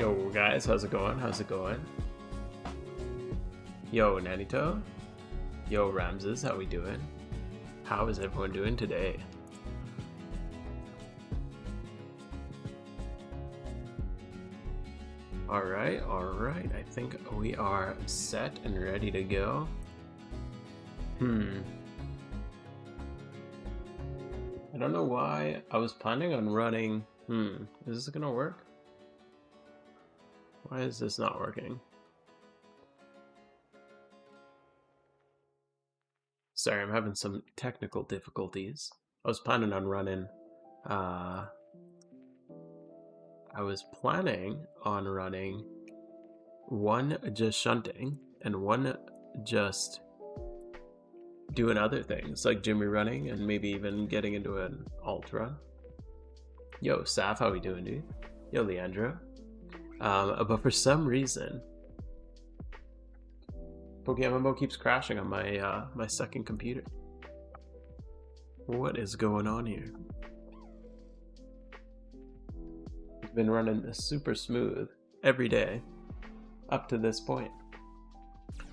Yo guys, how's it going? How's it going? Yo Nanito. Yo Ramses, how we doing? How is everyone doing today? Alright, I think we are set and ready to go. I don't know why I was planning on running. Is this gonna work? Why is this not working? Sorry, I'm having some technical difficulties. I was planning on running, one just shunting and one just doing other things like Jimmy running and maybe even getting into an alt run. Yo, Saf, how we doing, dude? Yo, Leandro. But for some reason, Pokemon keeps crashing on my my second computer. What is going on here? It's been running super smooth every day up to this point.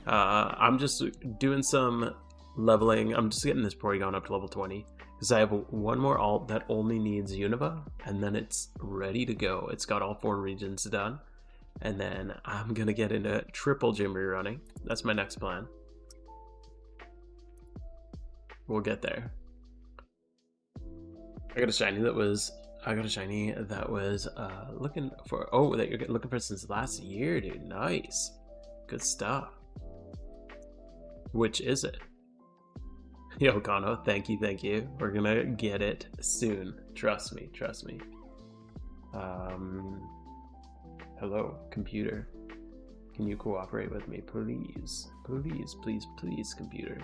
I'm just doing some leveling. I'm just getting this Porygon up to level 20 because I have one more alt that only needs Unova, and then it's ready to go. It's got all 4 regions done, and then I'm gonna get into triple gym rerunning. That's my next plan. We'll get there. I got a shiny that was looking for, that you're looking for since last year, dude. Nice, good stuff. Which is it? Yo, Kano, thank you. We're gonna get it soon. Trust me. Hello, computer. Can you cooperate with me, please? Please, computer.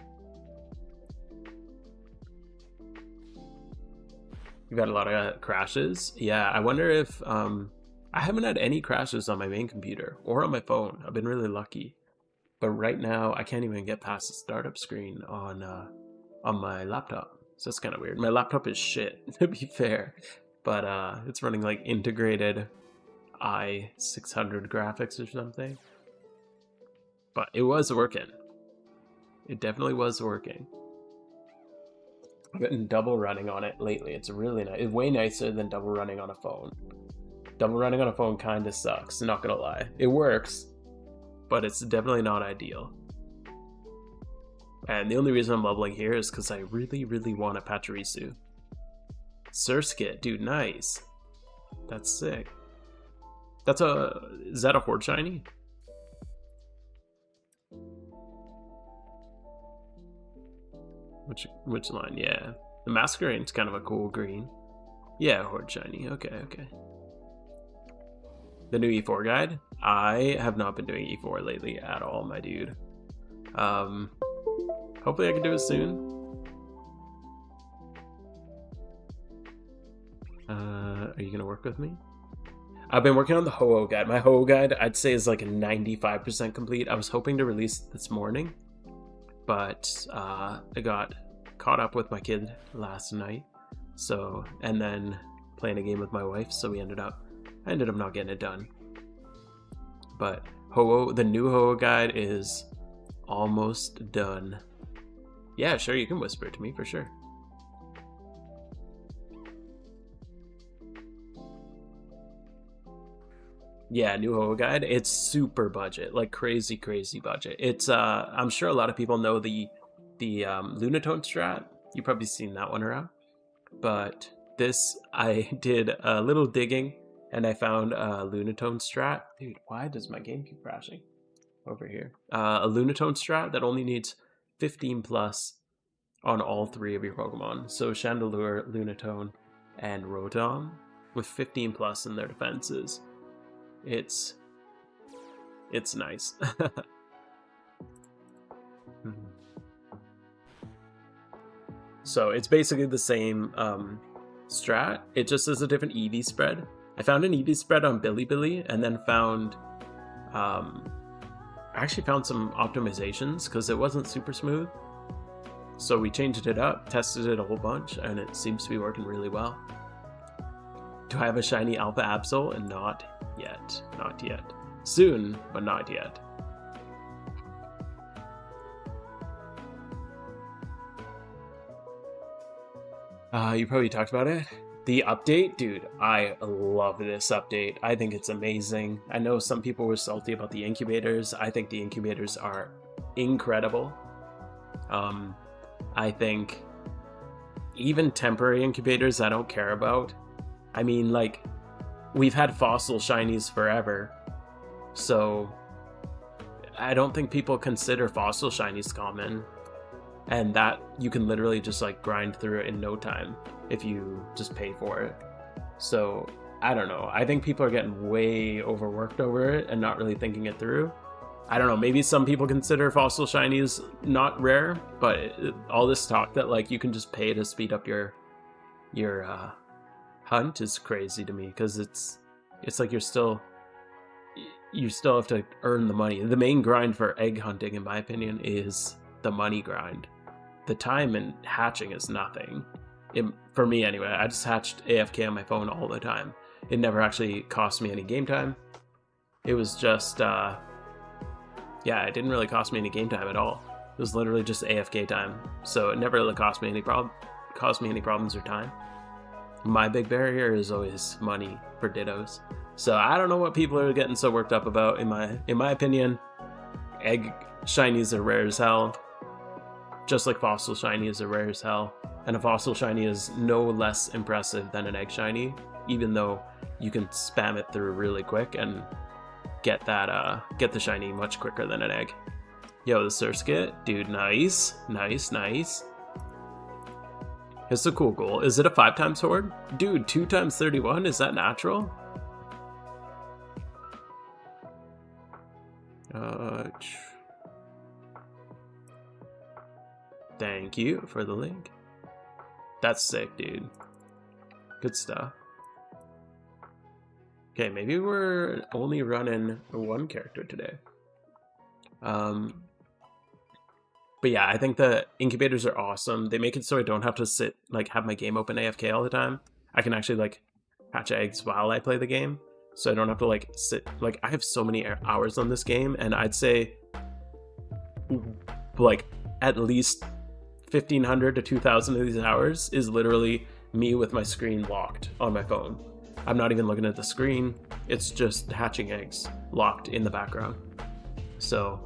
You've had a lot of crashes? Yeah, I wonder if, I haven't had any crashes on my main computer or on my phone. I've been really lucky. But right now, I can't even get past the startup screen on my laptop. So it's kind of weird. My laptop is shit, to be fair. But it's running like integrated i600 graphics or something. But it was working. It definitely was working. I've been double running on it lately. It's really nice. It's way nicer than double running on a phone. Double running on a phone kind of sucks, not gonna lie. It works, but it's definitely not ideal. And the only reason I'm leveling here is because I really want a Pachirisu. Surskit, dude, nice. That's sick. Is that a Horde Shiny? Which line? Yeah. The Masquerade's kind of a cool green. Yeah, Horde Shiny. Okay. The new E4 guide? I have not been doing E4 lately at all, my dude. Hopefully I can do it soon. Are you gonna work with me? I've been working on the Ho-Oh guide. My Ho-Oh guide, I'd say, is like a 95% complete. I was hoping to release this morning, but I got caught up with my kid last night. So, and then playing a game with my wife, so I ended up not getting it done. But Ho-Oh, the new Ho-Oh guide is almost done. Yeah, sure, you can whisper it to me for sure. Yeah, new Ho-Oh guide. It's super budget, like crazy budget. It's I'm sure a lot of people know the Lunatone strat. You've probably seen that one around. But this, I did a little digging and I found a Lunatone strat. Dude, why does my game keep crashing over here? A Lunatone strat that only needs 15 plus on all 3 of your Pokemon. So Chandelure, Lunatone, and Rotom with 15 plus in their defenses. It's nice. So it's basically the same strat. It just is a different EV spread. I found an EV spread on Bilibili and then found I actually found some optimizations because it wasn't super smooth. So we changed it up, tested it a whole bunch, and it seems to be working really well. Do I have a shiny Alpha Absol? And not yet. Not yet. Soon, but not yet. You probably talked about it. The update? Dude, I love this update. I think it's amazing. I know some people were salty about the incubators. I think the incubators are incredible. I think even temporary incubators I don't care about. I mean, like, we've had fossil shinies forever, so I don't think people consider fossil shinies common, and that you can literally just like grind through it in no time if you just pay for it. So I don't know, I think people are getting way overworked over it and not really thinking it through. I don't know, maybe some people consider fossil shinies not rare, but all this talk that like you can just pay to speed up your hunt is crazy to me, because it's like you still have to earn the money. The main grind for egg hunting, in my opinion, is the money grind. The time in hatching is nothing. For me anyway, I just hatched AFK on my phone all the time. It never actually cost me any game time. It was just yeah, it didn't really cost me any game time at all. It was literally just AFK time, so it never really cost me any problems or time. My big barrier is always money for dittos. So I don't know what people are getting so worked up about. In my opinion, egg shinies are rare as hell, just like fossil shinies are rare as hell. And a fossil shiny is no less impressive than an egg shiny, even though you can spam it through really quick and get the shiny much quicker than an egg. Yo, the Surskit, dude, nice. It's a cool goal. Is it a 5x horde? Dude, 2x 31, is that natural? Thank you for the link. That's sick, dude. Good stuff. Okay, maybe we're only running one character today. But yeah, I think the incubators are awesome. They make it so I don't have to sit, like, have my game open AFK all the time. I can actually, like, hatch eggs while I play the game. So I don't have to, like, sit. Like, I have so many hours on this game, and I'd say, like, at least 1,500 to 2,000 of these hours is literally me with my screen locked on my phone. I'm not even looking at the screen. It's just hatching eggs locked in the background. So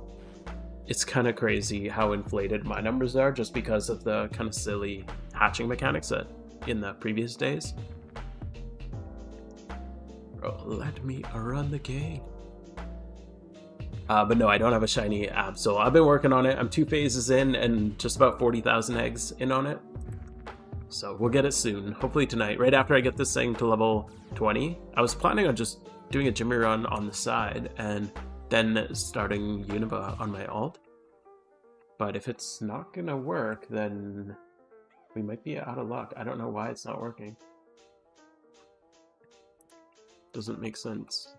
it's kind of crazy how inflated my numbers are just because of the kind of silly hatching mechanics that in the previous days. Bro, let me run the game. But no, I don't have a shiny Absol. I've been working on it. I'm 2 phases in and just about 40,000 eggs in on it. So we'll get it soon, hopefully tonight, right after I get this thing to level 20. I was planning on just doing a Jimmy run on the side and then starting Unova on my alt. But if it's not gonna work, then we might be out of luck. I don't know why it's not working. Doesn't make sense.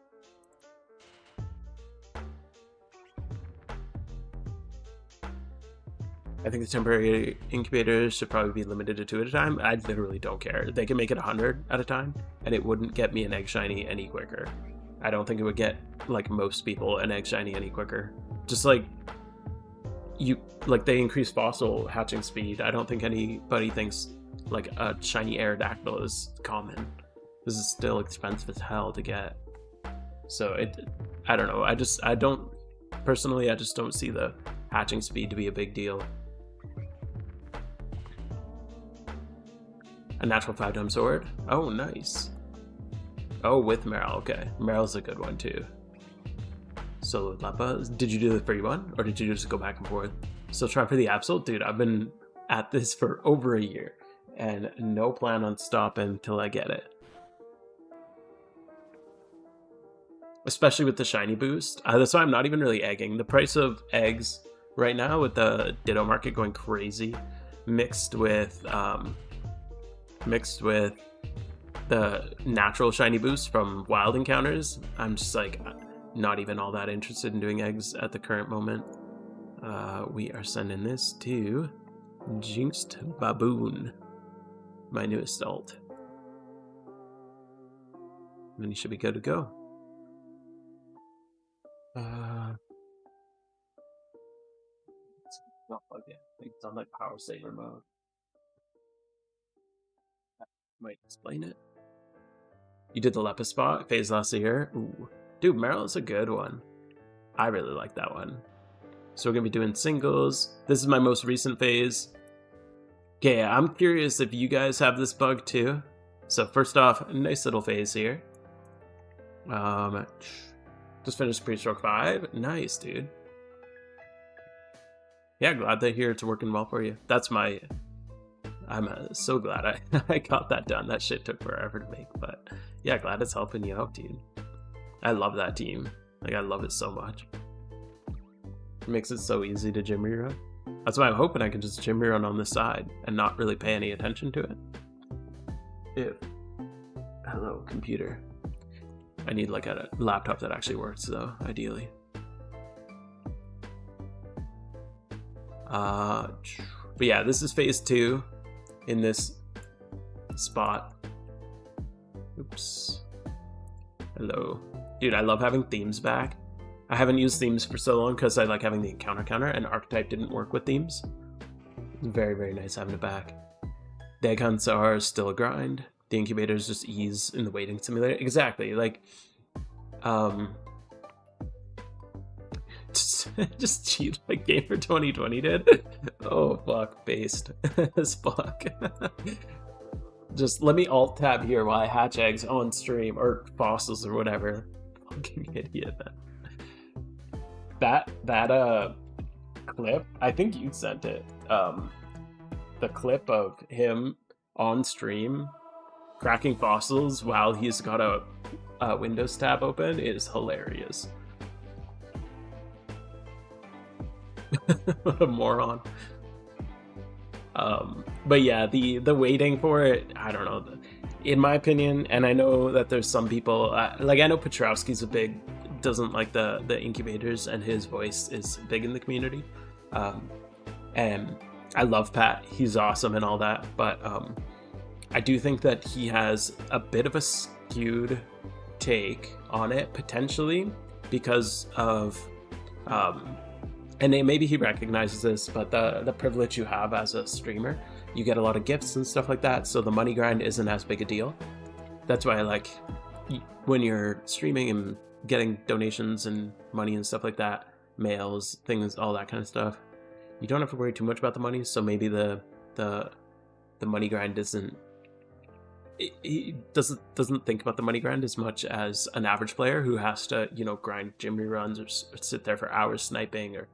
I think the temporary incubators should probably be limited to 2 at a time. I literally don't care. They can make it 100 at a time, and it wouldn't get me an egg shiny any quicker. I don't think it would get, like, most people an egg shiny any quicker. Just like they increase fossil hatching speed. I don't think anybody thinks like a shiny Aerodactyl is common. This is still expensive as hell to get. So I don't know. I just don't see the hatching speed to be a big deal. A natural 5x sword. Oh, nice. Oh, with Meryl. Okay, Meryl's a good one too. Solo Lepa. Did you do the free one, or did you just go back and forth? Still trying for the Absol? Dude, I've been at this for over a year, and no plan on stopping until I get it. Especially with the shiny boost. That's why I'm not even really egging. The price of eggs right now, with the Ditto market going crazy, mixed with the natural shiny boost from wild encounters, I'm just like not even all that interested in doing eggs at the current moment. We are sending this to Jinxed Baboon, my newest alt. then you should be good to go. It's not plugged in. I think it's on like power saver mode. That might explain it. You did the Lepus spot phase last year. Ooh. Dude, Meryl's a good one. I really like that one. So we're gonna be doing singles. This is my most recent phase. Okay, I'm curious if you guys have this bug too. So first off, nice little phase here. Just finished pre-stroke 5. Nice, dude. Yeah, glad to hear it's working well for you. I'm so glad I got that done. That shit took forever to make, but yeah, glad it's helping you out, dude. I love that team. Like, I love it so much. It makes it so easy to Jimmy run. That's why I'm hoping I can just Jimmy run on the side and not really pay any attention to it. Hello, computer. I need like a laptop that actually works though, ideally. But yeah, this is phase 2 in this spot. Oops. Hello. Dude, I love having themes back. I haven't used themes for so long because I like having the encounter counter, and archetype didn't work with themes. Very, very nice having it back. The egg hunts are still a grind. The incubators just ease in the waiting simulator. Exactly, like, just cheat like Gamer 2020 did. Oh fuck, based as fuck. Just let me alt tab here while I hatch eggs on stream, or fossils or whatever. Fucking idiot. That clip, I think you sent it. The clip of him on stream cracking fossils while he's got a Windows tab open is hilarious. What a moron. But yeah, the waiting for it, I don't know. In my opinion, and I know that there's some people, like I know Petrowski's doesn't like the incubators, and his voice is big in the community. And I love Pat, he's awesome and all that, but I do think that he has a bit of a skewed take on it, potentially, because of and maybe he recognizes this, but the privilege you have as a streamer, you get a lot of gifts and stuff like that, so the money grind isn't as big a deal. That's why I like when you're streaming and getting donations and money and stuff like that, mails, things, all that kind of stuff, you don't have to worry too much about the money. So maybe the money grind isn't, he doesn't think about the money grind as much as an average player who has to, you know, grind gym reruns or sit there for hours sniping or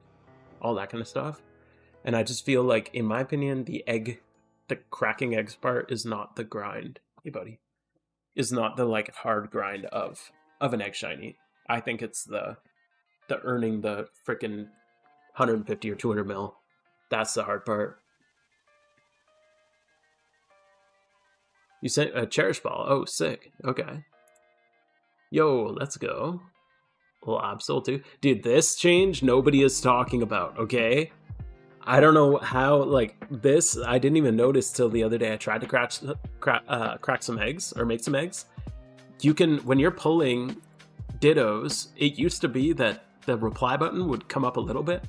all that kind of stuff. And I just feel like, in my opinion, the cracking eggs part is not the grind. Hey buddy, is not the like hard grind of an egg shiny. I think it's the earning the freaking 150 or 200 mil. That's the hard part. You sent a cherish ball. Oh, sick. Okay. Yo, let's go. Well, Absol too. Dude, this change nobody is talking about, okay? I don't know how, like, this, I didn't even notice till the other day. I tried to crack some eggs, or make some eggs. You can, when you're pulling dittos, it used to be that the reply button would come up a little bit,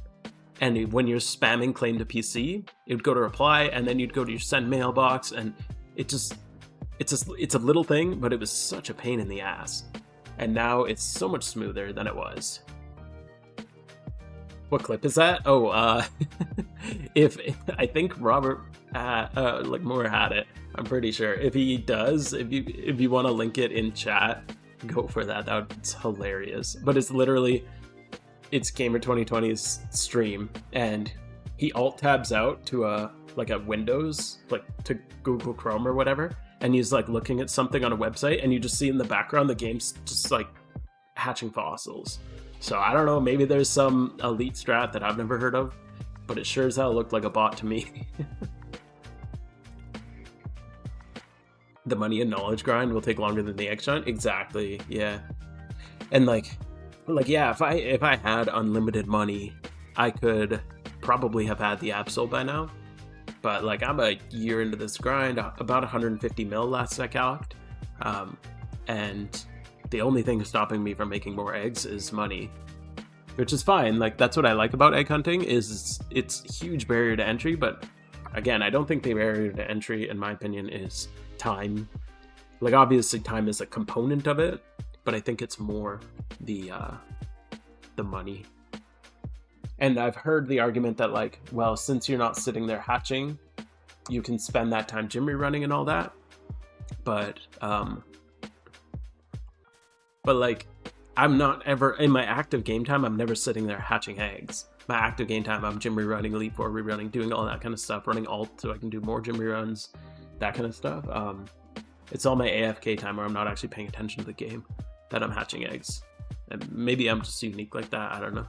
and when you're spamming claim to PC, it would go to reply, and then you'd go to your send mailbox, and it's a little thing, but it was such a pain in the ass. And now it's so much smoother than it was. What clip is that? Oh, if I think Robert like Moore had it, I'm pretty sure. If he does, if you want to link it in chat, go for that. That's hilarious. But it's literally, it's Gamer 2020's stream, and he alt tabs out to a Windows, like to Google Chrome or whatever, and he's like looking at something on a website, and you just see in the background the game's just like hatching fossils. So I don't know, maybe there's some elite strat that I've never heard of, but it sure as hell looked like a bot to me. The money and knowledge grind will take longer than the egg hunt. Exactly, yeah. And like yeah, if I had unlimited money, I could probably have had the Absol by now. But like, I'm a year into this grind, about 150 mil last I calced, and the only thing stopping me from making more eggs is money, which is fine. Like, that's what I like about egg hunting, is it's a huge barrier to entry. But again, I don't think the barrier to entry, in my opinion, is time. Like, obviously time is a component of it, but I think it's more the money. And I've heard the argument that, like, well, since you're not sitting there hatching, you can spend that time gym rerunning and all that. But like, I'm not ever, in my active game time, I'm never sitting there hatching eggs. My active game time, I'm gym rerunning, Elite 4 rerunning, doing all that kind of stuff, running alt so I can do more gym reruns, that kind of stuff. It's all my AFK time where I'm not actually paying attention to the game that I'm hatching eggs. And maybe I'm just unique like that, I don't know.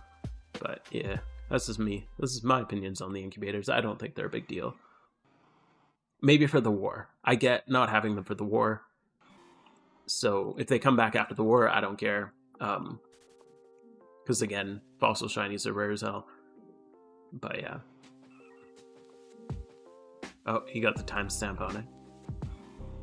But yeah, that's just me. This is my opinions on the incubators. I don't think they're a big deal. Maybe for the war. I get not having them for the war. So if they come back after the war, I don't care. Because again, fossil shinies are rare as hell. But yeah. Oh, he got the timestamp on it.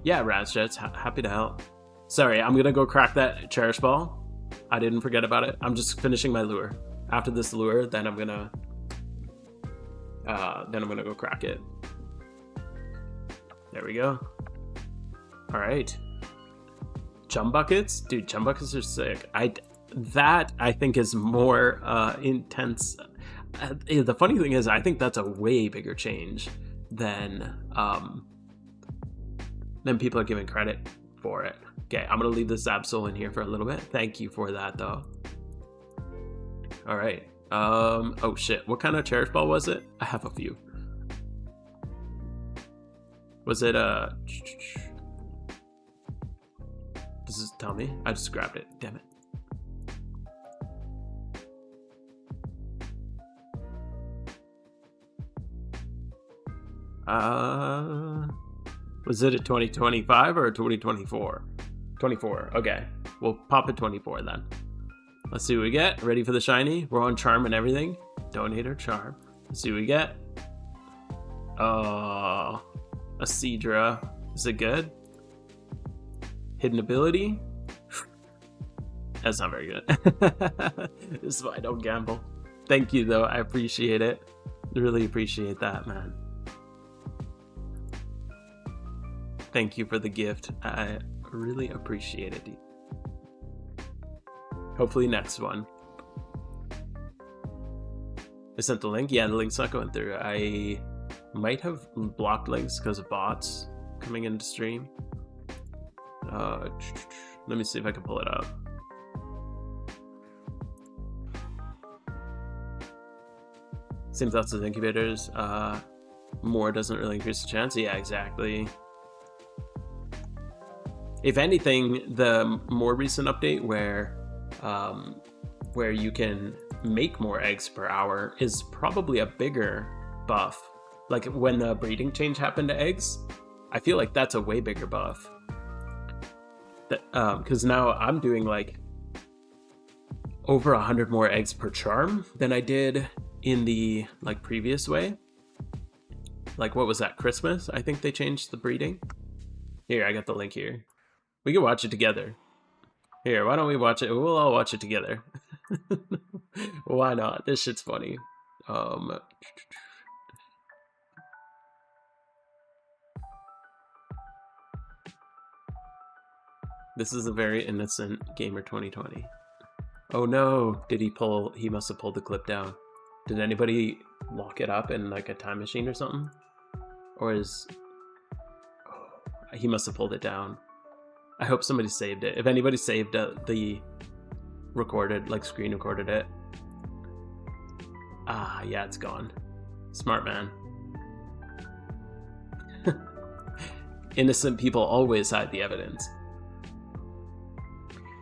Yeah, Razjets, happy to help. Sorry, I'm gonna go crack that cherish ball. I didn't forget about it. I'm just finishing my lure. After this lure, then I'm gonna go crack it. There we go. All right. Chum buckets, dude. Chum buckets are sick. That I think is more intense. The funny thing is, I think that's a way bigger change than people are giving credit for it. Okay, I'm gonna leave this Absol in here for a little bit. Thank you for that, though. All right. Oh shit. What kind of cherish ball was it? I have a few. Was it does this tell me? I just grabbed it. Damn it. Was it a 2025 or a 2024? 24. Okay. We'll pop a 24 then. Let's see what we get. Ready for the shiny? We're on charm and everything. Donator charm. Let's see what we get. A Seadra. Is it good? Hidden ability? That's not very good. This is why I don't gamble. Thank you, though. I appreciate it. Really appreciate that, man. Thank you for the gift. I really appreciate it. Hopefully next one. I sent the link. Yeah, the link's not going through. I might have blocked links because of bots coming into stream. Let me see if I can pull it up. Same thoughts as incubators. More doesn't really increase the chance. Yeah, exactly. If anything, the more recent update where you can make more eggs per hour is probably a bigger buff. Like when the breeding change happened to eggs, I feel like that's a way bigger buff. Because now I'm doing like over 100 more eggs per charm than I did in the like previous way. Like what was that, Christmas? I think they changed the breeding. Here, I got the link here. We can watch it together. Here, why don't we watch it? We'll all watch it together. Why not? This shit's funny. This is a very innocent gamer 2020. Oh no, did he pull? He must have pulled the clip down. Did anybody lock it up in like a time machine or something? Or is... Oh, he must have pulled it down. I hope somebody saved it. If anybody saved the recorded, like screen recorded it. Ah, yeah, it's gone. Smart man. Innocent people always hide the evidence.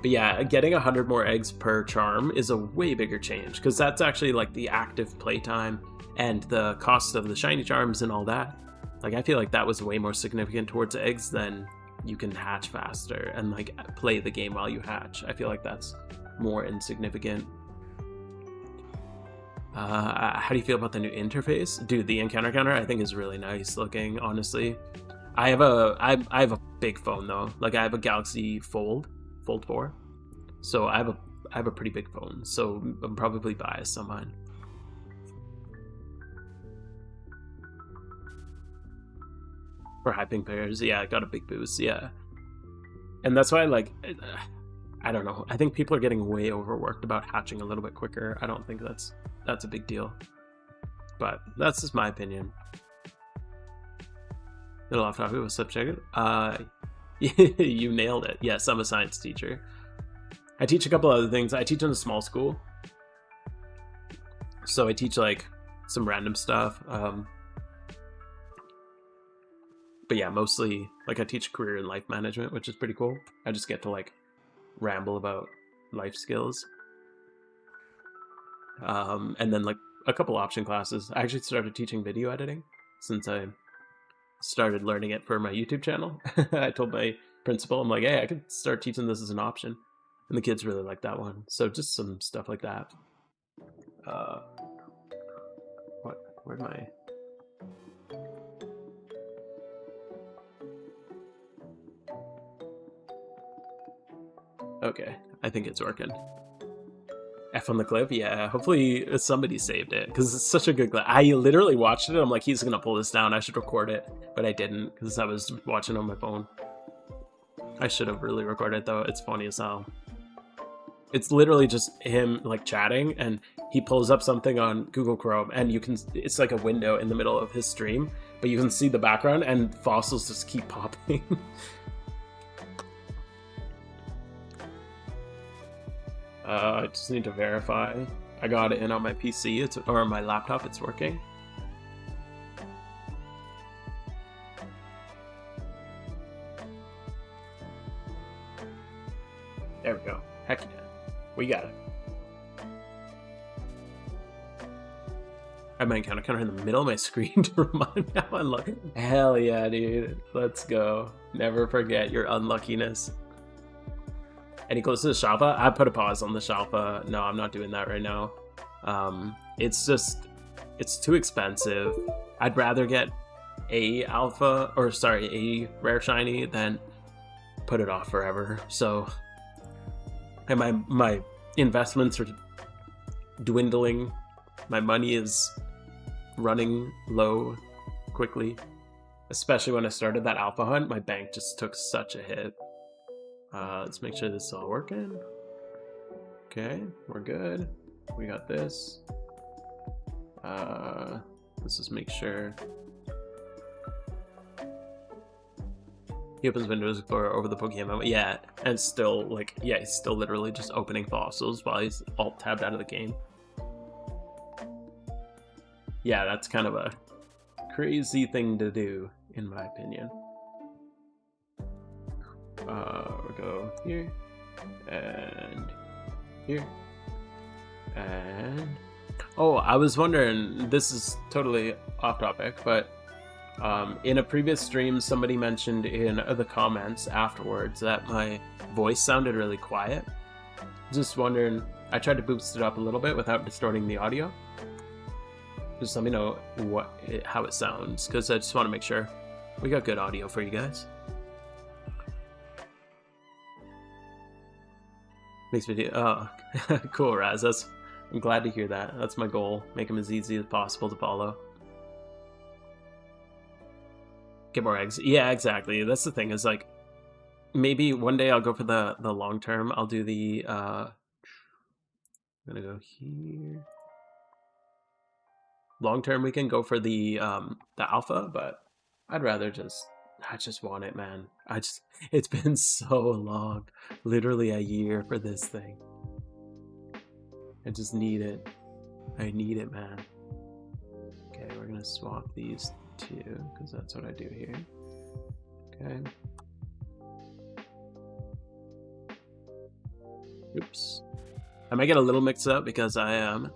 But yeah, getting 100 more eggs per charm is a way bigger change, because that's actually like the active playtime and the cost of the shiny charms and all that. Like, I feel like that was way more significant towards eggs than you can hatch faster and like play the game while you hatch. I feel like that's more insignificant. How do you feel about the new interface? Dude, the encounter counter I think is really nice looking, honestly. I have a big phone though. Like I have a Galaxy Fold 4. So I have a pretty big phone, so I'm probably biased on mine. For high ping pairs, yeah, I got a big boost, yeah. And that's why, like, I don't know. I think people are getting way overworked about hatching a little bit quicker. I don't think that's a big deal. But that's just my opinion. Little off topic, what's up, check it? You nailed it. Yes, I'm a science teacher. I teach a couple other things. I teach in a small school. So I teach like some random stuff. But yeah, mostly like I teach career and life management, which is pretty cool. I just get to like ramble about life skills. And then like a couple option classes. I actually started teaching video editing since I started learning it for my YouTube channel. I told my principal, I'm like, hey, I could start teaching this as an option. And the kids really like that one. So just some stuff like that. Where am I? Okay, I think it's working. F on the clip? Yeah, hopefully somebody saved it, because it's such a good clip. I literally watched it, I'm like, he's gonna pull this down, I should record it. But I didn't, because I was watching on my phone. I should have really recorded it, though. It's funny as hell. It's literally just him, like, chatting, and he pulls up something on Google Chrome, and you can, it's like a window in the middle of his stream, but you can see the background, and fossils just keep popping. I just need to verify. I got it in on my PC, or on my laptop, it's working. There we go. Heck yeah. We got it. I might count in the middle of my screen to remind me how unlucky. Hell yeah, dude. Let's go. Never forget your unluckiness. Any close to the Shalpa? I put a pause on the Shalpa. No, I'm not doing that right now. It's too expensive. I'd rather get a rare shiny than put it off forever. So, and my investments are dwindling. My money is running low quickly. Especially when I started that alpha hunt, my bank just took such a hit. Let's make sure this is all working. Okay, we're good. We got this. Let's just make sure. He opens Windows Explorer over the Pokemon. Yeah, and still, like, yeah, he's still literally just opening fossils while he's alt-tabbed out of the game. Yeah, that's kind of a crazy thing to do, in my opinion. We'll go here, and here, and... Oh, I was wondering, this is totally off topic, but in a previous stream, somebody mentioned in the comments afterwards that my voice sounded really quiet. Just wondering, I tried to boost it up a little bit without distorting the audio. Just let me know how it sounds, because I just want to make sure we got good audio for you guys. Makes video. Oh, cool, Raz. I'm glad to hear that. That's my goal. Make them as easy as possible to follow. Get more eggs. Yeah, exactly. That's the thing. Is like, maybe one day I'll go for the long term. I'll do the. I'm gonna go here. Long term, we can go for the alpha, but I'd rather just. I just want it, man. It's been so long, literally a year for this thing. I just need it. I need it, man. Okay, we're gonna swap these two, because that's what I do here. Okay. Oops. I might get a little mixed up because I am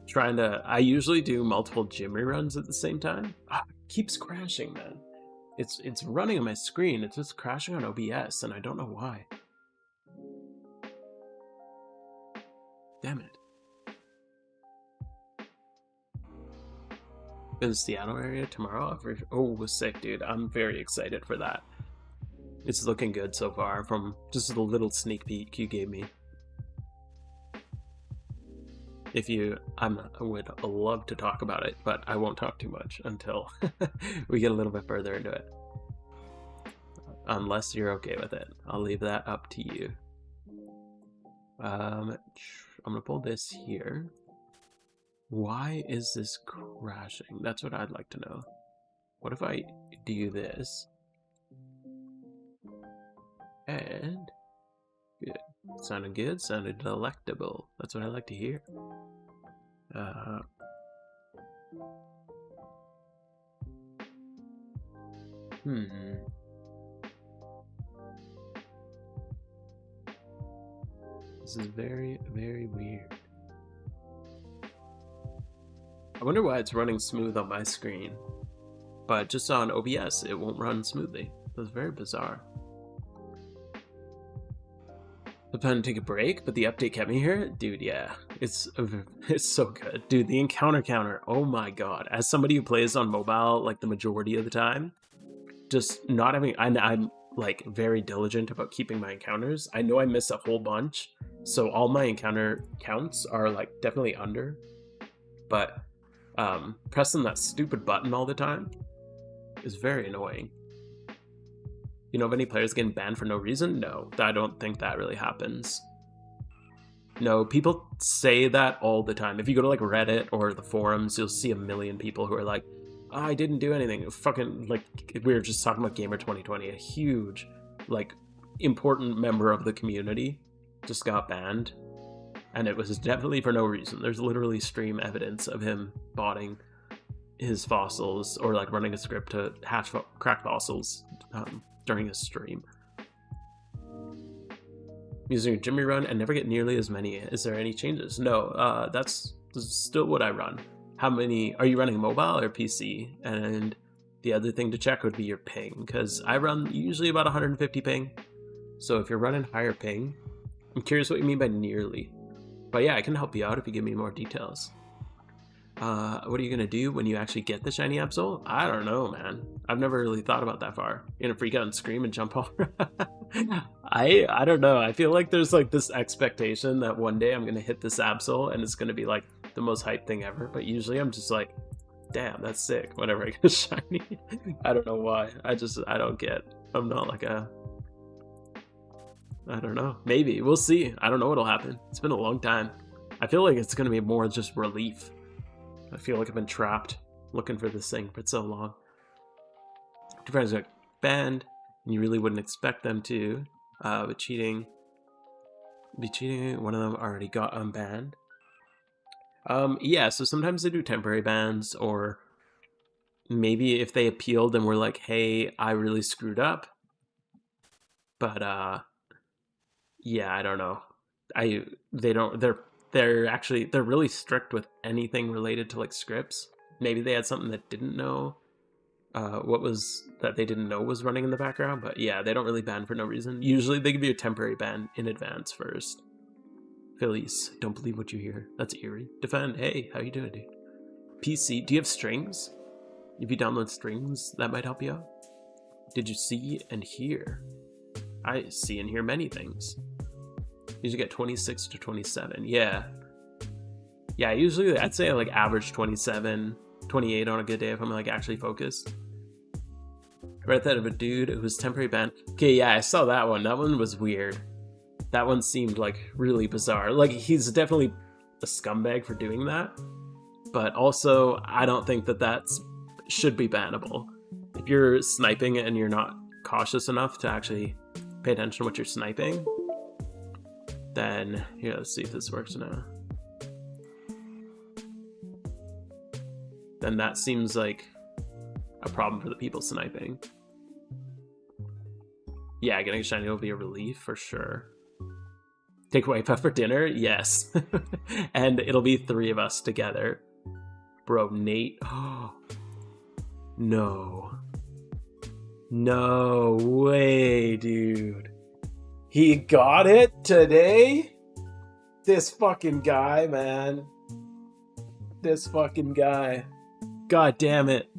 trying to... I usually do multiple gym reruns at the same time. Ah, it keeps crashing, man. It's running on my screen. It's just crashing on OBS, and I don't know why. Damn it. In the Seattle area tomorrow? Oh, sick, dude. I'm very excited for that. It's looking good so far from just the little sneak peek you gave me. I would love to talk about it, but I won't talk too much until we get a little bit further into it. Unless you're okay with it. I'll leave that up to you. I'm gonna pull this here. Why is this crashing? That's what I'd like to know. What if I do this? And good. Sounded good, sounded delectable. That's what I like to hear. This is very, very weird. I wonder why it's running smooth on my screen, but just on OBS it won't run smoothly. That's very bizarre. I plan to take a break, but the update kept me here. Dude, yeah, it's so good. Dude, the encounter counter, oh my god. As somebody who plays on mobile like the majority of the time, just not having, I'm like very diligent about keeping my encounters. I know I miss a whole bunch, so all my encounter counts are like definitely under, but pressing that stupid button all the time is very annoying. You know of any players getting banned for no reason? No, I don't think that really happens. No, people say that all the time. If you go to like Reddit or the forums, you'll see a million people who are like, oh, I didn't do anything. Fucking, like, we were just talking about Gamer 2020, a huge, like, important member of the community just got banned. And it was definitely for no reason. There's literally stream evidence of him botting his fossils or like running a script to crack fossils during his stream. Using a Jimmy run and never get nearly as many. Is there any changes? No, that's still what I run. How many are you running, mobile or PC? And the other thing to check would be your ping, because I run usually about 150 ping. So if you're running higher ping, I'm curious what you mean by nearly. But yeah, I can help you out if you give me more details. What are you gonna do when you actually get the shiny Absol? I don't know, man. I've never really thought about that far. You're gonna freak out and scream and jump over? I don't know. I feel like there's like this expectation that one day I'm gonna hit this Absol and it's gonna be like the most hyped thing ever. But usually I'm just like, damn, that's sick whenever I get a shiny. I don't know why. I don't get. I'm not like a. I don't know. Maybe. We'll see. I don't know what'll happen. It's been a long time. I feel like it's going to be more just relief. I feel like I've been trapped looking for this thing for so long. Two friends got banned, and you really wouldn't expect them to. But cheating. One of them already got unbanned. Yeah, so sometimes they do temporary bans, or maybe if they appealed and were like, hey, I really screwed up. But, yeah, I don't know. They're really strict with anything related to like scripts. Maybe they had something that didn't know they didn't know was running in the background, but yeah, they don't really ban for no reason. Usually they give you a temporary ban in advance first. Phillies, don't believe what you hear. That's eerie. Defend, hey, how you doing, dude? PC, do you have strings? If you download strings, that might help you out. Did you see and hear? I see and hear many things. Usually get 26 to 27. Yeah, usually I'd say like average 27, 28 on a good day if I'm like actually focused. I read that of a dude who was temporary banned. Okay, yeah, I saw that one. That one was weird. That one seemed like really bizarre. Like, he's definitely a scumbag for doing that, but also I don't think that should be bannable. If you're sniping and you're not cautious enough to actually pay attention to what you're sniping, then here, let's see if this works now. Then that seems like a problem for the people sniping. Yeah, getting a shiny will be a relief for sure. Take wife out for dinner? Yes. And it'll be 3 of us together. Bro, Nate. Oh, no. No way, dude. He got it today? This fucking guy, man. This fucking guy. God damn it.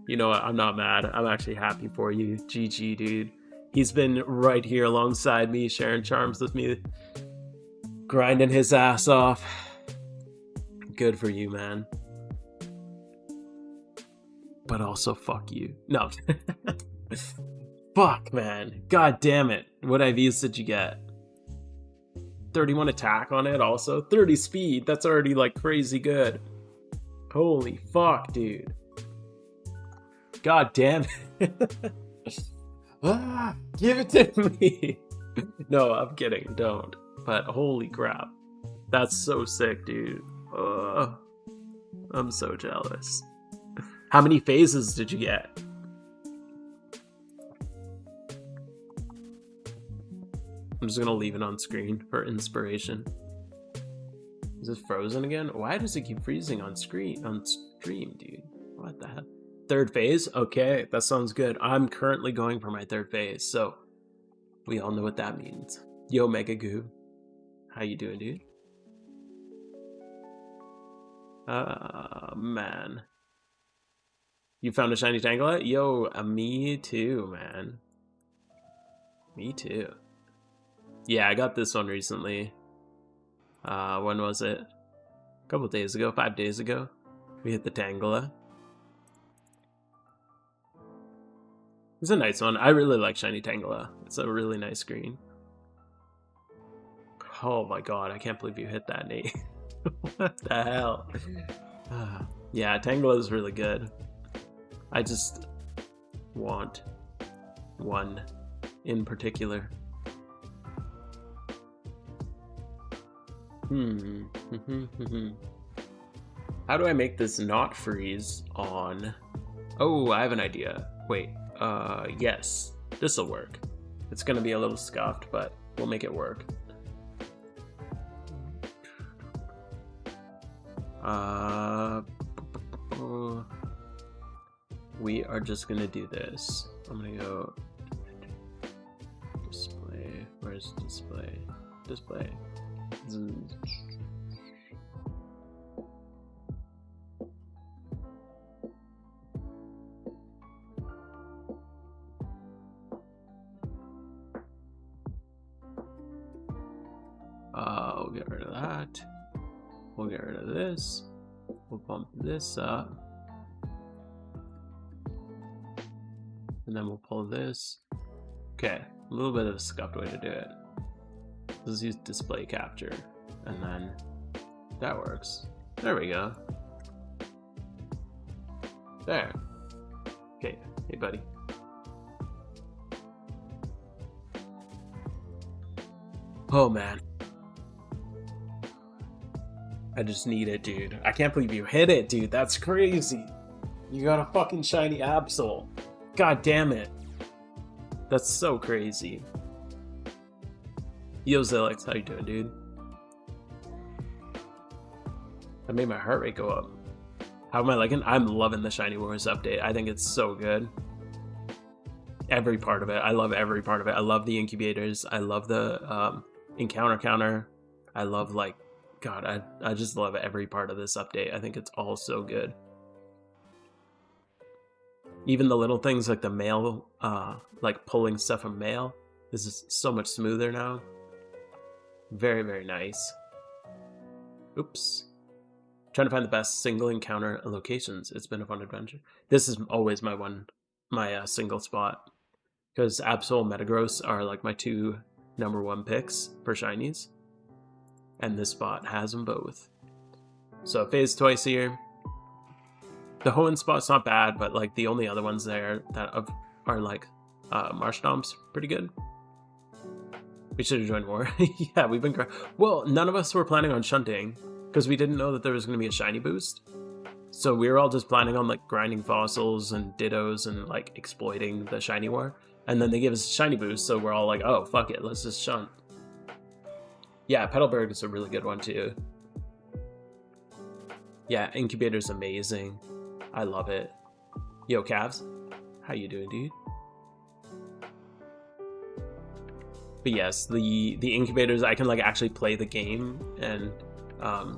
You know what? I'm not mad. I'm actually happy for you. GG, dude. He's been right here alongside me, sharing charms with me, grinding his ass off. Good for you, man. But also, fuck you. No. Fuck, man. God damn it. What IVs did you get? 31 attack on it also. 30 speed. That's already like crazy good. Holy fuck, dude. God damn it. Give it to me. No, I'm kidding. Don't. But holy crap. That's so sick, dude. I'm so jealous. How many phases did you get? I'm just gonna leave it on screen for inspiration. Is it frozen again? Why does it keep freezing on stream, dude? What the hell? Third phase? Okay, that sounds good. I'm currently going for my third phase, so we all know what that means. Yo, Mega Goo. How you doing, dude? Man. You found a shiny Tangela? Yo, me too, man. Me too. Yeah, I got this one recently. When was it? A couple days ago, 5 days ago. We hit the Tangela. It's a nice one. I really like shiny Tangela. It's a really nice green. Oh my god, I can't believe you hit that, Nate. What the hell? Yeah, Tangela is really good. I just want one in particular. How do I make this not freeze on... Oh, I have an idea. Wait, yes. This'll work. It's gonna be a little scuffed, but we'll make it work. We are just gonna do this. I'm gonna go display. Where's display? Display. We'll get rid of that. We'll get rid of this. We'll bump this up. And then we'll pull this. Okay, a little bit of a scuffed way to do it. Let's use display capture. And then that works. There we go. There. Okay, hey buddy. Oh man. I just need it, dude. I can't believe you hit it, dude. That's crazy. You got a fucking shiny Absol. God damn it. That's so crazy. Yo, Zilix, how you doing, dude? That made my heart rate go up. How am I liking? I'm loving the Shiny Wars update. I think it's so good. Every part of it. I love every part of it. I love the incubators. I love the encounter counter. I love, like, God, I just love every part of this update. I think it's all so good. Even the little things like the mail, like pulling stuff from mail. This is so much smoother now. Very, very nice. Oops. Trying to find the best single encounter locations. It's been a fun adventure. This is always my single spot. Because Absol and Metagross are like my two #1 picks for shinies. And this spot has them both. So phase twice a year. The Hoenn spot's not bad, but like the only other ones there that are like Marshtomps, pretty good. We should have joined more. Yeah, we've been... Well, none of us were planning on shunting because we didn't know that there was going to be a shiny boost. So we were all just planning on like grinding fossils and dittos and like exploiting the shiny war. And then they gave us a shiny boost, so we're all like, oh, fuck it, let's just shunt. Yeah, Petalburg is a really good one too. Yeah, Incubator's amazing. I love it. Yo, Cavs. How you doing, dude? But yes, the Incubators, I can like actually play the game and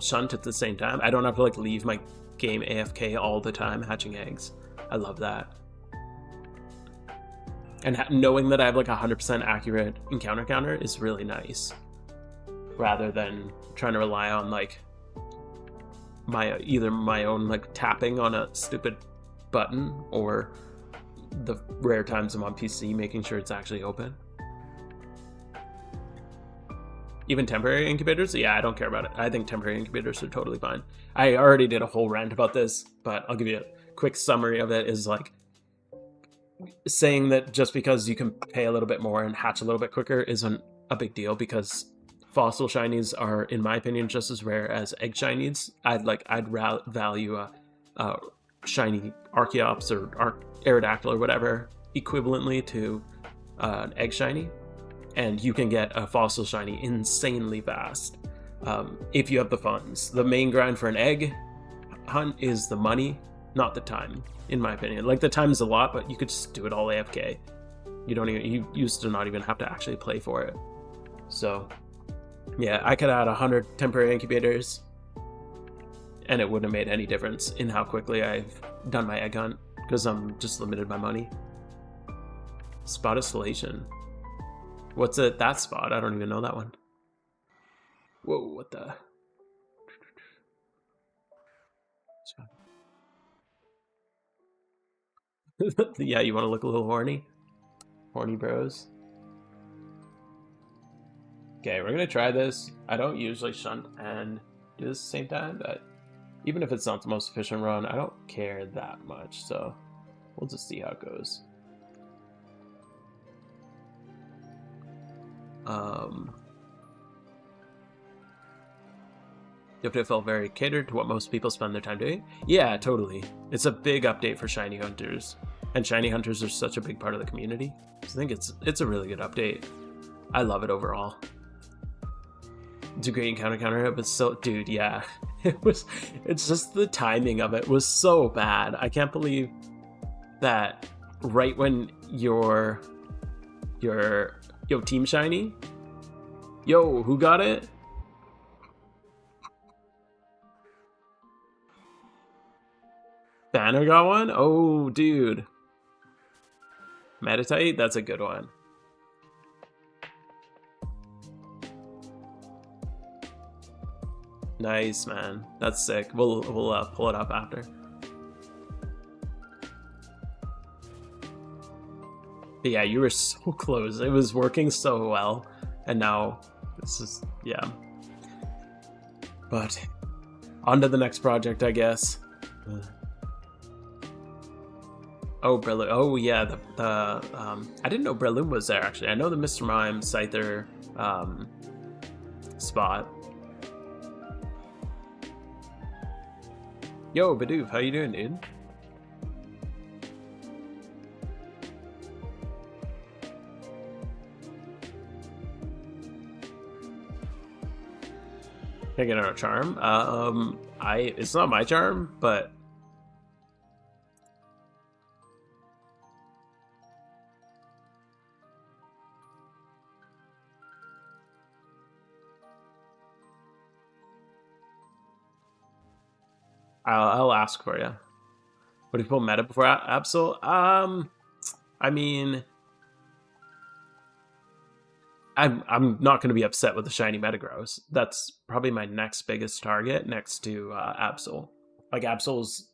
shunt at the same time. I don't have to like leave my game AFK all the time hatching eggs. I love that. And knowing that I have like 100% accurate encounter counter is really nice, rather than trying to rely on like either my own like tapping on a stupid button, or the rare times I'm on PC making sure it's actually open. Even temporary incubators? Yeah, I don't care about it. I think temporary incubators are totally fine. I already did a whole rant about this, but I'll give you a quick summary of it. Is like saying that just because you can pay a little bit more and hatch a little bit quicker isn't a big deal, because fossil shinies are, in my opinion, just as rare as egg shinies. I'd value a shiny Archeops or Aerodactyl or whatever equivalently to an egg shiny, and you can get a fossil shiny insanely fast if you have the funds. The main grind for an egg hunt is the money, not the time, in my opinion. Like, the time is a lot, but you could just do it all AFK. You used to not even have to actually play for it. So yeah, I could add 100 temporary incubators and it wouldn't have made any difference in how quickly I've done my egg hunt, because I'm just limited by money. Spot installation. What's that spot? I don't even know that one. Whoa, what the? Yeah, you want to look a little horny? Horny bros. Okay, we're gonna try this. I don't usually shunt and do this at the same time, but even if it's not the most efficient run, I don't care that much, so we'll just see how it goes. The update felt very catered to what most people spend their time doing. Yeah, totally. It's a big update for shiny hunters, and shiny hunters are such a big part of the community. So I think it's a really good update. I love it overall. It's a great encounter, but so, dude, yeah, it's just the timing of it was so bad. I can't believe that right when your team shiny, yo, who got it? Banner got one? Oh, dude. Meditite? That's a good one. Nice, man. That's sick. We'll pull it up after. But yeah, you were so close. It was working so well, and now this is, yeah. But on to the next project, I guess. Oh, Breloom. Oh, yeah. I didn't know Breloom was there, actually. I know the Mr. Mime Scyther spot. Yo, Bidoof, how you doing, dude? Picking out a charm? It's not my charm, but I'll ask for you. Would you pull meta before Absol? I mean, I'm not going to be upset with the shiny Metagross. That's probably my next biggest target next to Absol. Like, Absol's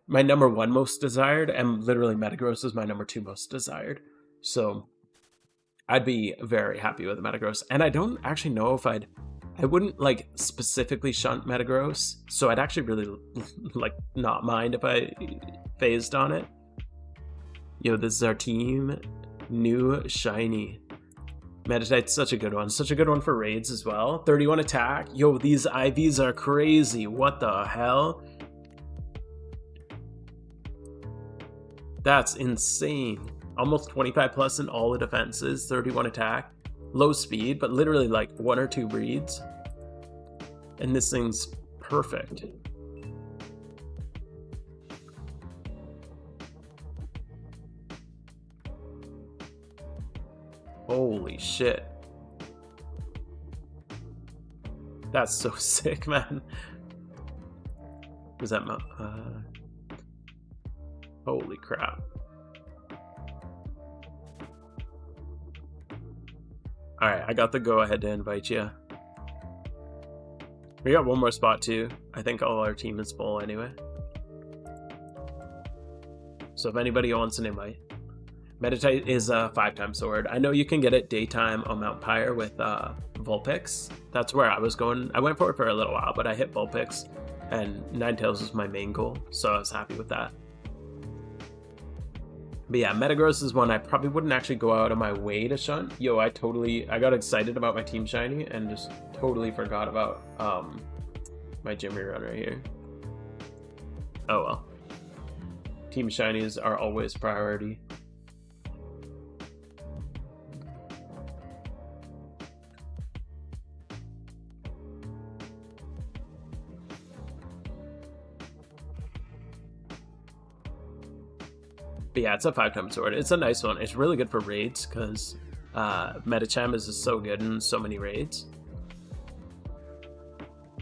my number 1 most desired, and literally Metagross is my number 2 most desired. So I'd be very happy with the Metagross. And I don't actually know if I wouldn't like specifically shunt Metagross, so I'd actually really like not mind if I phased on it. Yo, this is our team. New shiny. Meditite's such a good one. Such a good one for raids as well. 31 attack. Yo, these IVs are crazy. What the hell? That's insane. Almost 25 plus in all the defenses. 31 attack. Low speed, but literally like 1 or 2 breeds. And this thing's perfect. Holy shit. That's so sick, man. Was that Holy crap. Alright, I got the go ahead to invite you. We got one more spot too. I think all our team is full anyway. So if anybody wants an invite. Meditate is a 5-time sword. I know you can get it daytime on Mount Pyre with Vulpix. That's where I was going. I went for it for a little while, but I hit Vulpix, and Ninetales was my main goal, so I was happy with that. But yeah, Metagross is one I probably wouldn't actually go out of my way to shunt. Yo, I got excited about my team shiny and just totally forgot about my Jimmy run right here. Oh well. Team shinies are always priority. But yeah, it's a 5-time sword. It's a nice one. It's really good for raids because Metacham is just so good in so many raids.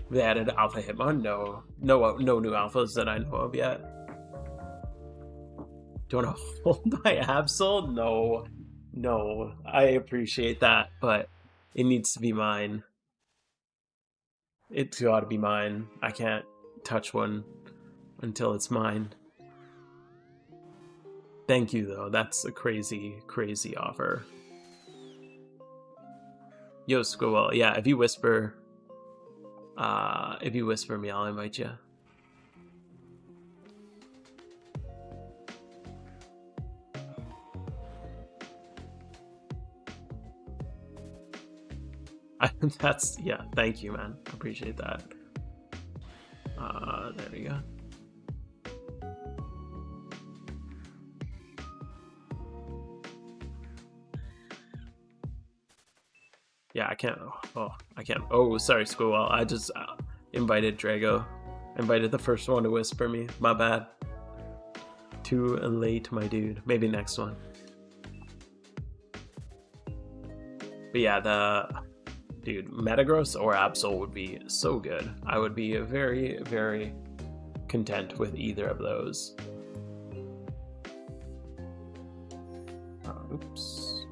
They added Alpha Hitmon. No new alphas that I know of yet. Do you want to hold my Absol? No. I appreciate that, but it needs to be mine. It's got to be mine. I can't touch one until it's mine. Thank you, though. That's a crazy, crazy offer. Yo, Squirrel. Yeah, if you whisper me, I'll invite you. Yeah, thank you, man. Appreciate that. There we go. Yeah, I can't. I can't. Oh, sorry, Squirrel. I just invited Drago. Invited the first one to whisper me. My bad. Too late, my dude. Maybe next one. But yeah, dude, Metagross or Absol would be so good. I would be very, very content with either of those. Oops.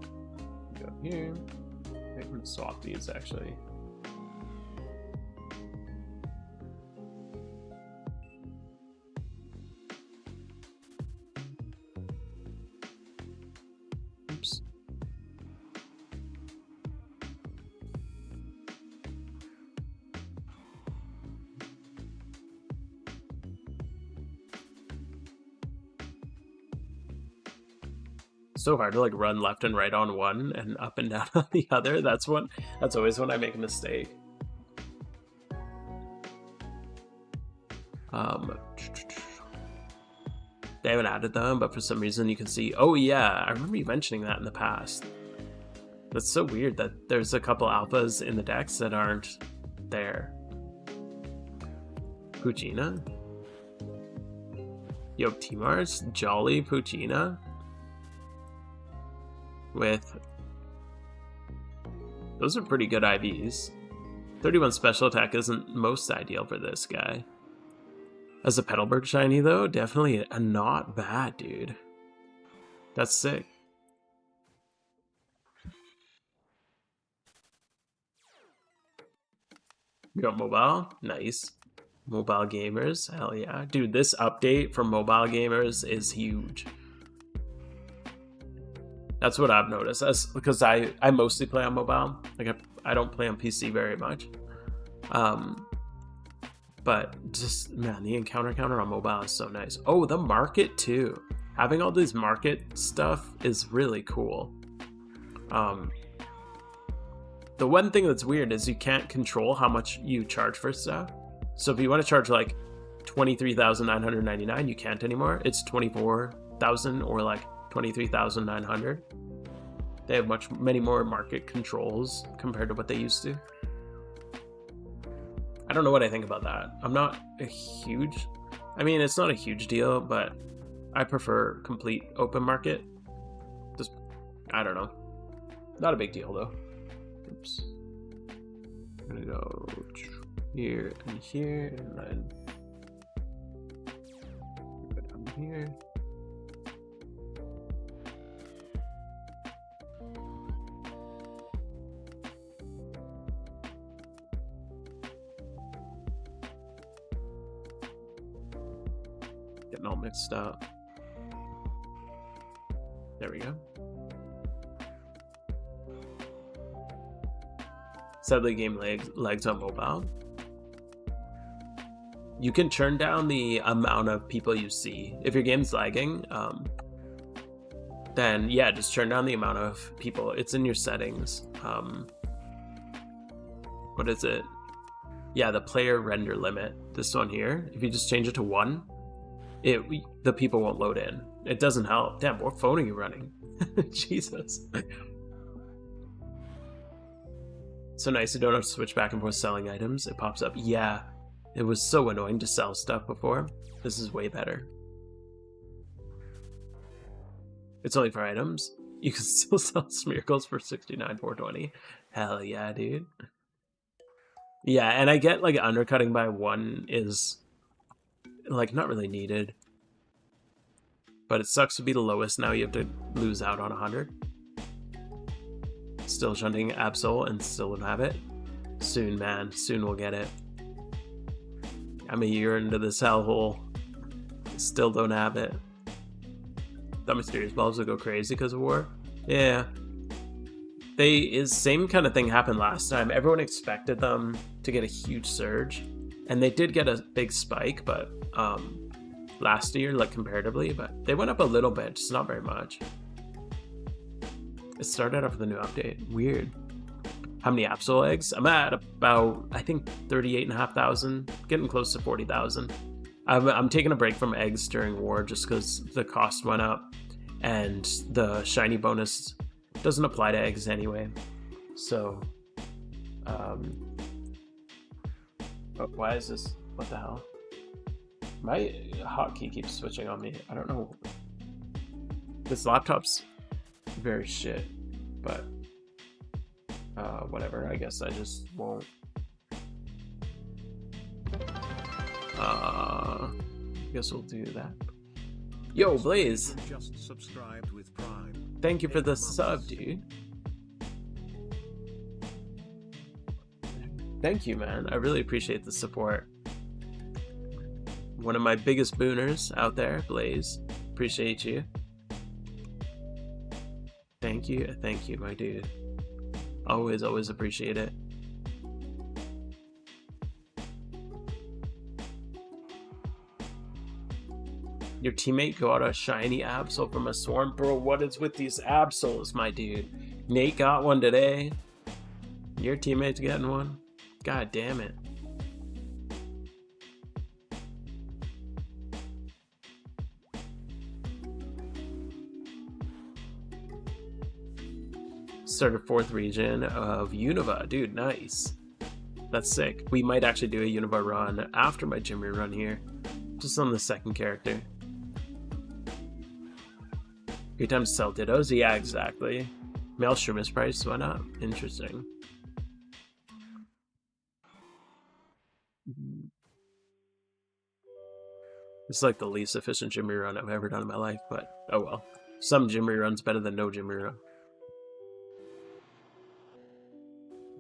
Go here. I'm gonna swap these actually. Oops. So hard to like run left and right on one and up and down on the other. That's always when I make a mistake. They haven't added them, but for some reason you can see. Oh yeah, I remember you mentioning that in the past. That's so weird that there's a couple alphas in the decks that aren't there. Poochyena? Yo, T-Mars? Jolly Poochyena? With those are pretty good IVs. 31 special attack isn't most ideal for this guy. As a Petalburg shiny though, definitely a not bad, dude. That's sick. You got mobile? Nice. Mobile gamers, hell yeah. Dude, this update for mobile gamers is huge. That's what I've noticed. That's because I mostly play on mobile. Like I don't play on PC very much. But just, man, the encounter counter on mobile is so nice. Oh, the market too. Having all these market stuff is really cool. The one thing that's weird is you can't control how much you charge for stuff. So if you want to charge like 23,999, you can't anymore. It's 24,000 or like 23,900. They have many more market controls compared to what they used to. I don't know what I think about that. I'm not a huge... I mean, it's not a huge deal, but I prefer complete open market. Just, I don't know. Not a big deal, though. Oops. I'm gonna go here and here, and then go down here. Getting all mixed up. There we go. Sadly, game lags on mobile. You can turn down the amount of people you see. If your game's lagging, then yeah, just turn down the amount of people. It's in your settings. What is it? Yeah, the player render limit. This one here. If you just change it to 1, the people won't load in. It doesn't help. Damn, what phone are you running? Jesus. So nice you don't have to switch back and forth selling items. It pops up. Yeah, it was so annoying to sell stuff before. This is way better. It's only for items. You can still sell smeargles for $69,420. Hell yeah, dude. Yeah, and I get like undercutting by 1 is like not really needed. But it sucks to be the lowest. Now you have to lose out on 100. Still shunting Absol and still don't have it. Soon, man. Soon we'll get it. I'm a year into this hellhole. Still don't have it. The mysterious bulbs will go crazy because of war. Yeah. Same kind of thing happened last time. Everyone expected them to get a huge surge. And they did get a big spike, but last year, like comparatively, but they went up a little bit, just not very much. It started off with a new update. Weird. How many Absol eggs? I'm at about, I think, 38,500, getting close to 40,000. I'm taking a break from eggs during war just because the cost went up and the shiny bonus doesn't apply to eggs anyway. So, oh, why is this? What the hell? My hotkey keeps switching on me. I don't know. This laptop's very shit, but whatever. I guess I just won't. I guess we'll do that. Yo, Blaze! Just subscribed with Prime. Thank you for the sub, dude. Thank you, man. I really appreciate the support. One of my biggest booners out there, Blaze. Appreciate you. Thank you, my dude. Always, always appreciate it. Your teammate got a shiny Absol from a swarm. Bro, what is with these Absols, my dude? Nate got one today. Your teammate's getting one? God damn it. Started 4th region of Unova. Dude, nice. That's sick. We might actually do a Unova run after my Jimmy run here. Just on the 2nd character. Great time to sell dittos? Yeah, exactly. Maelstrom's price went up. Interesting. It's like the least efficient Jimmy run I've ever done in my life, but oh well. Some Jimmy run's better than no Jimmy run.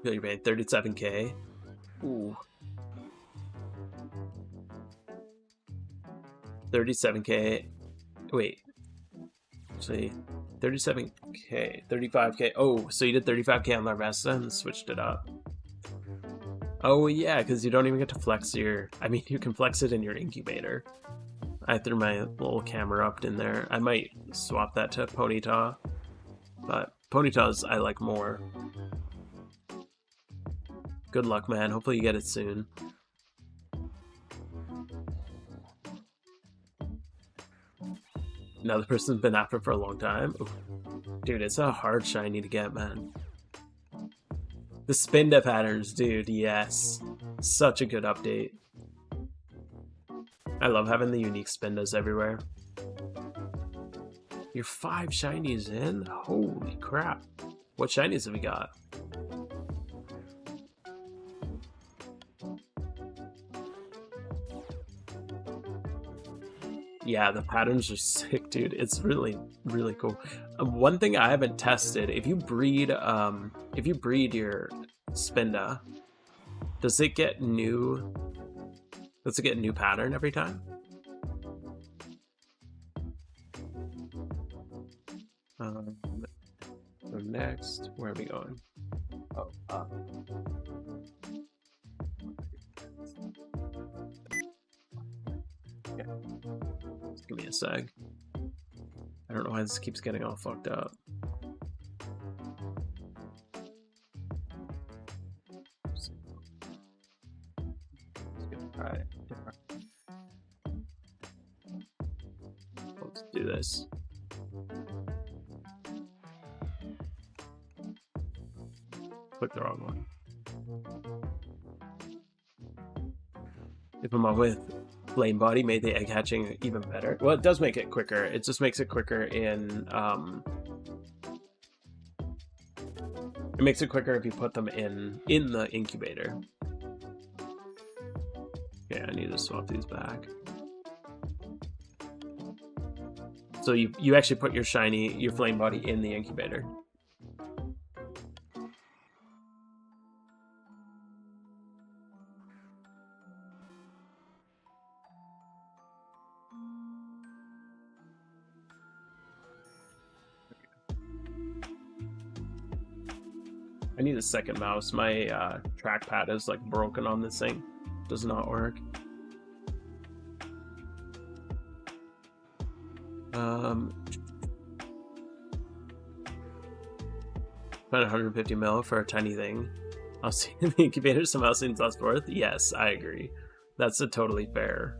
You're paying 37k. Ooh. 37k. Wait. Actually, 37k, 35k. Oh, so you did 35k on Larvesta and switched it up. Oh yeah, because you don't even get to flex your... I mean, you can flex it in your incubator. I threw my little camera up in there. I might swap that to Ponyta, but Ponyta's I like more. Good luck, man. Hopefully you get it soon. Another person's been after for a long time. Ooh. Dude, it's a hard shiny to get, man. The Spinda patterns, dude, yes. Such a good update. I love having the unique Spindas everywhere. You're 5 shinies in? Holy crap. What shinies have we got? Yeah, the patterns are sick, dude. It's really, really cool. One thing I haven't tested, if you breed your Spinda, does it get new pattern every time? next? Where are we going? Oh, yeah. Just give me a sec. I don't know why this keeps getting all fucked up. Alright. Let's do this. Click the wrong one. If I'm on with flame body, made the egg hatching even better. Well, it does make it quicker. It just makes it quicker in it makes it quicker if you put them in the incubator. Okay, I need to swap these back. So you actually put your flame body in the incubator. I need a second mouse. My trackpad is like broken on this thing. Does not work. About 150 mil for a tiny thing. I'll see in the incubator somehow seems less worth. Yes, I agree. That's a totally fair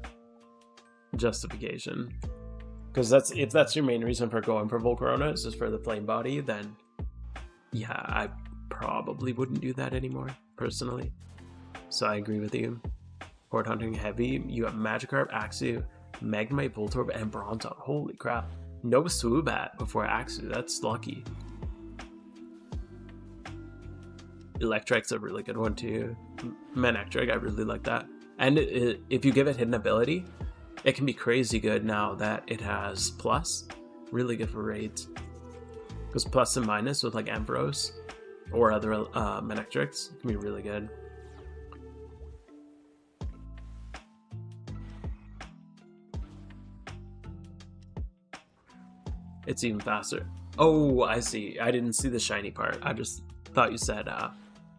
justification. Because if that's your main reason for going for Volcarona, is just for the flame body, then yeah, I probably wouldn't do that anymore, personally. So I agree with you. Horde hunting heavy, you got Magikarp, Axew, Magnemite, Voltorb, and Bronzong. Holy crap. No Swoobat before Axew, that's lucky. Electric's a really good one too. Manectric, I really like that. And if you give it hidden ability, it can be crazy good now that it has plus. Really good for raids. Because plus and minus with like Ampharos or other Manectrics can be really good. It's even faster. Oh, I see. I didn't see the shiny part. I just thought you said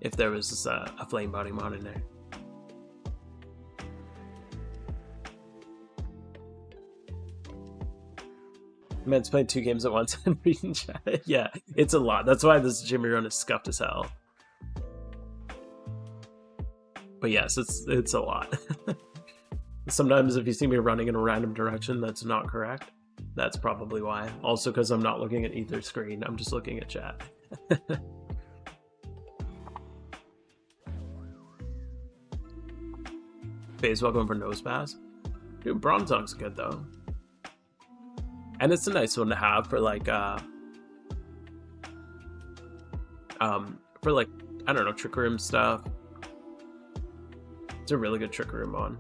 if there was just a flame body mod in there. Man's playing 2 games at once and reading chat. Yeah, it's a lot. That's why this Jimmy run is scuffed as hell. But yes, it's a lot. Sometimes if you see me running in a random direction that's not correct, that's probably why. Also because I'm not looking at either screen, I'm just looking at chat. Phase welcome for Nose Pass. Dude, Bronzong's good though. And it's a nice one to have for like I don't know, Trick Room stuff. It's a really good Trick Room on.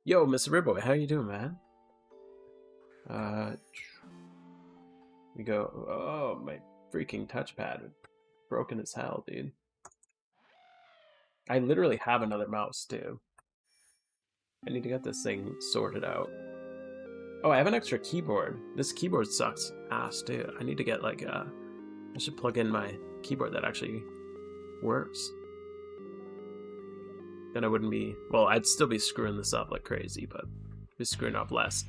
Yo, Mr. Ribboy, how you doing, man? We go. Oh, my freaking touchpad, broken as hell, dude. I literally have another mouse too. I need to get this thing sorted out. Oh, I have an extra keyboard. This keyboard sucks ass too. I need to get like I should plug in my keyboard that actually works. Then I wouldn't be, well, I'd still be screwing this up like crazy, but be screwing up less.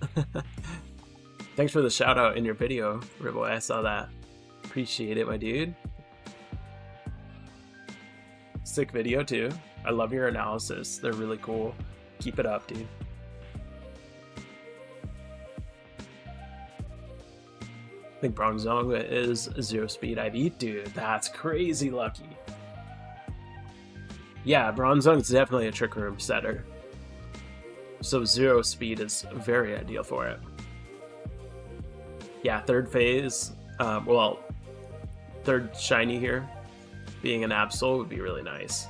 Thanks for the shout out in your video, Ribboy. I saw that. Appreciate it, my dude. Sick video too. I love your analysis. They're really cool. Keep it up, dude. I think Bronzong is 0 speed IV. Dude, that's crazy lucky. Yeah, Bronzong's definitely a Trick Room setter. So 0 speed is very ideal for it. Yeah, third phase. Well, third shiny here. Being an Absol would be really nice.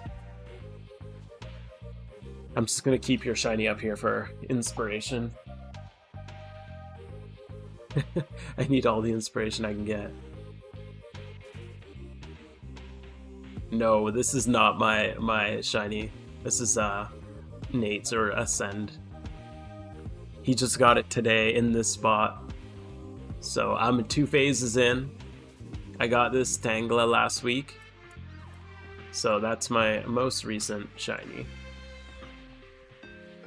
I'm just gonna keep your shiny up here for inspiration. I need all the inspiration I can get. No, this is not my shiny. This is Nate's or Ascend. He just got it today in this spot. So I'm 2 phases in. I got this Tangela last week. So that's my most recent shiny.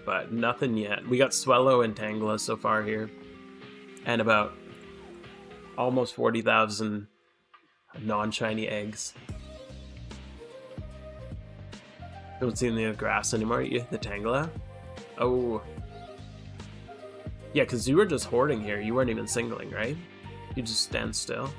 But nothing yet. We got Swellow and Tangela so far here. And about almost 40,000 non-shiny eggs. Don't see any of the grass anymore. You hit the Tangela? Oh. Yeah, because you were just hoarding here. You weren't even singling, right? You just stand still.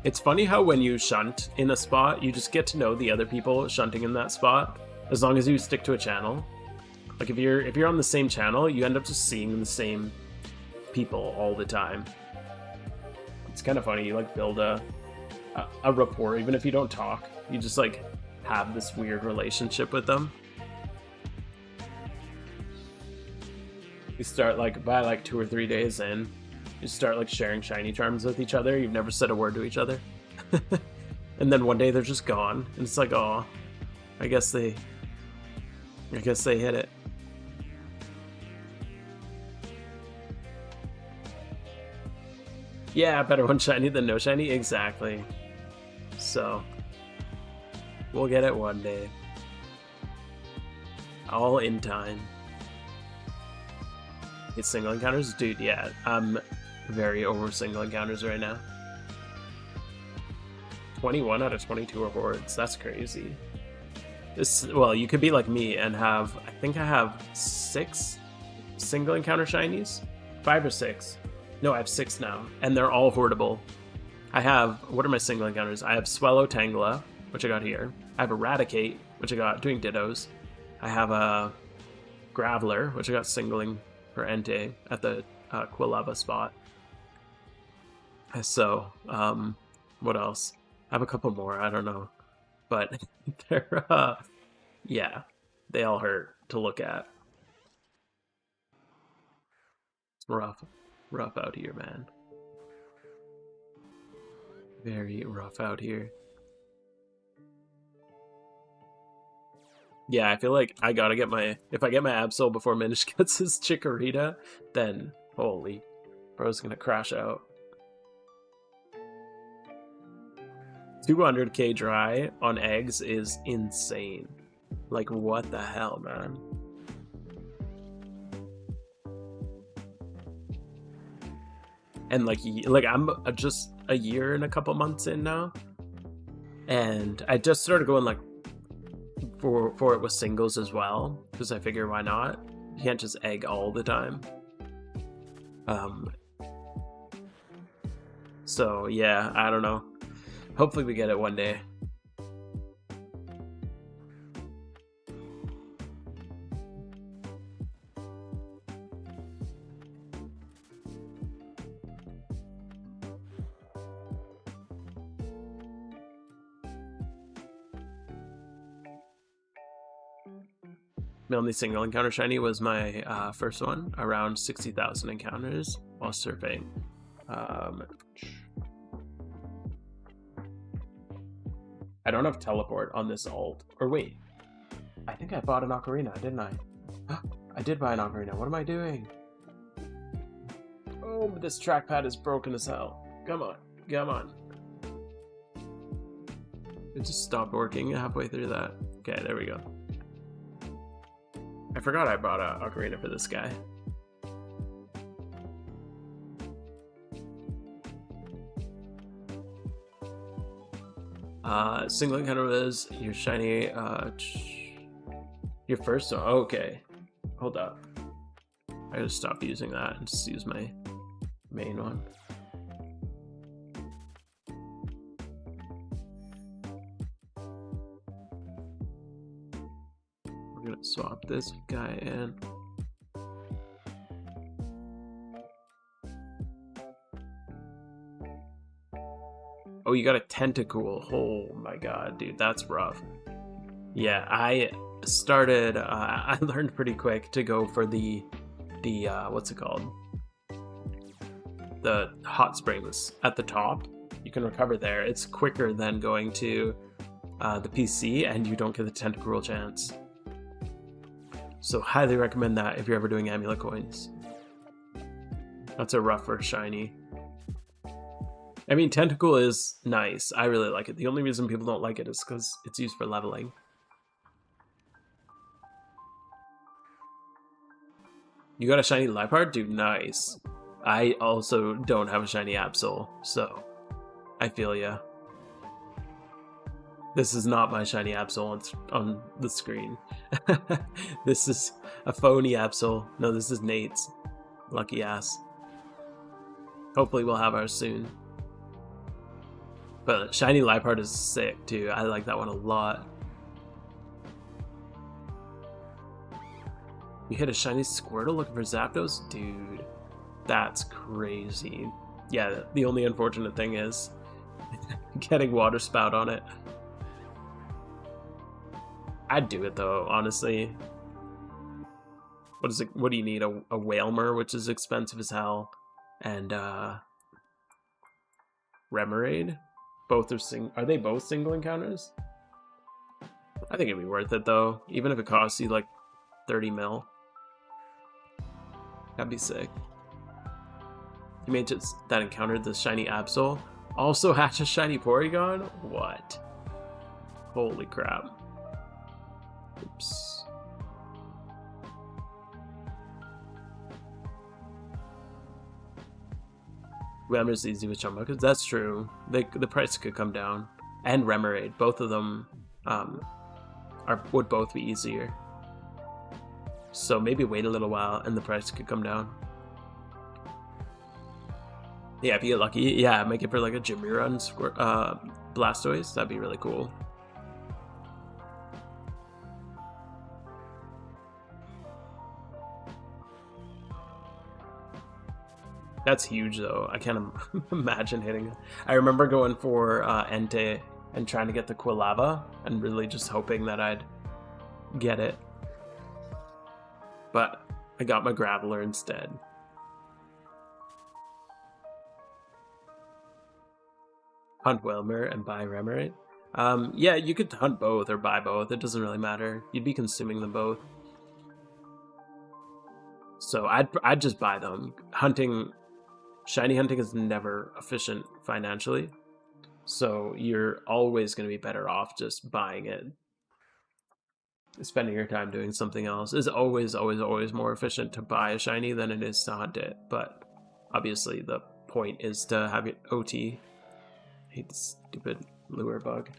It's funny how when you shunt in a spot, you just get to know the other people shunting in that spot, as long as you stick to a channel. Like if you're on the same channel, you end up just seeing the same people all the time. It's kind of funny. You like build a rapport, even if you don't talk. You just like have this weird relationship with them. You start like by like 2 or 3 days in, you start like sharing shiny charms with each other. You've never said a word to each other. And then one day they're just gone. And it's like, oh, I guess they hit it. Yeah, better one shiny than no shiny. Exactly. So we'll get it one day. All in time. It's single encounters? Dude, yeah. I'm very over single encounters right now. 21 out of 22 are hordes. That's crazy. Well, you could be like me and have, I think I have 6 single encounter shinies? 5 or 6. No, I have 6 now, and they're all hoardable. I have, what are my single encounters? I have Swellow Tangela, which I got here. I have Eradicate, which I got doing dittos. I have a Graveler, which I got singling for Entei at the Quilava spot. So, what else? I have a couple more, I don't know. But they're, yeah, they all hurt to look at. It's rough out here, man. Very rough out here. Yeah, I feel like I gotta get if I get my Absol before Minish gets his Chikorita, then holy, bro's gonna crash out. 200k dry on eggs is insane. Like, what the hell, man? And like I'm just a year and a couple months in now, and I just started going like for it with singles as well, because I figure why not? You can't just egg all the time. So yeah, I don't know. Hopefully we get it one day. My only single encounter shiny was my first one, around 60,000 encounters while surfing. I don't have teleport on this alt. Or wait, I think I bought an ocarina, didn't I? I did buy an ocarina. What am I doing? Oh, this trackpad is broken as hell. Come on, come on. It just stopped working halfway through that. Okay, there we go. I forgot I bought an ocarina for this guy. Single encounter was your shiny, your first one. Okay, hold up. I gotta stop using that and just use my main one. We're gonna swap this guy in. Oh, you got a tentacle. Oh my god, dude, that's rough. Yeah, I started, I learned pretty quick to go for the what's it called? The hot springs at the top. You can recover there. It's quicker than going to the PC, and you don't get the tentacle chance. So highly recommend that if you're ever doing amulet coins. That's a rougher shiny. I mean, Tentacle is nice. I really like it. The only reason people don't like it is because it's used for leveling. You got a shiny Liepard? Dude, nice. I also don't have a shiny Absol, so I feel ya. This is not my shiny Absol on the screen. This is a phony Absol. No, this is Nate's. Lucky ass. Hopefully we'll have ours soon. But shiny Liepard is sick too. I like that one a lot. You hit a shiny Squirtle looking for Zapdos? Dude, that's crazy. Yeah, the only unfortunate thing is getting Water Spout on it. I'd do it though, honestly. What is it? What do you need? A Whalmer, which is expensive as hell, and Remoraid. Both are they both single encounters? I think it'd be worth it though, even if it costs you like 30 mil. That'd be sick. You made just that encountered the shiny Absol. Also hatch a shiny Porygon? What? Holy crap. Oops. Remoraid's easy with Chumbuckets. That's true. The price could come down. And Remoraid. Both of them would both be easier. So maybe wait a little while and the price could come down. Yeah, if you get lucky, yeah, make it for like a Jimmy Run Blastoise. That'd be really cool. That's huge though. I can't imagine hitting it. I remember going for Entei and trying to get the Quilava and really just hoping that I'd get it. But I got my Graveler instead. Hunt Whalmer and buy Remoraid? Yeah, you could hunt both or buy both. It doesn't really matter. You'd be consuming them both. So I'd just buy them. Shiny hunting is never efficient financially. So you're always going to be better off just buying it. Spending your time doing something else is always more efficient to buy a shiny than it is to hunt it. But obviously the point is to have it OT. I hate this stupid lure bug.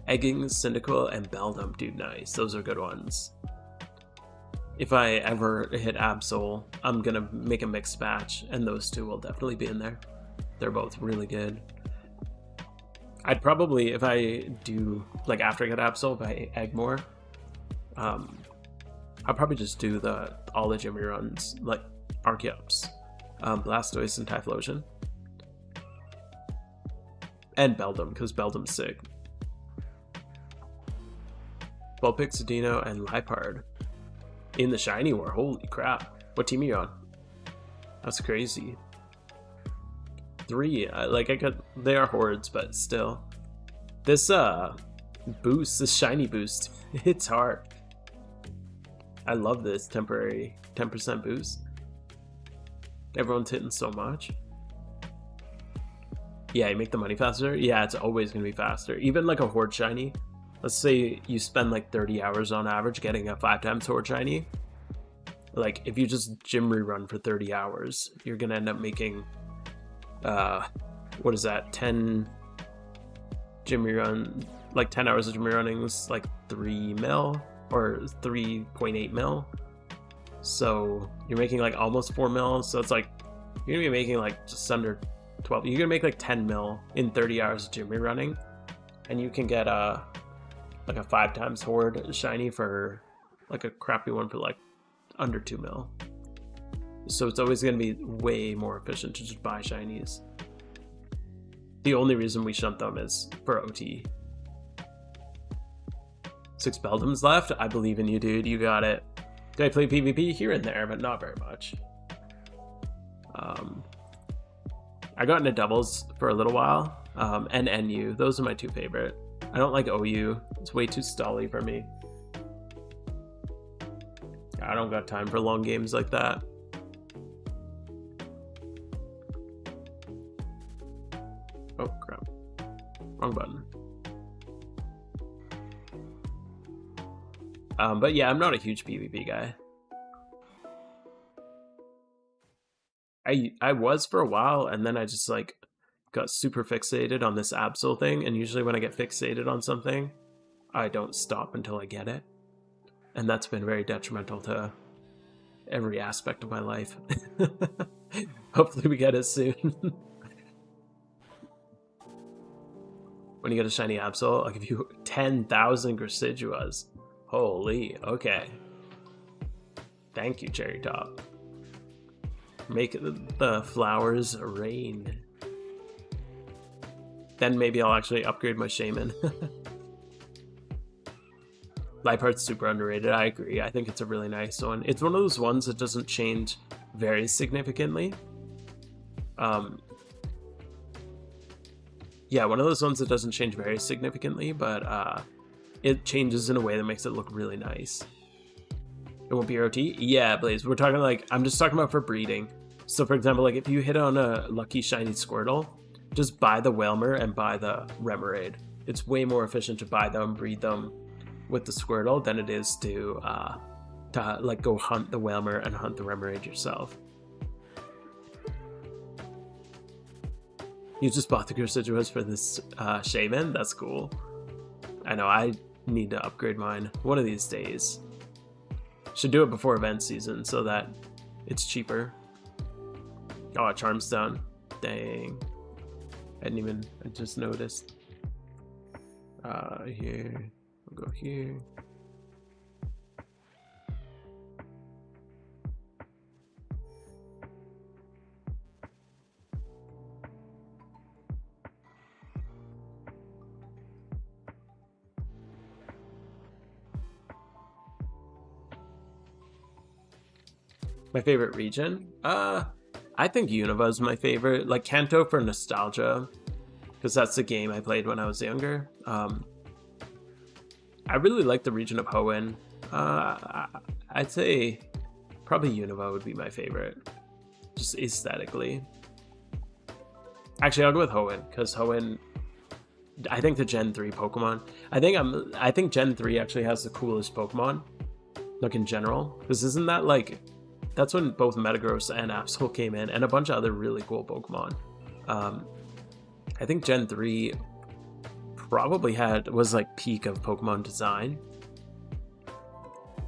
Egging, Cyndaquil, and Beldum. Dude, nice. Those are good ones. If I ever hit Absol, I'm gonna make a mixed batch, and those two will definitely be in there. They're both really good. I'd probably, if I do, like after I get Absol, if I egg more, I'll probably just do all the Jimmy runs, like Archeops, Blastoise, and Typhlosion. And Beldum, because Beldum's sick. Vulpix, Dino, and Liepard. In the shiny war, holy crap. What team are you on? That's crazy. 3, they are hordes, but still. This boost, this shiny boost, it's hard. I love this temporary 10% boost. Everyone's hitting so much. Yeah, you make the money faster. Yeah, it's always gonna be faster. Even like a horde shiny. Let's say you spend like 30 hours on average getting a 5x horde shiny. Like if you just gym rerun for 30 hours, you're gonna end up making what is that, 10 gym rerun, like 10 hours of gym rerunning is like 3 mil or 3.8 mil. So you're making like almost 4 mil. So it's like you're gonna be making like just under 12. You're gonna make like 10 mil in 30 hours of gym rerunning, and you can get like a 5x horde shiny for like a crappy one for like under 2 mil. So it's always going to be way more efficient to just buy shinies. The only reason we shunt them is for OT. 6 Beldums left. I believe in you, dude. You got it. Do I play PvP? Here and there, but not very much. I got into doubles for a little while, and NU. Those are my 2 favorite. I don't like OU. It's way too stally for me. I don't got time for long games like that. Oh, crap. Wrong button. But yeah, I'm not a huge PvP guy. I was for a while, and then I just like got super fixated on this Absol thing, and usually when I get fixated on something, I don't stop until I get it. And that's been very detrimental to every aspect of my life. Hopefully we get it soon. When you get a shiny Absol, I'll give you 10,000 Grasiduas. Holy, okay. Thank you, Cherry Top. Make the flowers rain. Then maybe I'll actually upgrade my Shaman. Lifeheart's super underrated, I agree. I think it's a really nice one. It's one of those ones that doesn't change very significantly. Yeah, one of those ones that doesn't change very significantly, but it changes in a way that makes it look really nice. It won't be ROT? Yeah, Blaze. We're talking like, I'm just talking about for breeding. So for example, like if you hit on a lucky shiny Squirtle, just buy the Whalmer and buy the Remoraid. It's way more efficient to buy them, breed them with the Squirtle than it is to like go hunt the Whalmer and hunt the Remoraid yourself. You just bought the Grasiduas for this Shaman? That's cool. I know, I need to upgrade mine one of these days. Should do it before event season so that it's cheaper. Oh, Charm's done. Dang. I just noticed. Here. We'll go here. My favorite region? I think Unova is my favorite. Like Kanto for nostalgia, because that's the game I played when I was younger. I really like the region of Hoenn. I'd say probably Unova would be my favorite, just aesthetically. Actually, I'll go with Hoenn, because Hoenn, I think the Gen 3 Pokemon. I think Gen 3 actually has the coolest Pokemon, like in general. Because isn't that like, that's when both Metagross and Absol came in, and a bunch of other really cool Pokemon. I think Gen 3 probably was like peak of Pokemon design.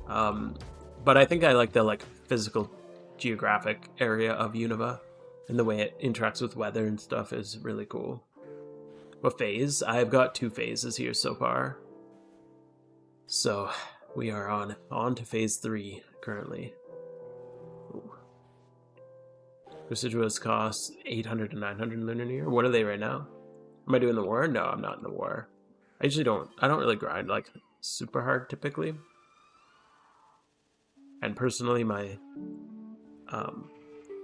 But I think I like the like physical geographic area of Unova, and the way it interacts with weather and stuff is really cool. What phase? I've got 2 phases here so far. So we are on to phase 3 currently. Residuals cost 800 to 900 lunar year. What are they right now? Am I doing the war? No, I'm not in the war. I don't really grind like super hard typically. And personally, I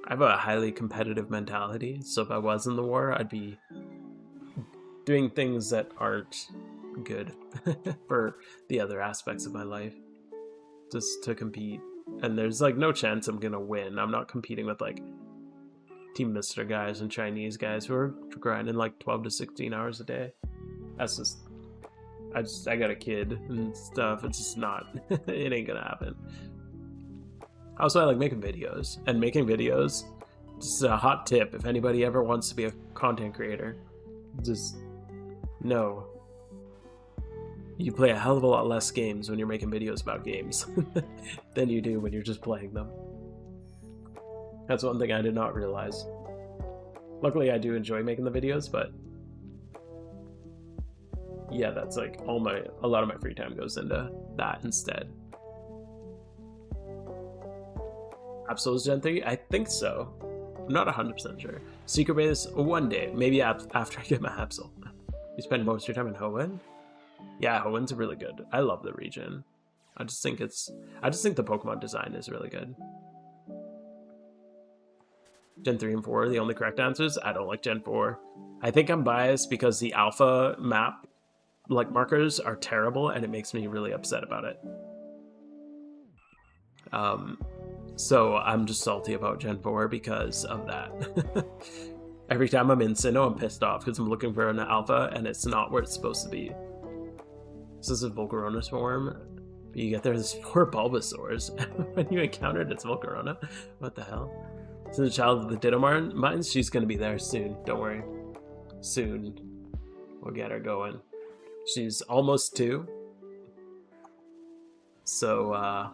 have a highly competitive mentality. So if I was in the war, I'd be doing things that aren't good for the other aspects of my life, just to compete. And there's like no chance I'm gonna win. I'm not competing with like Team Mr. guys and Chinese guys who are grinding like 12 to 16 hours a day. That's just, I got a kid and stuff. It's just not, it ain't gonna happen. Also, I like making videos, and making videos, just a hot tip if anybody ever wants to be a content creator, just know you play a hell of a lot less games when you're making videos about games than you do when you're just playing them. That's one thing I did not realize. Luckily, I do enjoy making the videos, but yeah, that's like a lot of my free time goes into that instead. Absol's Gen 3? I think so. I'm not 100% sure. Secret Base, one day. Maybe after I get my Absol. You spend most of your time in Hoenn? Yeah, Hoenn's really good. I love the region. I just think the Pokemon design is really good. Gen 3 and 4 are the only correct answers. I don't like Gen 4. I think I'm biased because the alpha map like, markers are terrible, and it makes me really upset about it. So I'm just salty about Gen 4 because of that. Every time I'm in Sinnoh, I'm pissed off because I'm looking for an alpha, and it's not where it's supposed to be. This is a Volcarona's form. You get there's 4 Bulbasaurs when you encountered its Volcarona. What the hell? So the child of the Ditto Mines, she's gonna be there soon. Don't worry. Soon. We'll get her going. She's almost 2. So, I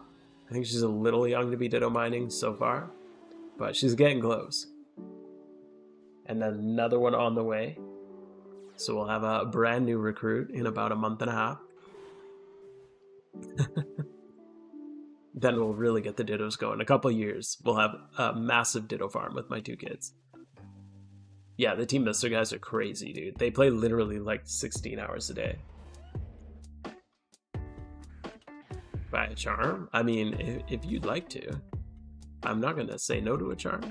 think she's a little young to be Ditto mining so far. But she's getting close. And then another one on the way. So we'll have a brand new recruit in about a month and a half. Then we'll really get the Dittos going. A couple years, we'll have a massive Ditto farm with my 2 kids. Yeah, the Team Mister guys are crazy, dude. They play literally like 16 hours a day. Buy a charm? I mean, if you'd like to. I'm not gonna say no to a charm.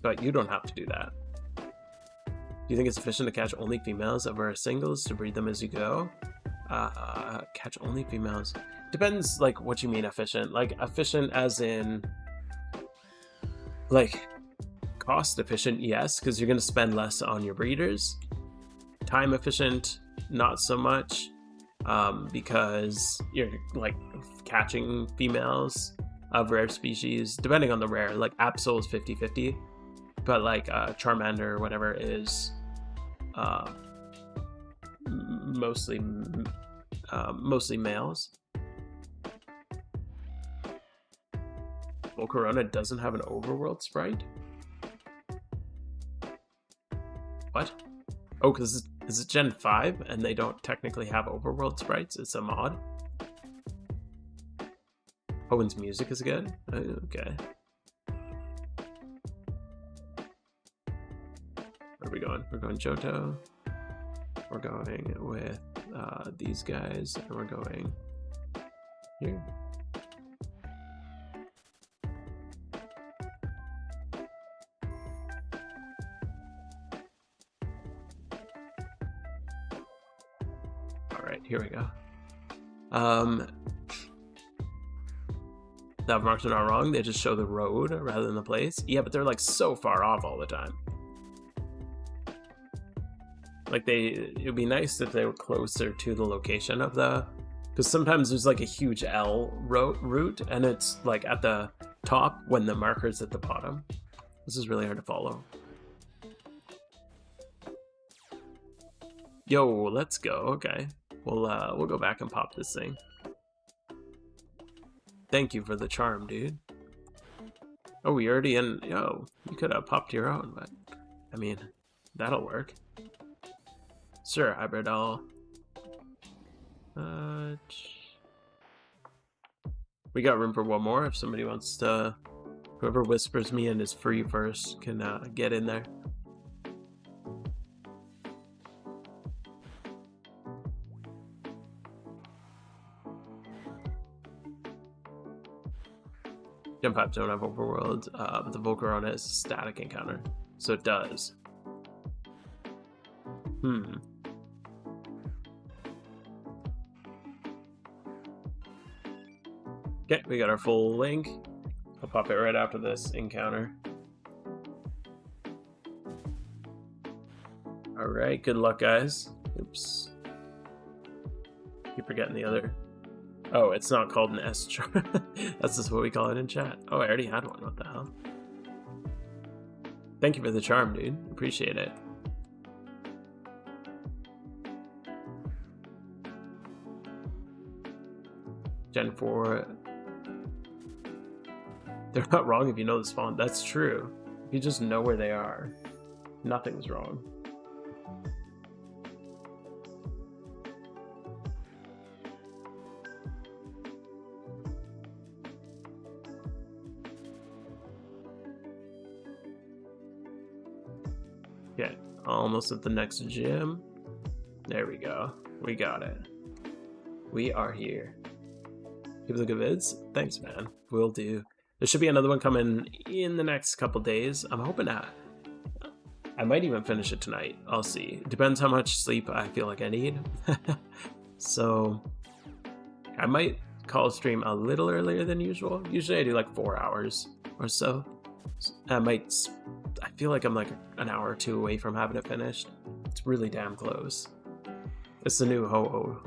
But you don't have to do that. Do you think it's efficient to catch only females over singles to breed them as you go? Catch only females. Depends, like, what you mean efficient. Like, efficient as in, like, cost efficient, yes, because you're going to spend less on your breeders. Time efficient, not so much, because you're, like, catching females of rare species, depending on the rare. Like, Absol is 50-50. But like Charmander or whatever is mostly males. Volcarona doesn't have an overworld sprite? What? Oh, because is it Gen 5 and they don't technically have overworld sprites? It's a mod? Owen's music is good? Okay. Where are we going? We're going Johto. We're going with these guys, and we're going here. All right, here we go. The marks are not wrong. They just show the road rather than the place. Yeah, but they're like so far off all the time. Like it would be nice if they were closer to the location of the, because sometimes there's like a huge L route and it's like at the top when the marker's at the bottom. This is really hard to follow. Yo, let's go. Okay, we'll go back and pop this thing. Thank you for the charm, dude. Oh, we already in. Yo, you could have popped your own, but I mean, that'll work. Sure, hybrid doll. We got room for one more if somebody wants to. Whoever whispers me in is free first can get in there. Gen 5 don't have overworld, but the Volcarona is a static encounter, so it does. Okay, we got our full link. I'll pop it right after this encounter. Alright, good luck, guys. Oops. Keep forgetting the other. Oh, it's not called an S chart. That's just what we call it in chat. Oh, I already had one. What the hell? Thank you for the charm, dude. Appreciate it. Gen 4. They're not wrong if you know the spawn. That's true. If you just know where they are, nothing's wrong. Okay, almost at the next gym. There we go. We got it. We are here. Keep the good vids. Thanks, man. Will do. There should be another one coming in the next couple days. I'm hoping that I might even finish it tonight. I'll see. Depends how much sleep I feel like I need. So I might call a stream a little earlier than usual. Usually I do like 4 hours or so. I feel like I'm like an hour or two away from having it finished. It's really damn close. It's the new Ho-Oh,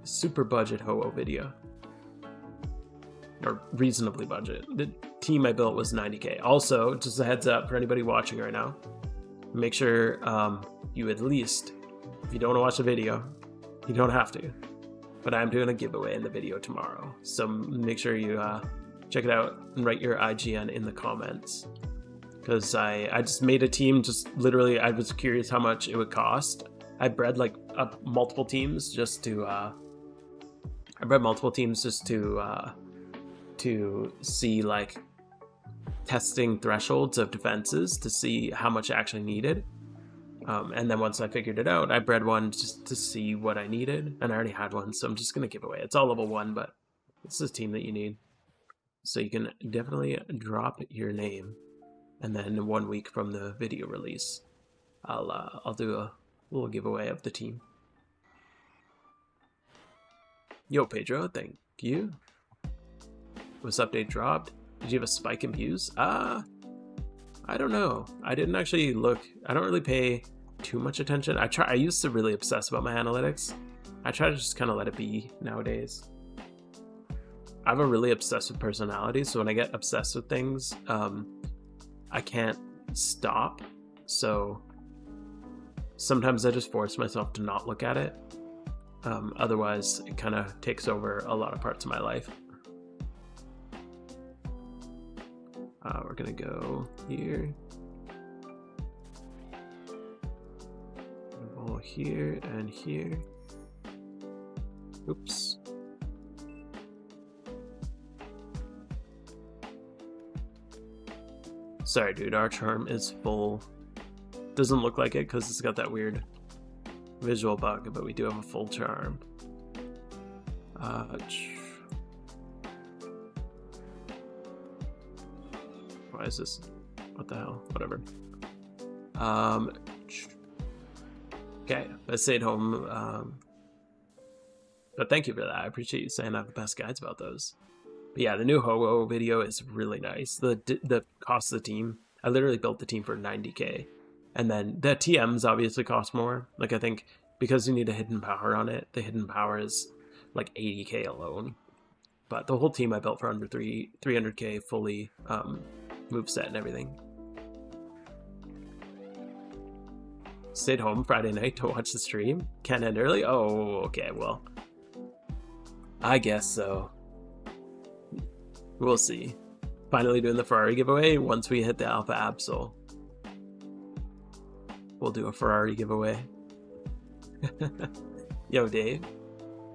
super budget Ho-Oh video. Or reasonably budget. The team I built was 90k. Also, just a heads up for anybody watching right now, make sure you at least, if you don't want to watch the video, you don't have to, but I'm doing a giveaway in the video tomorrow, so make sure you check it out and write your IGN in the comments, because I just made a team. Just literally, I was curious how much it would cost. I bred like multiple teams just to to see like testing thresholds of defenses to see how much I actually needed. And then once I figured it out, I bred one just to see what I needed, and I already had one, so I'm just going to give away. It's all level 1, but it's the team that you need. So you can definitely drop your name, and then 1 week from the video release, I'll do a little giveaway of the team. Yo, Pedro, thank you. Was update dropped? Did you have a spike in views? I don't know. I didn't actually look. I don't really pay too much attention. I used to really obsess about my analytics. I try to just kind of let it be nowadays. I have a really obsessive personality, so when I get obsessed with things, I can't stop. So sometimes I just force myself to not look at it. Otherwise, it kind of takes over a lot of parts of my life. We're gonna go here, ball here and here. Oops. Sorry, dude. Our charm is full. Doesn't look like it because it's got that weird visual bug, but we do have a full charm. Why is this? What the hell? Whatever. Okay, I stayed home. But thank you for that. I appreciate you saying I have the best guides about those. But yeah, the new Ho-Oh video is really nice. The cost of the team, I literally built the team for 90k. And then the TMs obviously cost more. Like, I think because you need a hidden power on it, the hidden power is like 80k alone. But the whole team I built for under 300k fully moveset and everything. Stayed home Friday night to watch the stream. Can't end early? Oh, okay, well, I guess so. We'll see. Finally doing the Ferrari giveaway. Once we hit the Alpha Absol, we'll do a Ferrari giveaway. Yo, Dave.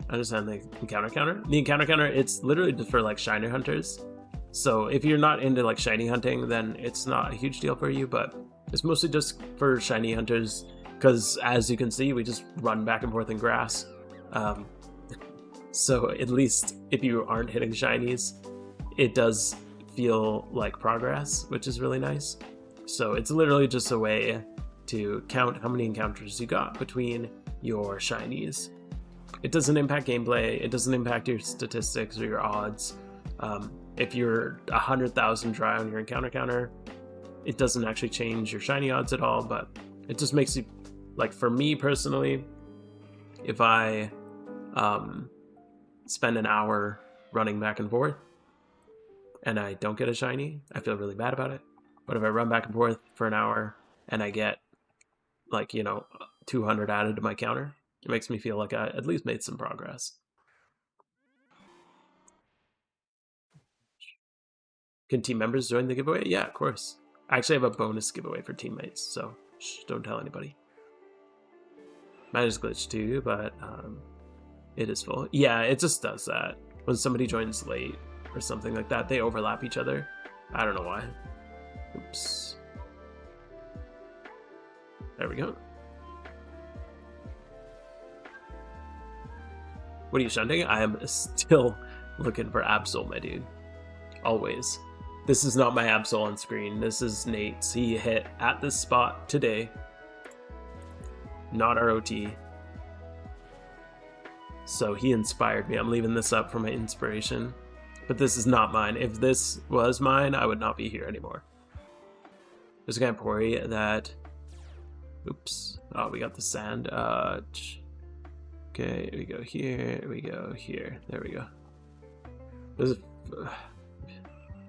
Understand the encounter counter? The encounter counter, it's literally just for like shiner hunters. So if you're not into like shiny hunting, then it's not a huge deal for you, but it's mostly just for shiny hunters, because as you can see, we just run back and forth in grass. So at least if you aren't hitting shinies, it does feel like progress, which is really nice. So it's literally just a way to count how many encounters you got between your shinies. It doesn't impact gameplay, it doesn't impact your statistics or your odds. If you're 100,000 dry on your encounter counter, it doesn't actually change your shiny odds at all, but it just makes you, like, for me personally, if I spend an hour running back and forth and I don't get a shiny, I feel really bad about it. But if I run back and forth for an hour and I get, like, 200 added to my counter, it makes me feel like I at least made some progress. Can team members join the giveaway? Yeah, of course. I actually have a bonus giveaway for teammates, so don't tell anybody. Mine is glitched too, but it is full. Yeah, it just does that. When somebody joins late or something like that, they overlap each other. I don't know why. Oops. There we go. What are you shunting? I am still looking for Absol, my dude. Always. This is not my Absol on screen. This is Nate's. He hit at this spot today. Not our OT. So he inspired me. I'm leaving this up for my inspiration. But this is not mine. If this was mine, I would not be here anymore. There's a guy in Pori that... Oops. Oh, we got the sand. Okay, we go here. We go here. There we go. There's a...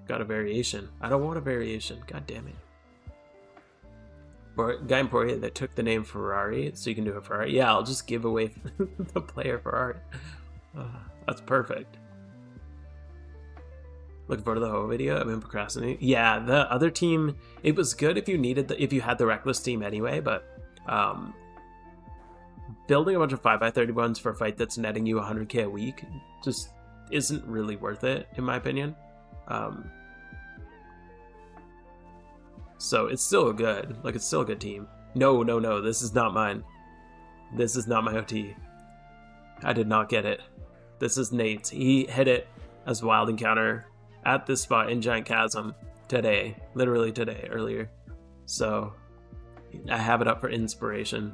Got a variation. I don't want a variation. God damn it. Or guy in Poirier that took the name Ferrari, so you can do a Ferrari. Yeah, I'll just give away the player Ferrari. That's perfect. Looking forward to the whole video. I've been procrastinating. Yeah, the other team, it was good if you needed if you had the reckless team anyway, but building a bunch of 5x31s for a fight that's netting you 100k a week just isn't really worth it, in my opinion. So it's still good. Like, it's still a good team. No, this is not mine. This is not my OT. I did not get it. This is Nate's. He hit it as wild encounter at this spot in Giant Chasm today. Literally today, earlier. So I have it up for inspiration.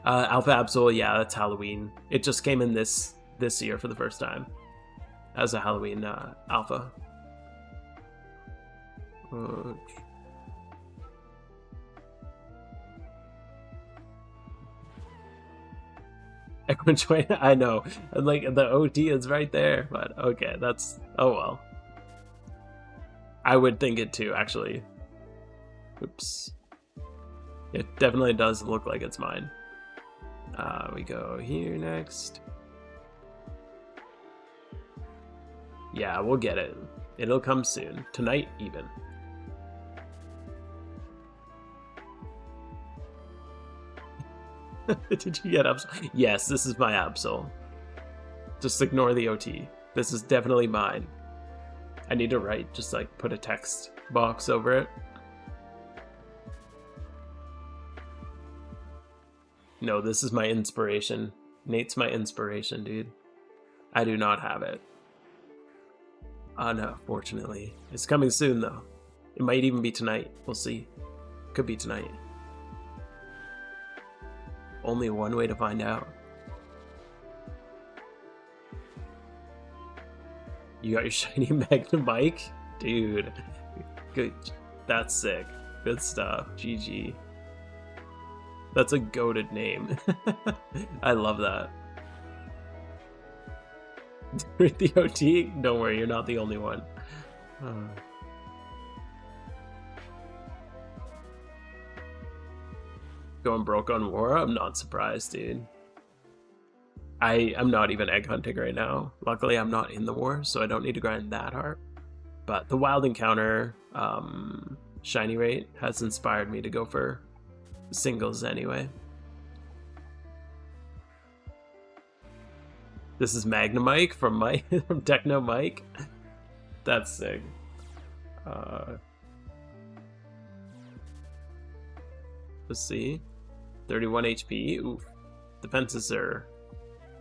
Alpha Absol, yeah, that's Halloween. It just came in this year for the first time as a Halloween alpha. Everyone join. I know, like the OT is right there, but okay, that's, oh well. I would think it too, actually. Oops. It definitely does look like it's mine. We go here next. Yeah, we'll get it. It'll come soon. Tonight, even. Did you get Absol? Yes, this is my Absol. Just ignore the OT. This is definitely mine. I need to write, just like put a text box over it. No, this is my inspiration. Nate's my inspiration, dude. I do not have it. No, fortunately. It's coming soon, though. It might even be tonight. We'll see. Could be tonight. Only one way to find out. You got your shiny Magnum mic? Dude. Good. That's sick. Good stuff. GG. That's a goated name. I love that. Read the OT? Don't worry, you're not the only one. Going broke on war? I'm not surprised, dude. I'm not even egg hunting right now. Luckily, I'm not in the war, so I don't need to grind that hard. But the wild encounter shiny rate has inspired me to go for singles anyway. This is Magnum Mike from from Techno Mike. That's sick. Let's see. 31 HP. Oof. Defenses are...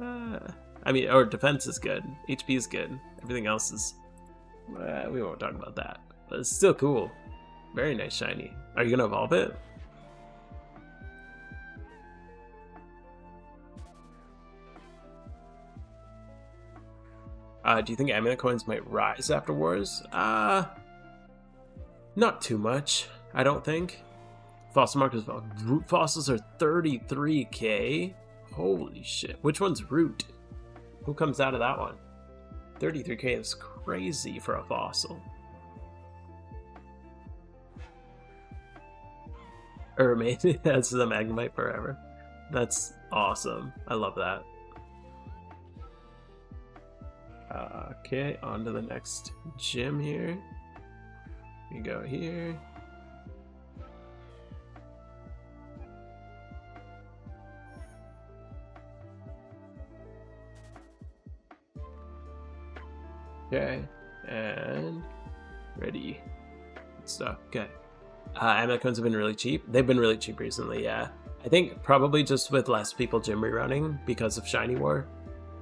or defense is good. HP is good. Everything else is... we won't talk about that. But it's still cool. Very nice shiny. Are you going to evolve it? Do you think amulet coins might rise after wars? Not too much, I don't think. Fossil markers, root fossils are 33k. Holy shit. Which one's root? Who comes out of that one? 33k is crazy for a fossil. Or maybe that's the Magnemite forever. That's awesome. I love that. Okay, on to the next gym here. We go here. Okay, and ready. Good stuff. Okay. Amulet coins have been really cheap. They've been really cheap recently, yeah. I think probably just with less people gym rerunning because of Shiny War.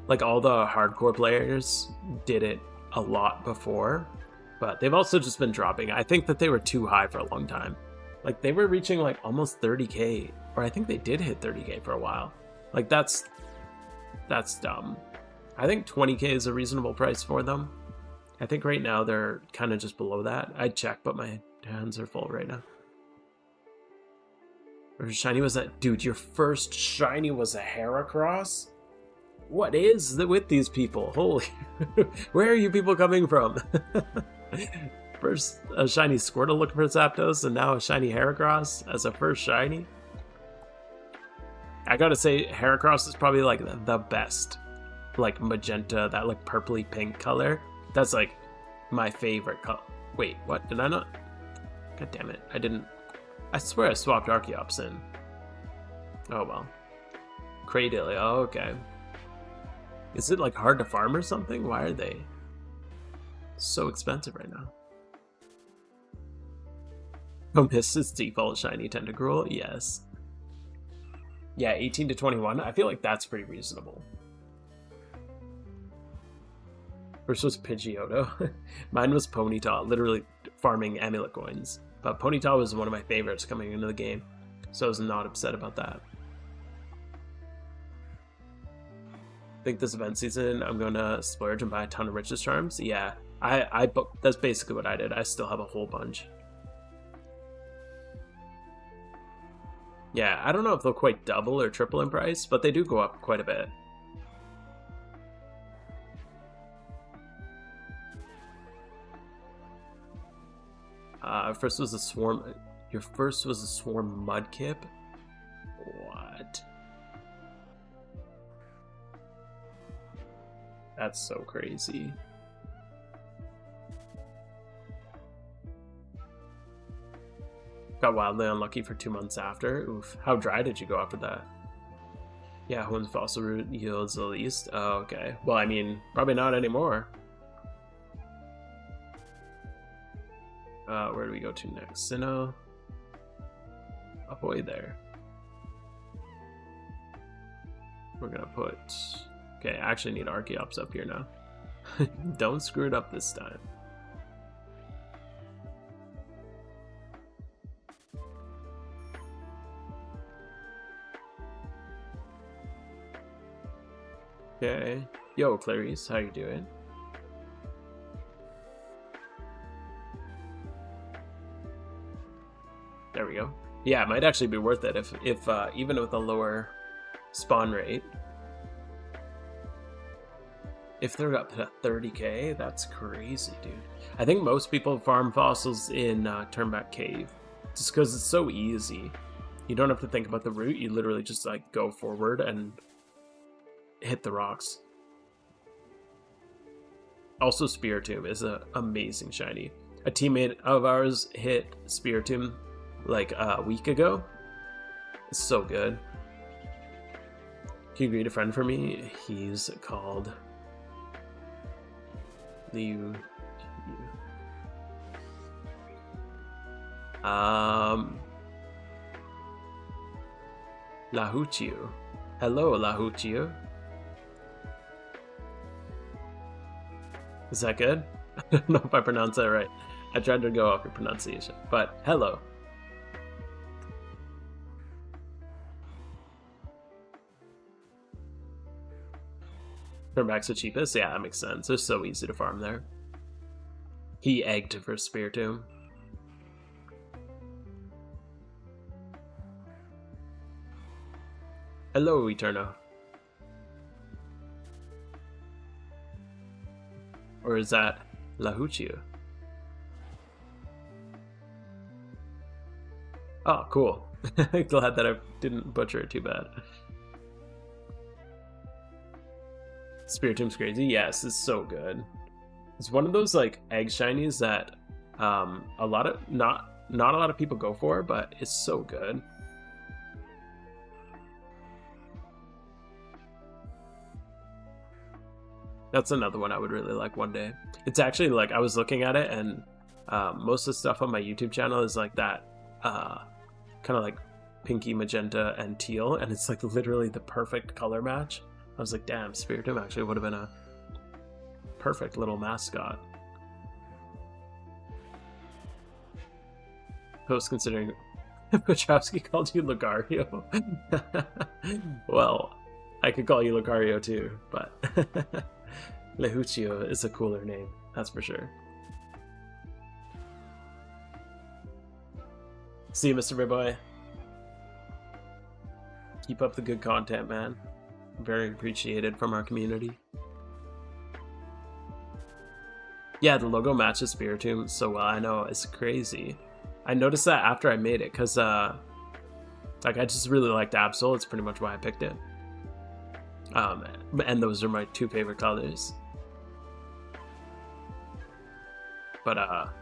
like all the hardcore players did it a lot before, but they've also just been dropping. I think that they were too high for a long time. Like they were reaching like almost 30k, or I think they did hit 30k for a while. Like that's dumb. I think 20k is a reasonable price for them. I think right now they're kind of just below that. I'd check, but my hands are full right now. Or shiny was that? Dude, your first shiny was a Heracross? What is with these people? Holy, where are you people coming from? First a shiny Squirtle looking for Zapdos, and now a shiny Heracross as a first shiny. I gotta say, Heracross is probably like the best, like magenta, that like purpley pink color. That's like my favorite color. Wait, what? Did I not? God damn it! I didn't. I swear I swapped Archeops in. Oh well. Cradily. Oh, okay. Is it like hard to farm or something? Why are they so expensive right now? Oh, miss its default shiny Tentacruel? Yes. Yeah, 18 to 21. I feel like that's pretty reasonable. First was Pidgeotto. Mine was Ponyta, literally farming amulet coins. But Ponyta was one of my favorites coming into the game, so I was not upset about that. I think this event season, I'm going to splurge and buy a ton of Riches Charms. Yeah, that's basically what I did. I still have a whole bunch. Yeah, I don't know if they'll quite double or triple in price, but they do go up quite a bit. First was a Swarm. Your first was a Swarm Mudkip? What? That's so crazy. Got wildly unlucky for 2 months after. Oof. How dry did you go after that? Yeah, when's fossil root yields the least? Oh, okay. Well, I mean, probably not anymore. Where do we go to next? Sinnoh. Oh boy, there. We're gonna put... Okay, I actually need Archeops up here now. Don't screw it up this time. Okay. Yo, Clarice, how you doing? There we go. Yeah, it might actually be worth it if even with a lower spawn rate. If they're up to 30k, that's crazy, dude. I think most people farm fossils in Turnback Cave, just because it's so easy. You don't have to think about the route. You literally just like go forward and hit the rocks. Also, Spiritomb is an amazing shiny. A teammate of ours hit Spiritomb like a week ago. It's so good. Can you greet a friend for me? He's called Liu. Lahuchiu. Hello, Lahuchiu. Is that good? I don't know if I pronounced that right. I tried to go off your pronunciation, but hello. Turnback's the cheapest? Yeah, that makes sense. It's so easy to farm there. He egged for Spiritomb. Hello, Eterno. Or is that Lahuchiu? Oh, cool. Glad that I didn't butcher it too bad. Spiritomb's crazy. Yes, it's so good. It's one of those like egg shinies that a lot of not a lot of people go for, but it's so good. That's another one I would really like one day. It's actually like I was looking at it, and most of the stuff on my YouTube channel is like that kind of like pinky, magenta, and teal, and it's like literally the perfect color match. I was like, damn, Spiritomb actually would have been a perfect little mascot. Post considering Wachowski called you Lucario. Well, I could call you Lucario too, but Lehucio is a cooler name, that's for sure. See you, Mr. Boy. Keep up the good content, man. Very appreciated from our community. Yeah, the logo matches Spiritomb so well. I know, it's crazy. I noticed that after I made it, because like I just really liked Absol. It's pretty much why I picked it. And those are my two favorite colors. But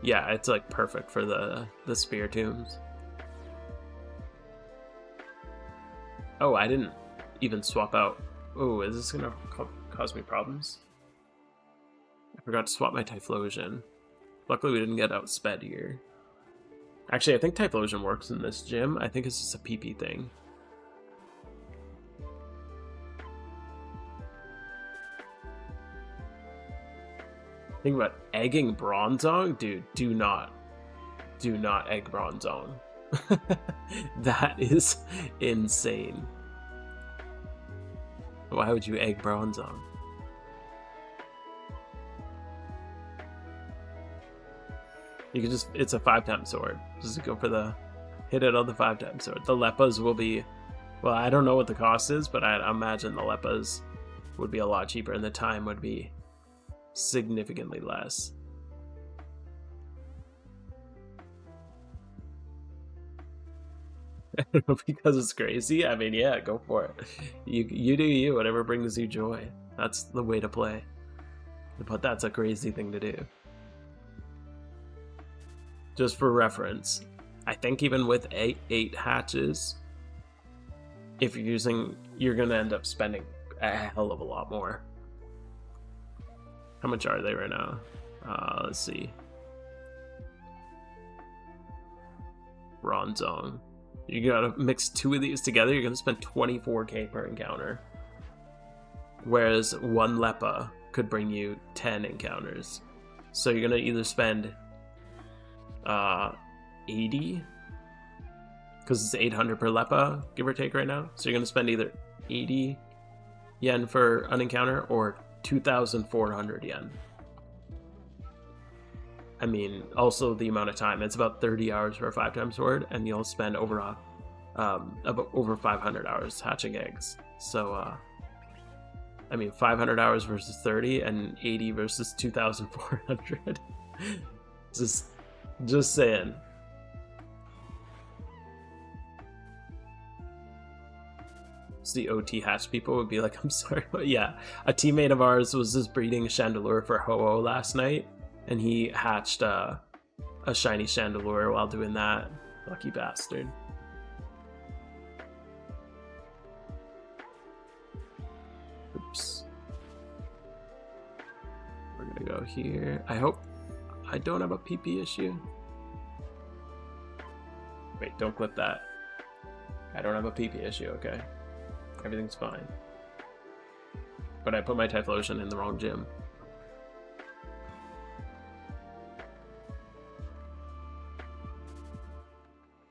yeah, it's like perfect for the Spiritombs. Oh, I didn't even swap out. Oh, is this gonna cause me problems? I forgot to swap my Typhlosion. Luckily, we didn't get outsped here. Actually, I think Typhlosion works in this gym. I think it's just a PP thing. Think about egging Bronzong? Dude, do not egg Bronzong. That is insane. Why would you egg Bronzong? You can just, it's a 5-time sword. Just go for the, hit it on the 5-time sword. The Leppas will be, well, I don't know what the cost is, but I imagine the Leppas would be a lot cheaper and the time would be significantly less. Because it's crazy? I mean, yeah, go for it. You do you, whatever brings you joy. That's the way to play. But that's a crazy thing to do. Just for reference, I think even with 8 hatches, if you're using, you're gonna end up spending a hell of a lot more. How much are they right now? Let's see. Bronzong. You gotta mix 2 of these together, you're gonna spend 24k per encounter. Whereas 1 Leppa could bring you 10 encounters. So you're gonna either spend 80, because it's 800 per Leppa, give or take right now. So you're gonna spend either 80 yen for an encounter or 2,400 yen. I mean, also the amount of time. It's about 30 hours for a 5-time sword, and you'll spend over about over 500 hours hatching eggs. So, I mean, 500 hours versus 30, and 80 versus 2,400. Just saying. The OT hatch people would be like, I'm sorry, but yeah, a teammate of ours was just breeding Chandelure for Ho-Oh last night, and he hatched a shiny Chandelure while doing that. Lucky bastard. Oops. We're gonna go here. I hope I don't have a PP issue. Wait, don't clip that. I don't have a PP issue, okay. Everything's fine. But I put my Typhlosion in the wrong gym.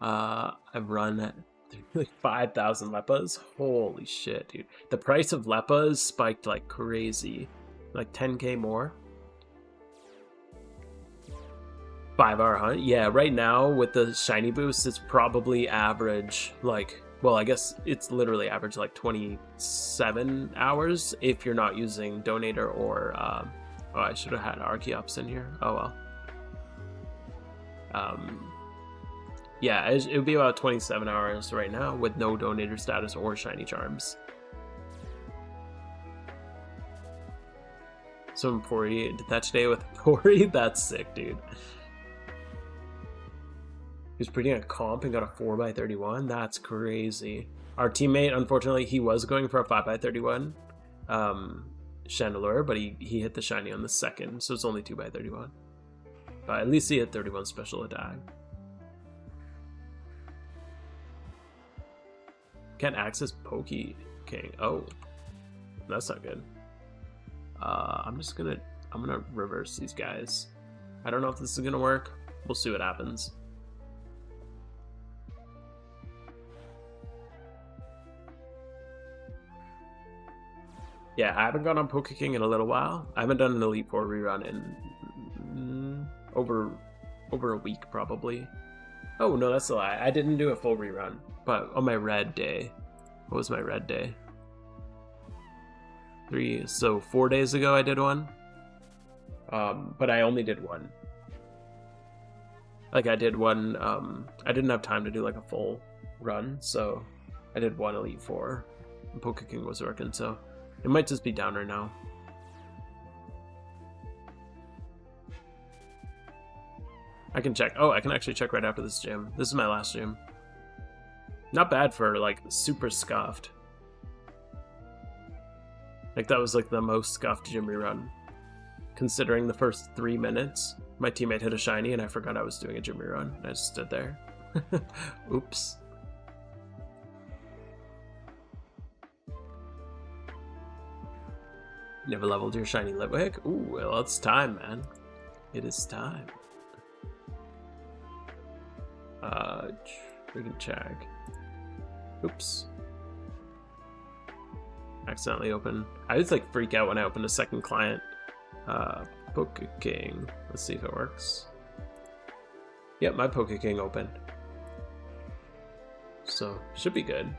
I've run like 5,000 Leppas. Holy shit, dude. The price of Leppas spiked like crazy. Like 10k more. 5-hour hunt? Yeah, right now with the shiny boost, it's probably average like, well, I guess it's literally average like 27 hours if you're not using Donator or, oh, I should have had Archeops in here. Oh well. Yeah, it would be about 27 hours right now with no Donator status or shiny charms. So Pori did that today with Pori? That's sick, dude. He was breeding a comp and got a 4x31. That's crazy. Our teammate, unfortunately, he was going for a 5x31 Chandelure, but he hit the shiny on the second, so it's only 2x31. But at least he hit 31 special attack. Can't access Poke King. Oh, that's not good. I'm gonna reverse these guys. I don't know if this is gonna work. We'll see what happens. Yeah, I haven't gone on Poke King in a little while. I haven't done an Elite Four rerun in over a week probably. Oh no, that's a lie. I didn't do a full rerun, but on my red day. What was my red day? 4 days ago I did one. But I only did one. Like I did one, I didn't have time to do like a full run, so I did one Elite Four. And Poke King was working, so it might just be down right now. I can check. Oh, I can actually check right after this gym. This is my last gym. Not bad for like super scuffed. Like that was like the most scuffed gym rerun. Considering the first 3 minutes, my teammate hit a shiny and I forgot I was doing a gym rerun. I just stood there. Oops. Never leveled your shiny Litwick? Ooh, well, it's time, man. It is time. We can check. Oops. Accidentally open. I always like freak out when I open a second client. Poke King. Let's see if it works. Yep, my Poke King opened. So, should be good.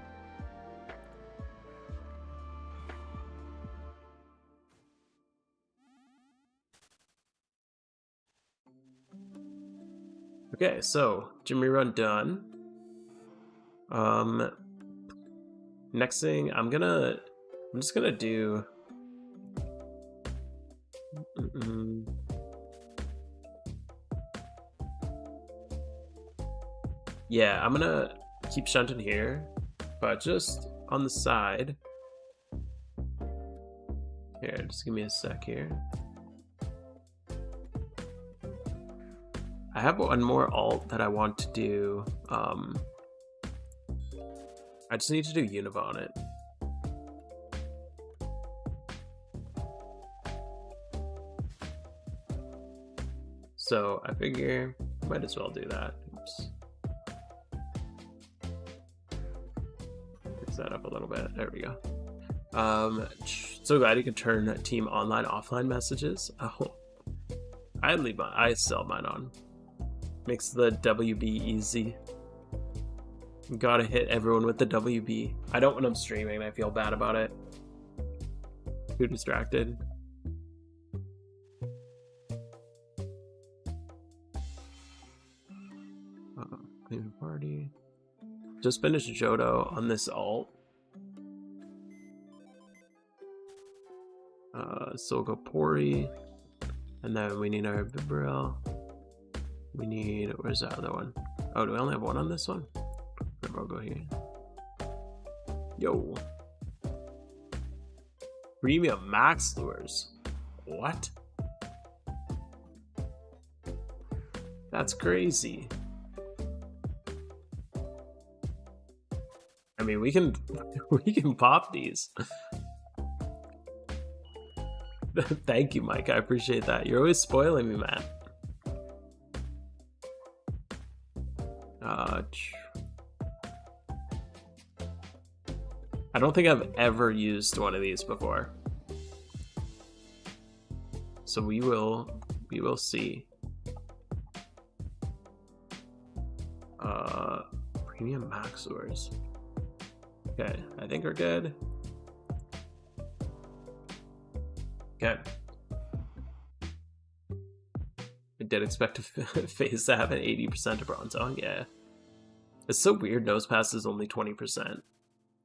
Okay, so gym rerun done. Next thing I'm just gonna do. Yeah, I'm gonna keep shunting here, but just on the side. Here, just give me a sec here. I have one more alt that I want to do. I just need to do Univa on it. So I figure might as well do that. Oops. Fix that up a little bit. There we go. So glad you can turn team online offline messages. Oh, I sell mine on. Makes the WB easy. Gotta hit everyone with the WB. I don't when I'm streaming and I feel bad about it. Too distracted. Clean party. Just finished Johto on this alt. So we'll go Pori. And then we need our Bibarel. We need, where's that other one? Oh, do we only have one on this one? I'll go here. Yo. Premium max lures. What? That's crazy. I mean, we can pop these. Thank you, Mike. I appreciate that. You're always spoiling me, man. I don't think I've ever used one of these before. So we will see. Premium max lures. Okay, I think we're good. Okay. I did expect to phase to have an 80% of bronze on, yeah. It's so weird, Nosepass is only 20%.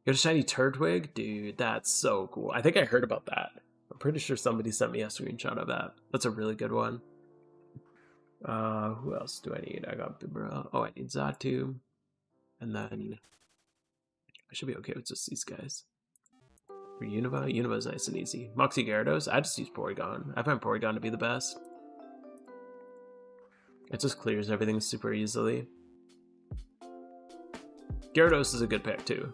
Got a shiny Turtwig? Dude, that's so cool. I think I heard about that. I'm pretty sure somebody sent me a screenshot of that. That's a really good one. Who else do I need? I got Bibarel. Oh, I need Zatu. And then I should be okay with just these guys. For Univa, Univa's nice and easy. Moxie Gyarados, I just use Porygon. I find Porygon to be the best. It just clears everything super easily. Gyarados is a good pick too.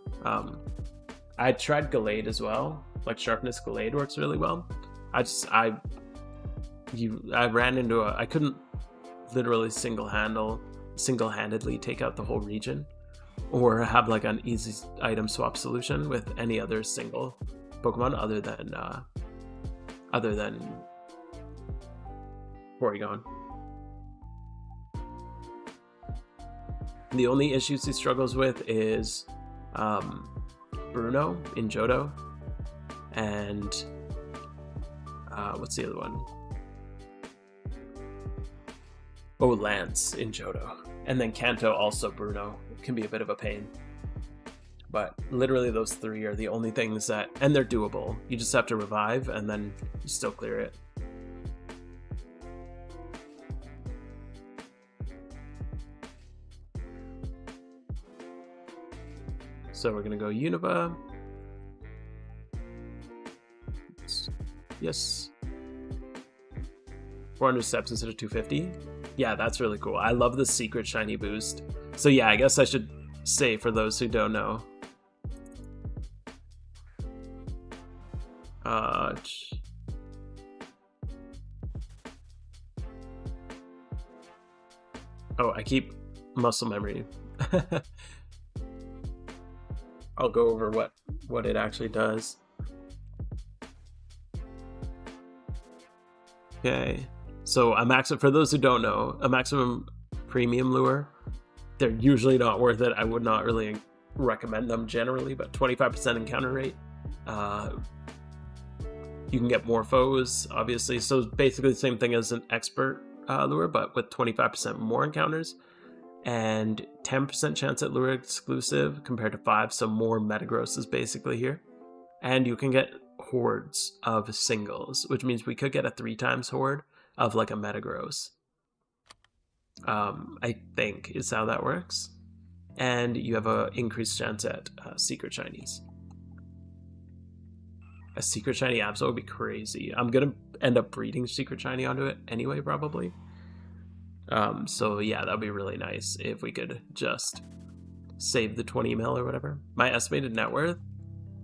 I tried Gallade as well. Like Sharpness Gallade works really well. I ran into I couldn't literally single-handedly take out the whole region or have like an easy item swap solution with any other single Pokemon other than Porygon. The only issues he struggles with is Bruno in Johto, and what's the other one? Oh, Lance in Johto. And then Kanto, also Bruno, can be a bit of a pain. But literally those three are the only things that, and they're doable. You just have to revive and then you still clear it. So we're gonna go Unova. Yes. 400 steps instead of 250. Yeah, that's really cool. I love the secret shiny boost. So yeah, I guess I should say for those who don't know. Oh, I keep muscle memory. I'll go over what it actually does. Okay, so for those who don't know, a maximum premium lure, they're usually not worth it. I would not really recommend them generally, but 25% encounter rate. You can get more foes, obviously. So basically the same thing as an expert lure, but with 25% more encounters. And 10% chance at lure exclusive compared to 5, so more Metagrosses basically here. And you can get hordes of singles, which means we could get a 3x horde of like a Metagross. I think is how that works. And you have a increased chance at secret shinies. A secret shiny Absol would be crazy. I'm gonna end up breeding secret shiny onto it anyway, probably. So yeah, that'd be really nice if we could just save the 20 mil or whatever. My estimated net worth,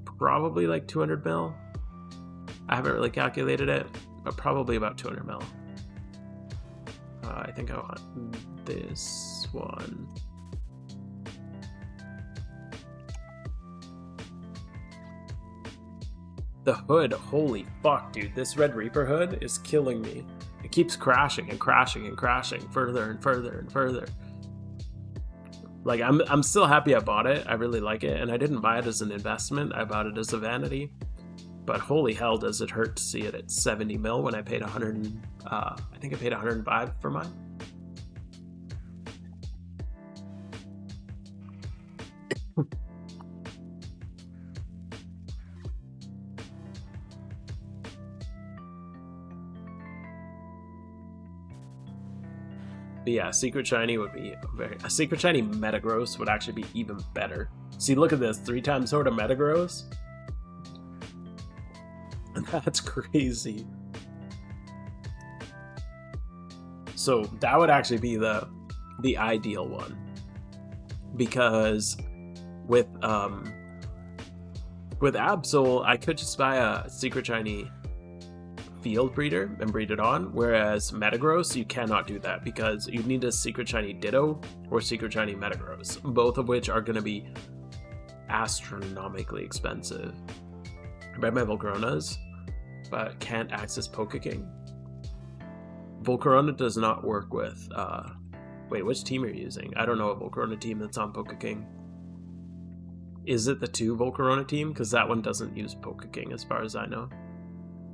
probably like 200 mil. I haven't really calculated it, but probably about 200 mil. I think I want this one. The hood, holy fuck, dude. This Red Reaper hood is killing me. It keeps crashing and crashing and crashing further and further and further. Like, I'm still happy I bought it. I really like it, and I didn't buy it as an investment. I bought it as a vanity. But holy hell, does it hurt to see it at 70 mil when I paid 100. I think I paid 105 for mine. But yeah, Secret Shiny would be a Secret Shiny Metagross would actually be even better. See, look at this, 3x sort of Metagross. That's crazy. So that would actually be the ideal one, because with Absol, I could just buy a Secret Shiny Field Breeder and breed it on, whereas Metagross, you cannot do that because you need a Secret Shiny Ditto or Secret Shiny Metagross, both of which are going to be astronomically expensive. I read my Volcaronas, but can't access Pokeking. Volcarona does not work with... wait, which team are you using? I don't know a Volcarona team that's on Pokeking. Is it the 2 Volcarona team? Because that one doesn't use Pokeking as far as I know.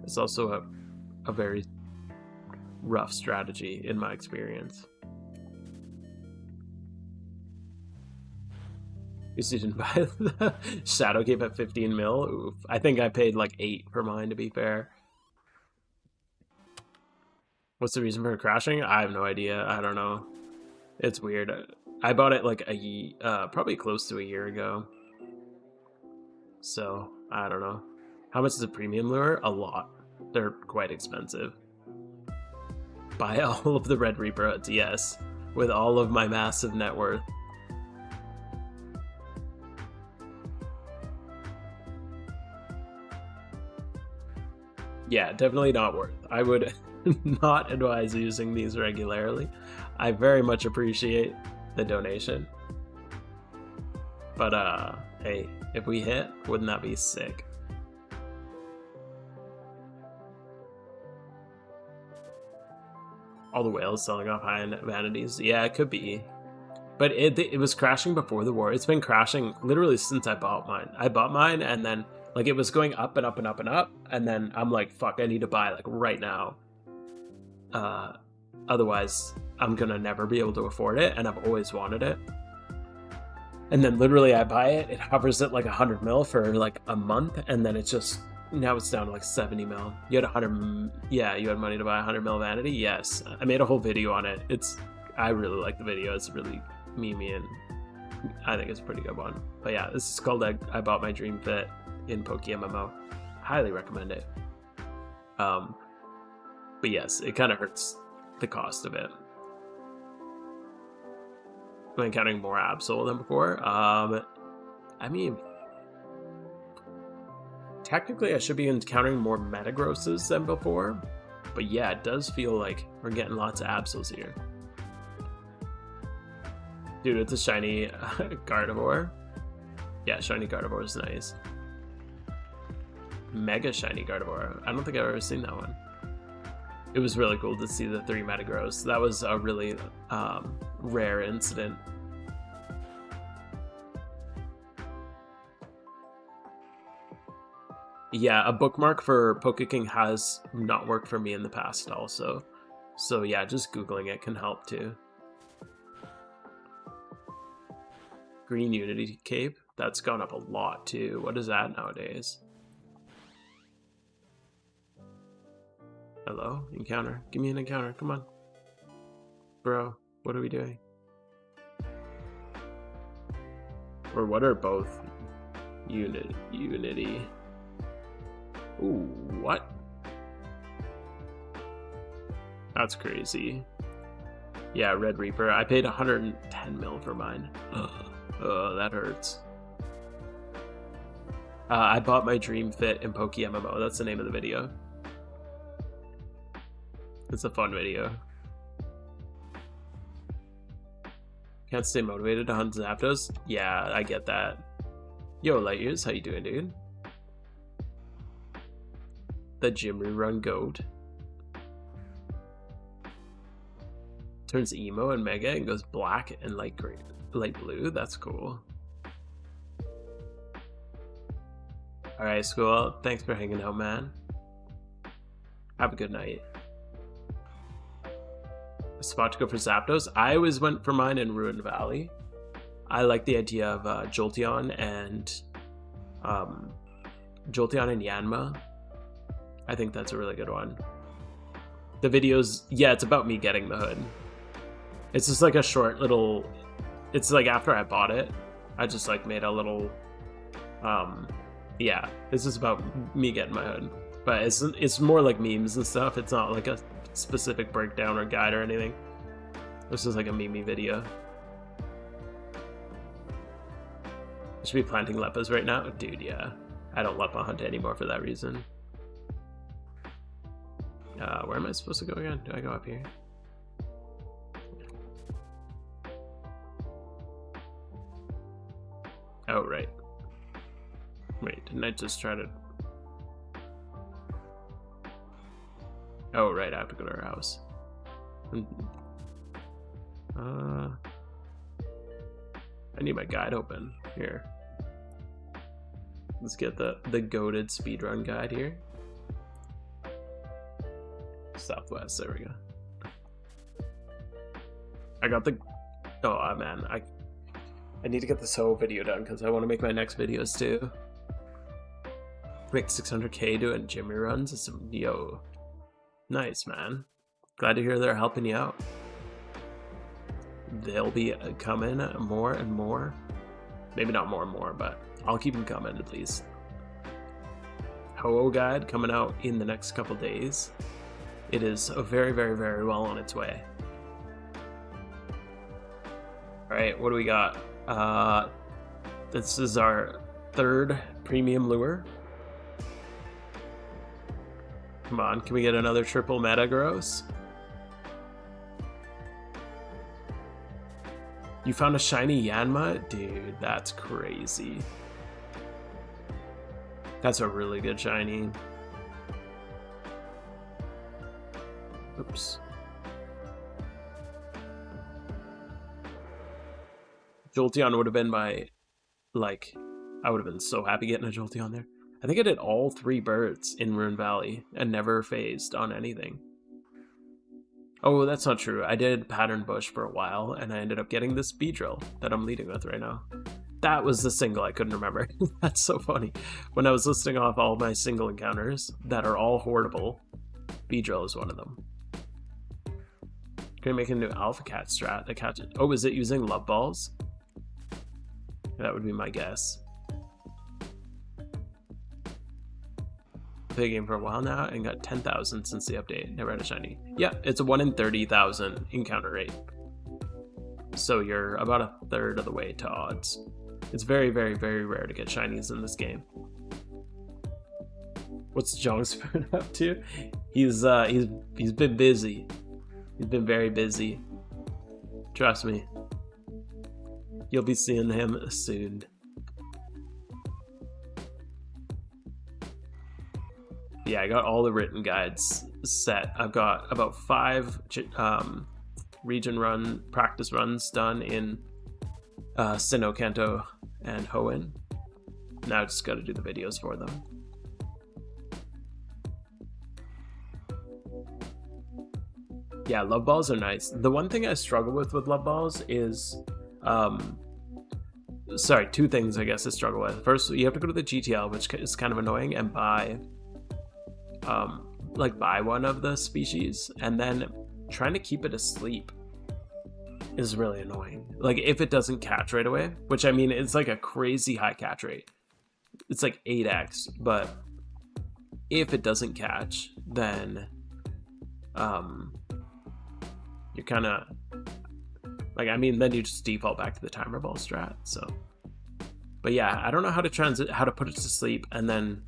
It's also a very rough strategy in my experience. You didn't buy the Shadow Cape at 15 mil? Oof. I think I paid like 8 for mine, to be fair. What's the reason for crashing? I have no idea. I don't know. It's weird. I bought it like probably close to a year ago. So, I don't know. How much is a premium lure? A lot. They're quite expensive. Buy all of the Red Reaper hoods, yes. With all of my massive net worth. Yeah, definitely not worth. I would not advise using these regularly. I very much appreciate the donation. But hey, if we hit, wouldn't that be sick? All the whales selling off high-end vanities. Yeah, it could be. But it was crashing before the war. It's been crashing literally since I bought mine. I bought mine and then like it was going up and up and up and up, and then I'm like, fuck, I need to buy like right now. Otherwise I'm gonna never be able to afford it, and I've always wanted it. And then literally I buy it, it hovers at like 100 mil for like a month, and then it's just now it's down to like 70 mil. You had 100, yeah, you had money to buy 100 mil vanity. Yes, I made a whole video on it. I really like the video. It's really memey, and I think it's a pretty good one. But yeah, this is called I Bought My Dream Fit in PokeMMO. Highly recommend it. But yes, it kind of hurts the cost of it. I'm encountering more Absol than before. I mean, technically I should be encountering more Metagrosses than before, but yeah, it does feel like we're getting lots of Absols here. Dude, it's a shiny Gardevoir. Yeah, shiny Gardevoir is nice. Mega shiny Gardevoir. I don't think I've ever seen that one. It was really cool to see the 3 Metagross. That was a really rare incident. Yeah, a bookmark for Pokeking has not worked for me in the past also. So yeah, just Googling it can help too. Green Unity Cape. That's gone up a lot too. What is that nowadays? Hello? Encounter. Give me an encounter. Come on. Bro, what are we doing? Or what are both? Unity. Ooh, what? That's crazy. Yeah, Red Reaper. I paid 110 mil for mine. Oh, that hurts. I bought my dream fit in PokeMMO. That's the name of the video. It's a fun video. Can't stay motivated to hunt Zapdos? Yeah, I get that. Yo, Light Years, how you doing, dude? The gym rerun goat. Turns emo and mega and goes black and light green, light blue. That's cool. Alright, school. Thanks for hanging out, man. Have a good night. A spot to go for Zapdos. I always went for mine in Ruined Valley. I like the idea of Jolteon and Yanma. I think that's a really good one. The videos, yeah, it's about me getting the hood. It's just like a short little, it's like after I bought it, I just like made a little, yeah, this is about me getting my hood. But it's more like memes and stuff. It's not like a specific breakdown or guide or anything. This is like a meme video. I should be planting Leppas right now. Dude, yeah. I don't Leppa hunt anymore for that reason. Where am I supposed to go again? Do I go up here? Oh, right. Wait, didn't I just try to... Oh, right, I have to go to her house. I need my guide open. Here. Let's get the goated speedrun guide here. Southwest, there we go. I got the... Oh, man, I need to get this whole video done because I want to make my next videos too. Make 600k doing gym runs. It's some... Yo. Nice, man. Glad to hear they're helping you out. They'll be coming more and more. Maybe not more and more, but I'll keep them coming at least. Ho-Oh guide coming out in the next couple days. It is very, very, very well on its way. Alright, what do we got? This is our third premium lure. Come on, can we get another triple Metagross? You found a shiny Yanma? Dude, that's crazy. That's a really good shiny. Oops. Jolteon would have been my, like, I would have been so happy getting a Jolteon there. I think I did all 3 birds in Rune Valley and never phased on anything. Oh, that's not true. I did Pattern Bush for a while, and I ended up getting this Beedrill that I'm leading with right now. That was the single I couldn't remember. That's so funny. When I was listing off all my single encounters that are all horrible, Beedrill is one of them. Gonna make a new Alpha Cat strat that catches. Oh, is it using Love Balls? That would be my guess. Played the game for a while now and got 10,000 since the update. Never had a shiny. Yeah, it's a 1 in 30,000 encounter rate. So you're about a third of the way to odds. It's very, very, very rare to get shinies in this game. What's Jongspoon up to? He's been busy. He's been very busy. Trust me. You'll be seeing him soon. Yeah, I got all the written guides set. I've got about 5 region run practice runs done in Sinnoh, Kanto, and Hoenn. Now I just got to do the videos for them. Yeah, Love Balls are nice. The one thing I struggle with Love Balls is, sorry, 2 things I guess I struggle with. First, you have to go to the GTL, which is kind of annoying, and buy one of the species, and then trying to keep it asleep is really annoying. Like, if it doesn't catch right away, which I mean, it's like a crazy high catch rate. It's like 8x, but if it doesn't catch, then you're kind of like, I mean, then you just default back to the timer ball strat. So, but yeah, I don't know how to put it to sleep and then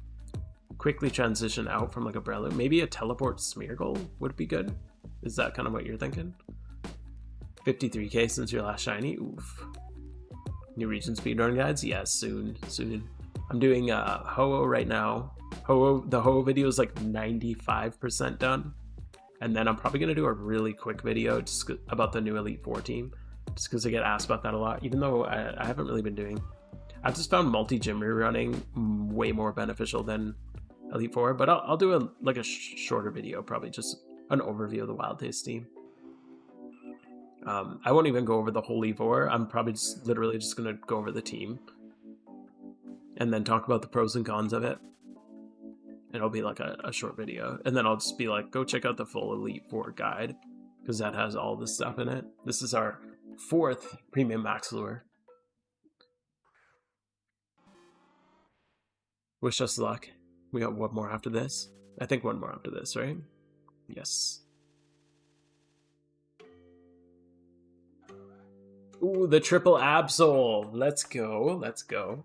quickly transition out from like a Breloom. Maybe a teleport Smeargle would be good. Is that kind of what you're thinking? 53k since your last shiny. Oof. New region speedrun guides? Yes, soon. I'm doing Ho-Oh right now. The Ho-Oh video is like 95% done. And then I'm probably going to do a really quick video just about the new Elite Four team. Just because I get asked about that a lot. Even though I haven't really been doing... I've just found multi-gym rerunning way more beneficial than Elite Four. But I'll do a shorter video, probably just an overview of the Wild Taste team. I won't even go over the whole Four. I'm probably just literally just going to go over the team. And then talk about the pros and cons of it. It'll be like a short video. And then I'll just be like, go check out the full Elite Four guide. Because that has all this stuff in it. This is our 4th Premium Max Lure. Wish us luck. We got one more after this. I think one more after this, right? Yes. Ooh, the triple Absol. Let's go. Let's go.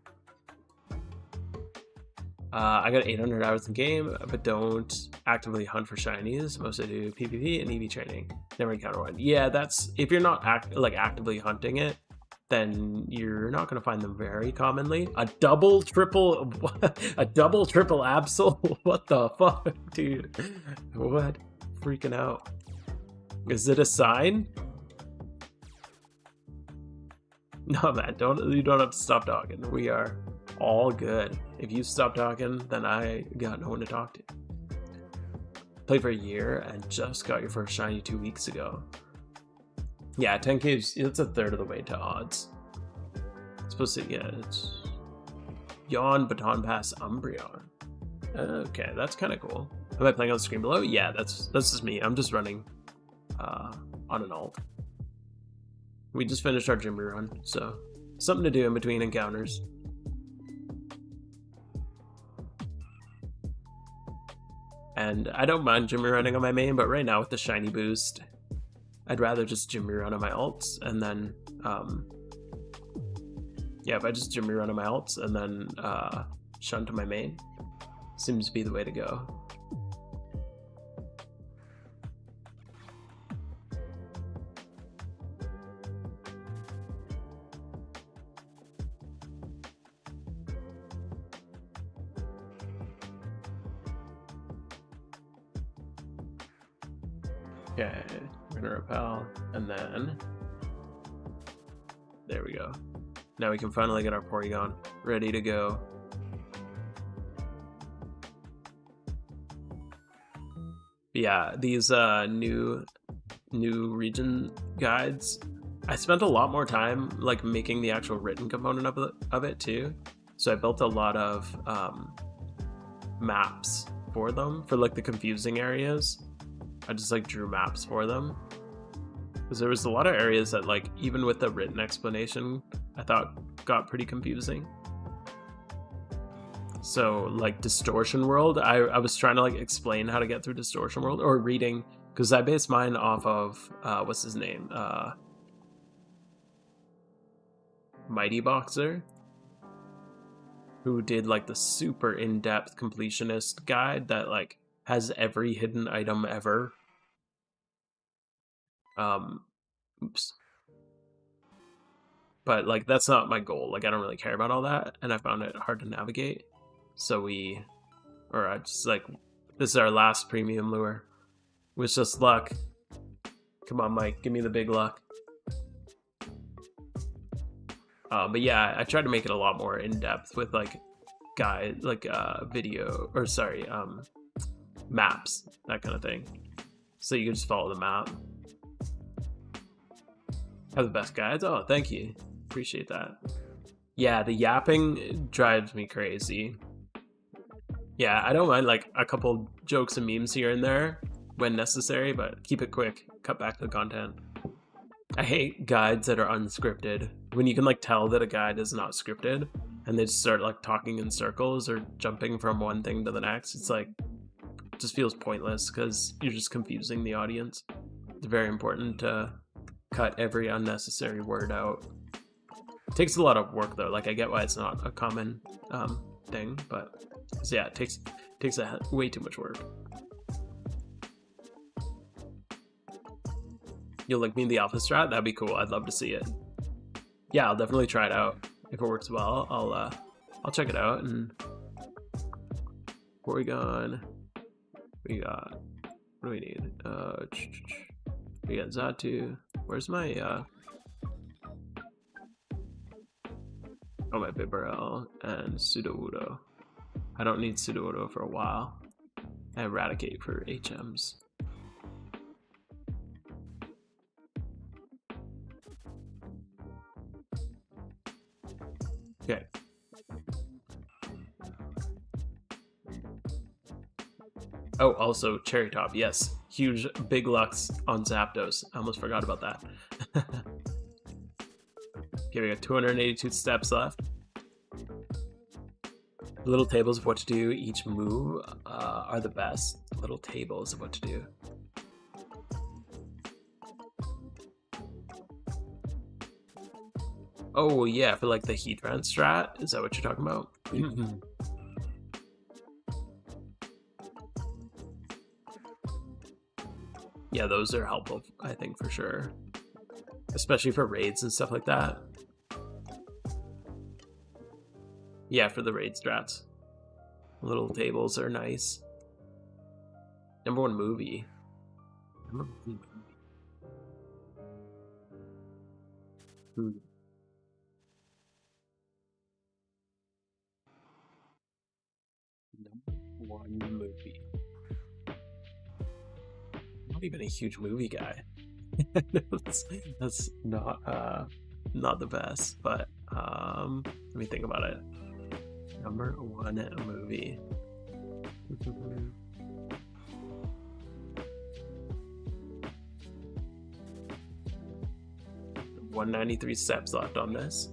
I got 800 hours in game, but don't actively hunt for shinies. Mostly do PvP and EV training. Never encounter one. Yeah, that's if you're not actively hunting it, then you're not going to find them very commonly. A double triple Absol. What the fuck, dude? What? Freaking out. Is it a sign? No, man, you don't have to stop talking. We are all good. If you stop talking, then I got no one to talk to. Played for a year and just got your first shiny 2 weeks ago. Yeah, 10k, it's a third of the way to odds. It's supposed to, yeah, it's Yawn, Baton Pass, Umbreon. Okay, that's kind of cool. Am I playing on the screen below? Yeah, that's just me. I'm just running on an alt. We just finished our gym run, so something to do in between encounters. And I don't mind Jimmy running on my main, but right now with the shiny boost, I'd rather just Jimmy run on my alts and then, yeah, if I just Jimmy run on my alts and then shunt to my main, seems to be the way to go. Okay, we're gonna repel, and then there we go. Now we can finally get our Porygon ready to go. Yeah, these new region guides, I spent a lot more time like making the actual written component of it too. So I built a lot of maps for them for like the confusing areas. I just like drew maps for them because there was a lot of areas that like even with the written explanation I thought got pretty confusing. So like Distortion World, I was trying to like explain how to get through Distortion World, or reading, because I based mine off of what's his name, Mighty Boxer, who did like the super in-depth completionist guide that like has every hidden item ever. Oops. But like that's not my goal. Like I don't really care about all that, and I found it hard to navigate. So I just like, this is our last premium lure. Wish us luck. Come on, Mike, give me the big luck. But yeah, I tried to make it a lot more in depth with like video, or sorry, maps, that kind of thing. So you can just follow the map. Have the best guides. Oh, thank you. Appreciate that. Yeah, the yapping drives me crazy. Yeah, I don't mind like a couple jokes and memes here and there when necessary, but keep it quick. Cut back the content. I hate guides that are unscripted. When you can like tell that a guide is not scripted and they just start like talking in circles or jumping from one thing to the next, it's like, it just feels pointless because you're just confusing the audience. It's very important to cut every unnecessary word out. It takes a lot of work though. Like I get why it's not a common thing, but yeah, it takes way too much work. You'll link me in the alpha strat? That'd be cool. I'd love to see it. Yeah, I'll definitely try it out. If it works well, I'll check it out. And Porygon, we got, what do we need? We got Zatu. Where's my my Bibarel and Sudowoodo. I don't need Sudowoodo for a while. I Eradicate for HMs. Okay. Oh, also Cherry Top, yes. Huge big Lux on Zapdos. I almost forgot about that. Okay, we got 282 steps left. Little tables of what to do each move are the best. Little tables of what to do. Oh yeah, for like the Heatran strat? Is that what you're talking about? Yeah, those are helpful, I think, for sure. Especially for raids and stuff like that. Yeah, for the raid strats. Little tables are nice. Number one movie. Number one movie. I'm not even a huge movie guy. that's not the best, but let me think about it. Number one movie. 193 steps left on this.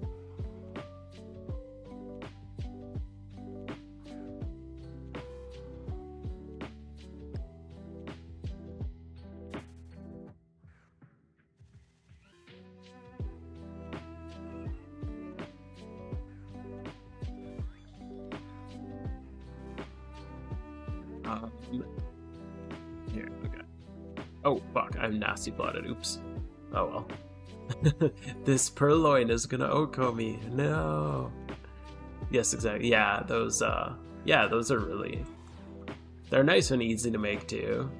Here, okay. Oh, fuck, I'm nasty blotted. Oops. Oh well. This Purloin is gonna Oko me. No. Yes, exactly. Yeah, those are really... They're nice and easy to make, too.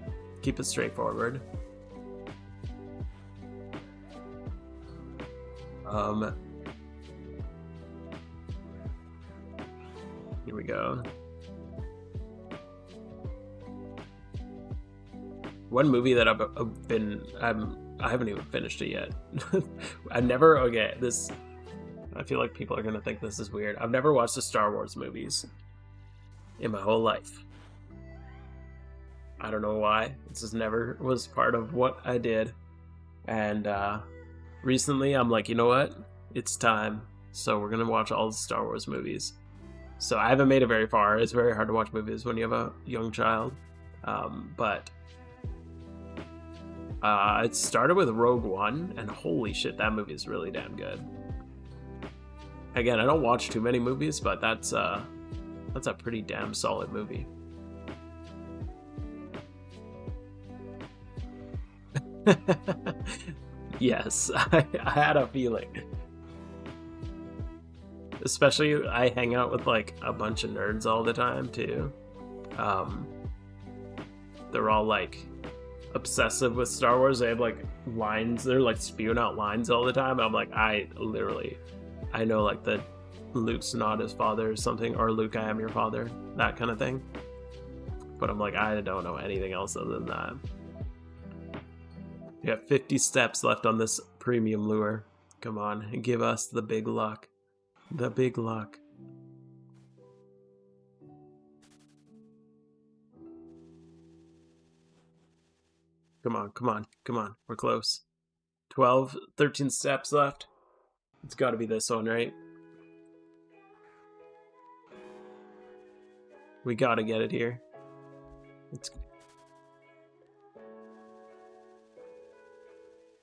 Keep it straightforward. Um, here we go. One movie that I haven't even finished it yet. I feel like people are gonna think this is weird. I've never watched the Star Wars movies in my whole life. I don't know why. This just never was part of what I did. And recently I'm like, you know what? It's time. So we're gonna watch all the Star Wars movies. So I haven't made it very far. It's very hard to watch movies when you have a young child. But it started with Rogue One, and holy shit, that movie is really damn good. Again, I don't watch too many movies, but that's a pretty damn solid movie. Yes, I had a feeling. Especially, I hang out with like a bunch of nerds all the time too. They're all like obsessive with Star Wars. They have like lines. They're like spewing out lines all the time. I'm like, I know like the Luke's not his father or something, or Luke, I am your father, that kind of thing. But I'm like, I don't know anything else other than that. We got 50 steps left on this premium lure. Come on, give us the big luck. The big luck. Come on, come on, come on. We're close. 12, 13 steps left. It's got to be this one, right? We got to get it here.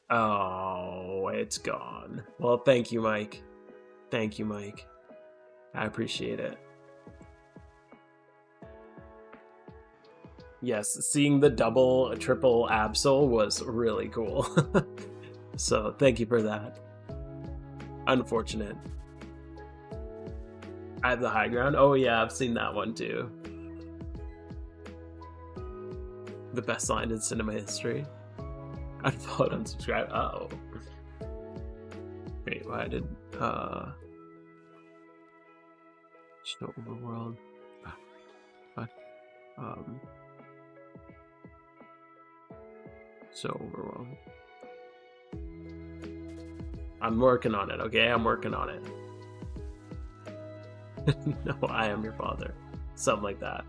Oh, it's gone. Well, thank you, Mike. Thank you, Mike. I appreciate it. Yes, seeing the double, triple Absol was really cool. So, thank you for that. Unfortunate. I have the high ground. Oh yeah, I've seen that one too. The best line in cinema history. Unfollowed, unsubscribed. Uh-oh. Wait, why did show overworld? What? So overwhelmed. I'm working on it, okay? I'm working on it. No, I am your father. Something like that.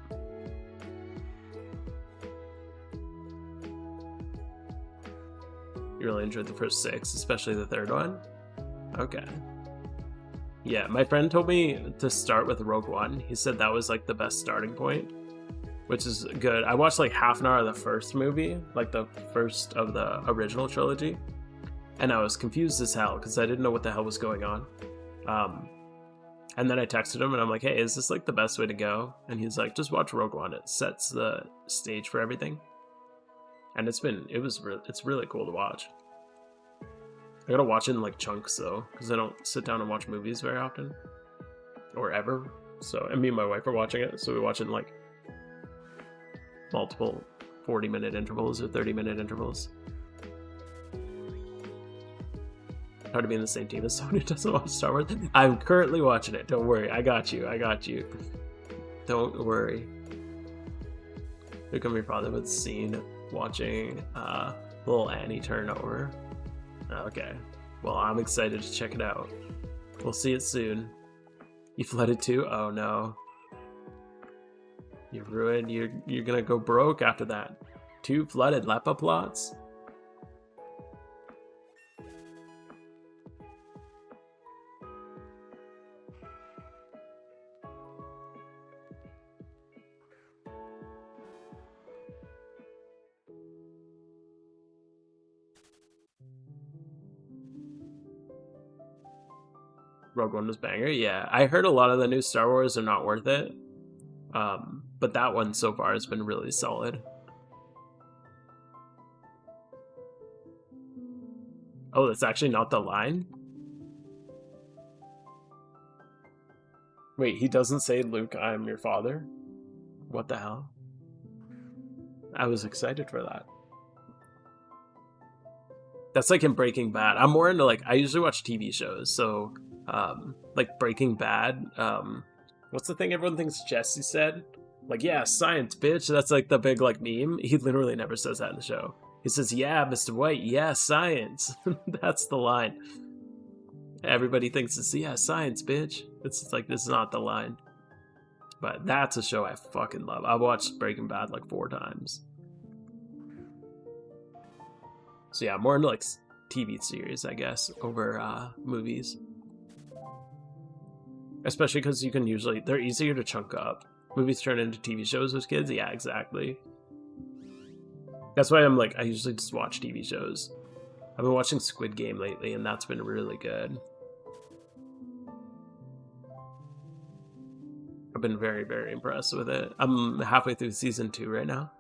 You really enjoyed the first 6, especially the third one? Okay. Yeah, my friend told me to start with Rogue One. He said that was like the best starting point, which is good. I watched like half an hour of the first movie, like the first of the original trilogy, and I was confused as hell because I didn't know what the hell was going on. And then I texted him and I'm like, hey, is this like the best way to go? And he's like, just watch Rogue One. It sets the stage for everything. And it's really cool to watch. I gotta watch it in like chunks though, because I don't sit down and watch movies very often. Or ever. So, and me and my wife are watching it, so we watch it in like multiple 40-minute intervals or 30-minute intervals. Hard to be in the same team as someone who doesn't watch Star Wars. I'm currently watching it. Don't worry. I got you. Don't worry. Here come your father with scene watching little Annie turn over. Okay. Well, I'm excited to check it out. We'll see it soon. You flooded too? Oh no. You're ruined. You're gonna go broke after that. 2 flooded Lepa plots? Rogue One was banger. Yeah, I heard a lot of the new Star Wars are not worth it. But that one so far has been really solid. Oh, that's actually not the line? Wait, he doesn't say, Luke, I am your father? What the hell? I was excited for that. That's like in Breaking Bad. I'm more into like, I usually watch TV shows, so like Breaking Bad. What's the thing everyone thinks Jesse said? Like, yeah, science, bitch. That's like the big like meme. He literally never says that in the show. He says, yeah, Mr. White, yeah, science. That's the line. Everybody thinks it's, yeah, science, bitch. It's like, this is not the line. But that's a show I fucking love. I've watched Breaking Bad like 4 times. So yeah, more into like TV series, I guess, over movies. Especially because you can usually, they're easier to chunk up. Movies turn into TV shows with kids? Yeah, exactly. That's why I'm like, I usually just watch TV shows. I've been watching Squid Game lately, and that's been really good. I've been very, very impressed with it. I'm halfway through season 2 right now.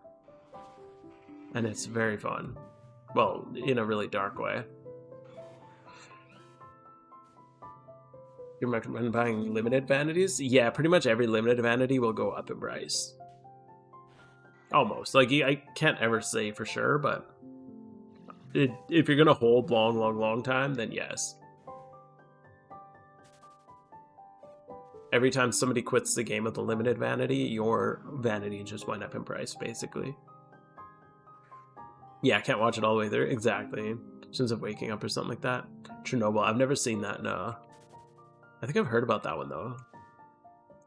And it's very fun. Well, in a really dark way. You recommend buying limited vanities? Yeah, pretty much every limited vanity will go up in price. Almost. Like, I can't ever say for sure, but if you're gonna hold long time, then yes. Every time somebody quits the game with a limited vanity, your vanity just went up in price, basically. Yeah, I can't watch it all the way through. Exactly. Sins of Waking Up or something like that. Chernobyl. I've never seen that, no. I think I've heard about that one, though.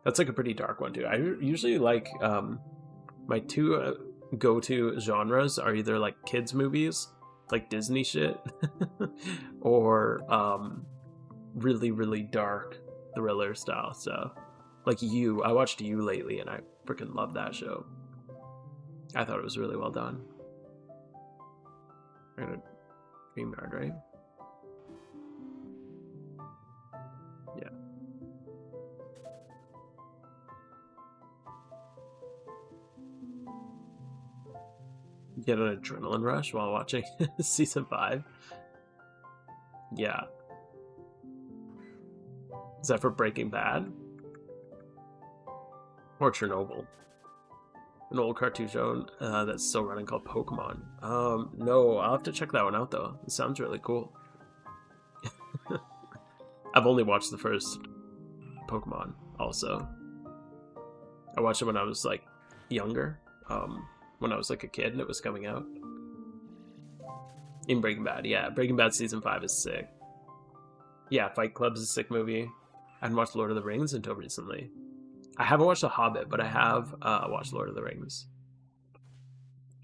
That's like a pretty dark one, too. I usually like, my 2 go-to genres are either like kids movies, like Disney shit, or really, really dark thriller style stuff. Like You. I watched You lately, and I freaking love that show. I thought it was really well done. StreamYard, right? Yeah. Get an adrenaline rush while watching season 5. Yeah. Is that for Breaking Bad? Or Chernobyl? An old cartoon show that's still running called Pokemon. No, I'll have to check that one out though. It sounds really cool. I've only watched the first Pokemon also. I watched it when I was like younger. When I was like a kid and it was coming out. In Breaking Bad, yeah. Breaking Bad season 5 is sick. Yeah, Fight Club's a sick movie. I hadn't watched Lord of the Rings until recently. I haven't watched The Hobbit, but I have watched Lord of the Rings.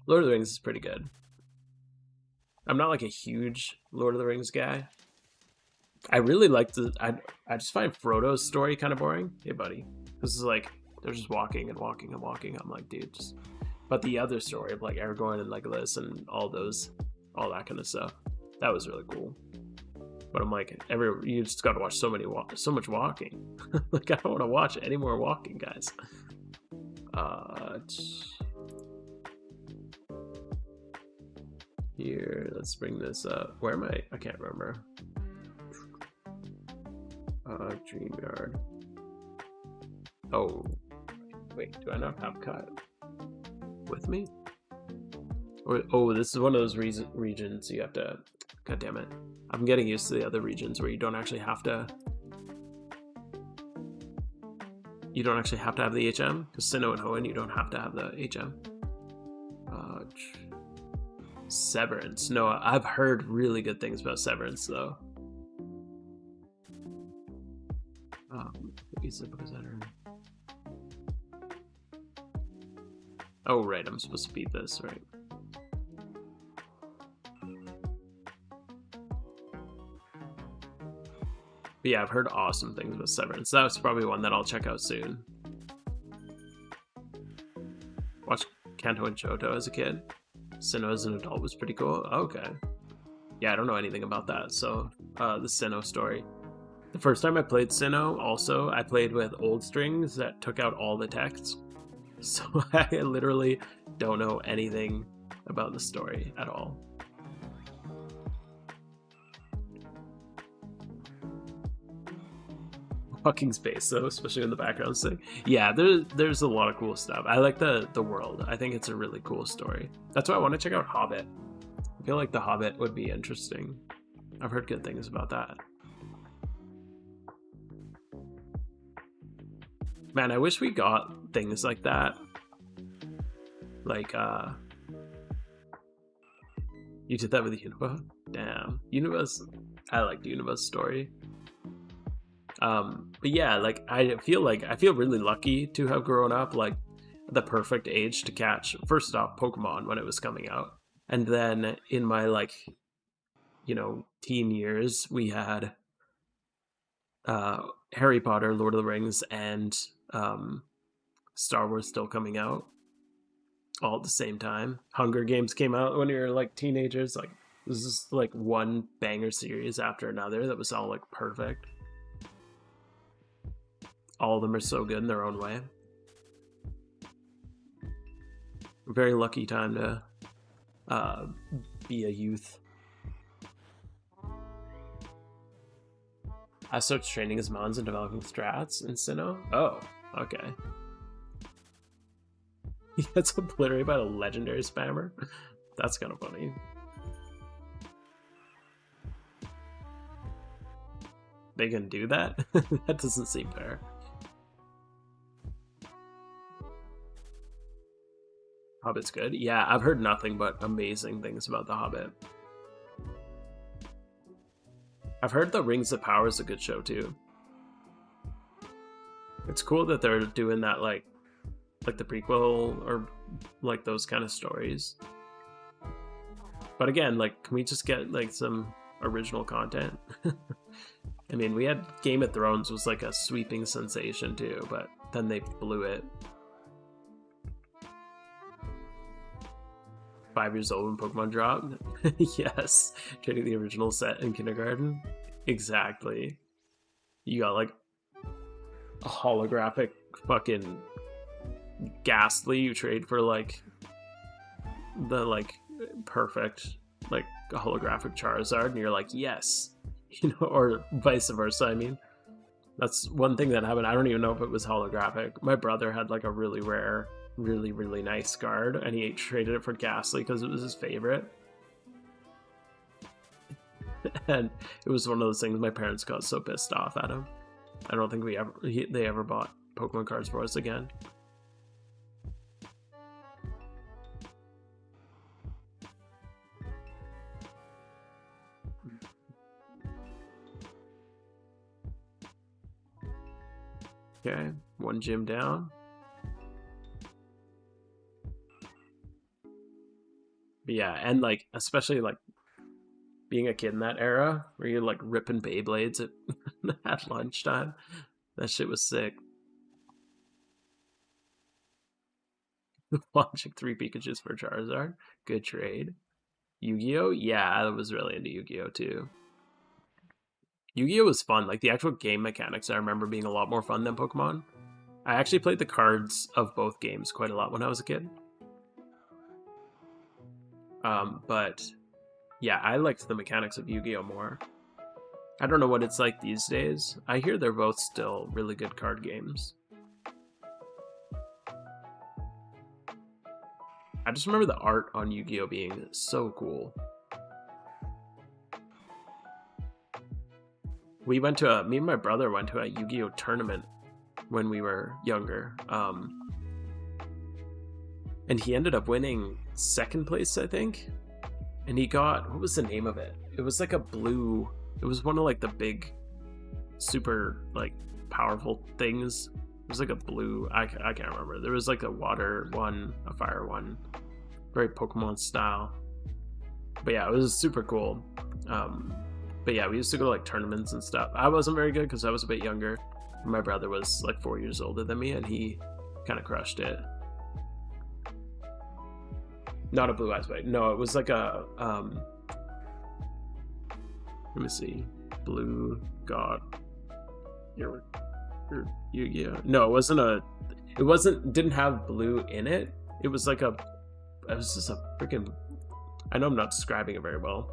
Lord of the Rings is pretty good. I'm not like a huge Lord of the Rings guy. I really like I just find Frodo's story kind of boring. Hey, buddy. This is like, they're just walking and walking and walking. I'm like, dude, just... But the other story of like Aragorn and Legolas and all that kind of stuff, that was really cool. But I'm like, you just got to watch so much walking. Like, I don't want to watch any more walking, guys. Here, let's bring this up. Where am I? I can't remember. StreamYard. Oh, wait, do I not have Cut with me? Oh, this is one of those regions you have to... God damn it. I'm getting used to the other regions where you don't actually have to... You don't actually have to have the HM. Because Sinnoh and Hoenn, you don't have to have the HM. Severance. No, I've heard really good things about Severance, though. Oh, right, I'm supposed to beat this, right? But yeah, I've heard awesome things about Severance. That's probably one that I'll check out soon. Watched Kanto and Shoto as a kid. Sinnoh as an adult was pretty cool. Okay. Yeah, I don't know anything about that. So, the Sinnoh story. The first time I played Sinnoh, also, I played with old strings that took out all the text. So I literally don't know anything about the story at all. Fucking space though, especially in the background thing. Yeah, there's a lot of cool stuff. I like the world. I think it's a really cool story. That's why I want to check out Hobbit. I feel like The Hobbit would be interesting. I've heard good things about that. Man, I wish we got things like that. Like, you did that with Unova? Damn. Unova's, I liked Unova's story. But yeah, like, I feel really lucky to have grown up, like, the perfect age to catch, first off, Pokemon when it was coming out. And then in my, like, you know, teen years, we had Harry Potter, Lord of the Rings, and Star Wars still coming out all at the same time. Hunger Games came out when you were like teenagers. Like, this is like one banger series after another that was all like perfect. All of them are so good in their own way. Very lucky time to be a youth. I started training his mons and developing strats in Sinnoh. Oh, okay. He gets obliterated by a legendary spammer. That's kind of funny. They can do that? That doesn't seem fair. Hobbit's good. Yeah, I've heard nothing but amazing things about The Hobbit. I've heard The Rings of Power is a good show too. It's cool that they're doing that, like the prequel or like those kind of stories. But again, like, can we just get like some original content? I mean, we had Game of Thrones was like a sweeping sensation too, but then they blew it. 5 years old when Pokemon dropped. Yes, trading the original set in kindergarten. Exactly. You got like a holographic fucking Ghastly you trade for like the like perfect like holographic Charizard, and you're like, yes, you know, or vice versa. I mean, that's one thing that happened. I don't even know if it was holographic. My brother had like a really rare, really nice card, and he traded it for Ghastly because it was his favorite. And it was one of those things my parents got so pissed off at him. I don't think they ever bought Pokemon cards for us again. Okay, one gym down. But yeah, and like, especially like being a kid in that era where you're like ripping Beyblades at lunchtime. That shit was sick. Launching 3 Pikachus for Charizard. Good trade. Yu-Gi-Oh? Yeah, I was really into Yu-Gi-Oh too. Yu-Gi-Oh was fun. Like, the actual game mechanics I remember being a lot more fun than Pokemon. I actually played the cards of both games quite a lot when I was a kid. But yeah, I liked the mechanics of Yu-Gi-Oh more. I don't know what it's like these days. I hear they're both still really good card games. I just remember the art on Yu-Gi-Oh being so cool. Me and my brother went to a Yu-Gi-Oh tournament when we were younger. And he ended up winning 2nd place, I think. And he got, what was the name of it? It was like a blue, it was one of like the big, super like powerful things. It was like a blue, I can't remember. There was like a water one, a fire one, very Pokemon style. But yeah, it was super cool. But yeah, we used to go to like tournaments and stuff. I wasn't very good because I was a bit younger. My brother was like 4 years older than me, and he kind of crushed it. Not a Blue Eyes White. No, it was like a let me see. Blue God. Yu-Gi-Oh. No, didn't have blue in it. It was like it was just a freaking, I know I'm not describing it very well.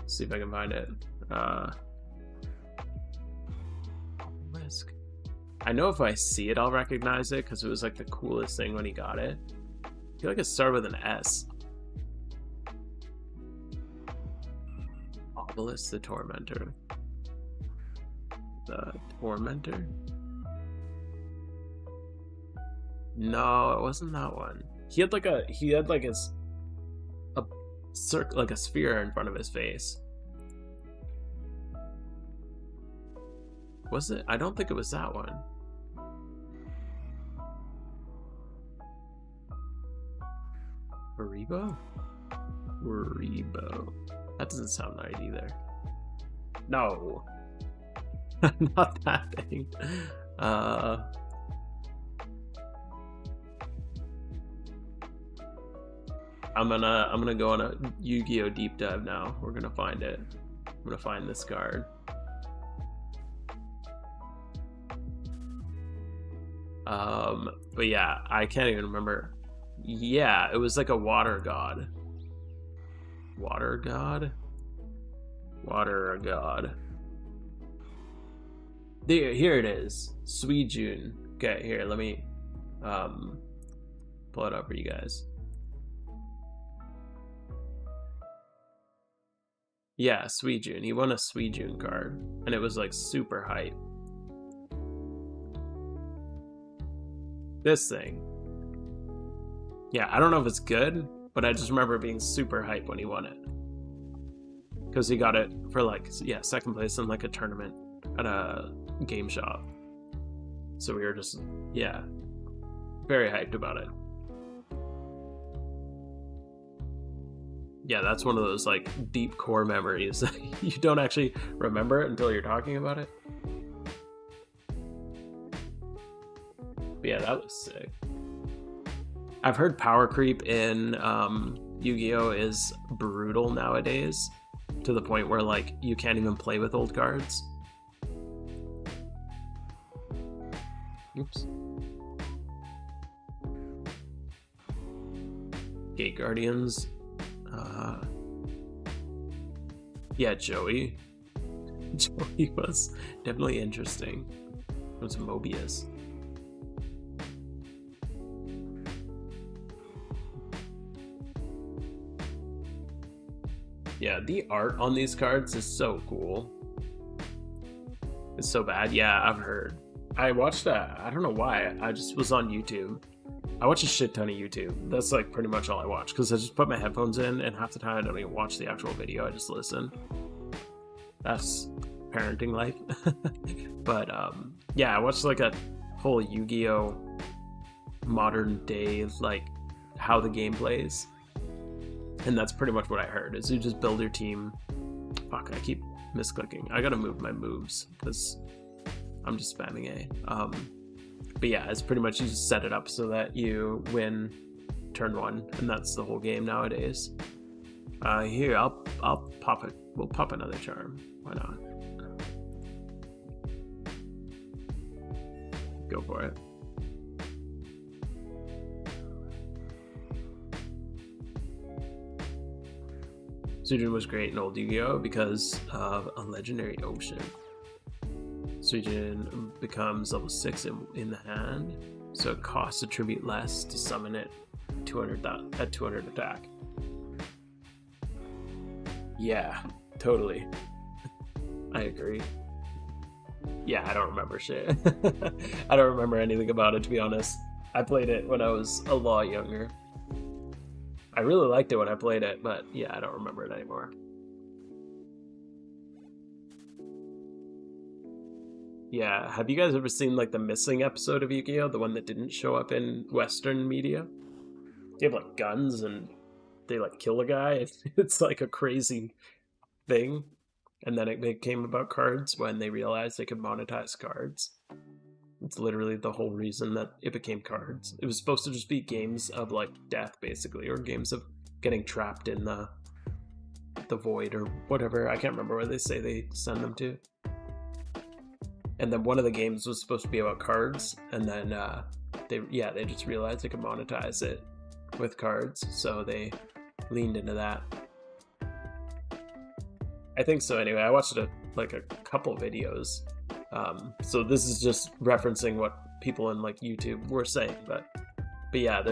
See if I can find it. Risk. I know if I see it, I'll recognize it because it was like the coolest thing when he got it. I feel like it started with an S. Obelisk the Tormentor. The Tormentor? No, it wasn't that one. He had like a circle, like a sphere in front of his face. Was it? I don't think it was that one. Rebo? Rebo. That doesn't sound right either. No. Not that thing. I'm gonna go on a Yu-Gi-Oh deep dive now. We're gonna find it. I'm gonna find this card. But yeah, I can't even remember. Yeah, it was like a water god. Water god? Water god. There, here it is. Suijun. Okay, here, let me pull it up for you guys. Yeah, Suijun. He won a Suijun card, and it was like super hype. This thing. Yeah, I don't know if it's good, but I just remember being super hype when he won it. Because he got it for like, yeah, second place in like a tournament at a game shop. So we were just, yeah, very hyped about it. Yeah, that's one of those like deep core memories that you don't actually remember it until you're talking about it. But yeah, that was sick. I've heard power creep in Yu-Gi-Oh is brutal nowadays, to the point where like you can't even play with old cards. Oops. Gate Guardians. Yeah, Joey. Joey was definitely interesting. It was Mobius. Yeah, the art on these cards is so cool. It's so bad. Yeah, I've heard. I watched that. I don't know why. I just was on YouTube. I watch a shit ton of YouTube. That's like pretty much all I watch, because I just put my headphones in and half the time I don't even watch the actual video. I just listen. That's parenting life. But yeah, I watched like a whole Yu-Gi-Oh modern day, like how the game plays. And that's pretty much what I heard, is you just build your team. Fuck, I keep misclicking. I gotta move my moves because I'm just spamming A. But yeah, it's pretty much you just set it up so that you win turn one, and that's the whole game nowadays. Here, I'll pop it. We'll pop another charm. Why not? Go for it. Suijun was great in old Yu-Gi-Oh! Because of a legendary ocean. Suijun becomes level 6 in the hand, so it costs a tribute less to summon it at 200 attack. Yeah, totally. I agree. Yeah, I don't remember shit. I don't remember anything about it, to be honest. I played it when I was a lot younger. I really liked it when I played it, but yeah, I don't remember it anymore. Yeah, have you guys ever seen like the missing episode of Yu-Gi-Oh? The one that didn't show up in Western media? They have like guns and they like kill a guy. It's like a crazy thing. And then it became about cards when they realized they could monetize cards. It's literally the whole reason that it became cards. It was supposed to just be games of like death, basically, or games of getting trapped in the void or whatever. I can't remember where they say they send them to. And then one of the games was supposed to be about cards, and then they just realized they could monetize it with cards, so they leaned into that. I think so. Anyway, I watched a couple videos So this is just referencing what people in like YouTube were saying, but yeah,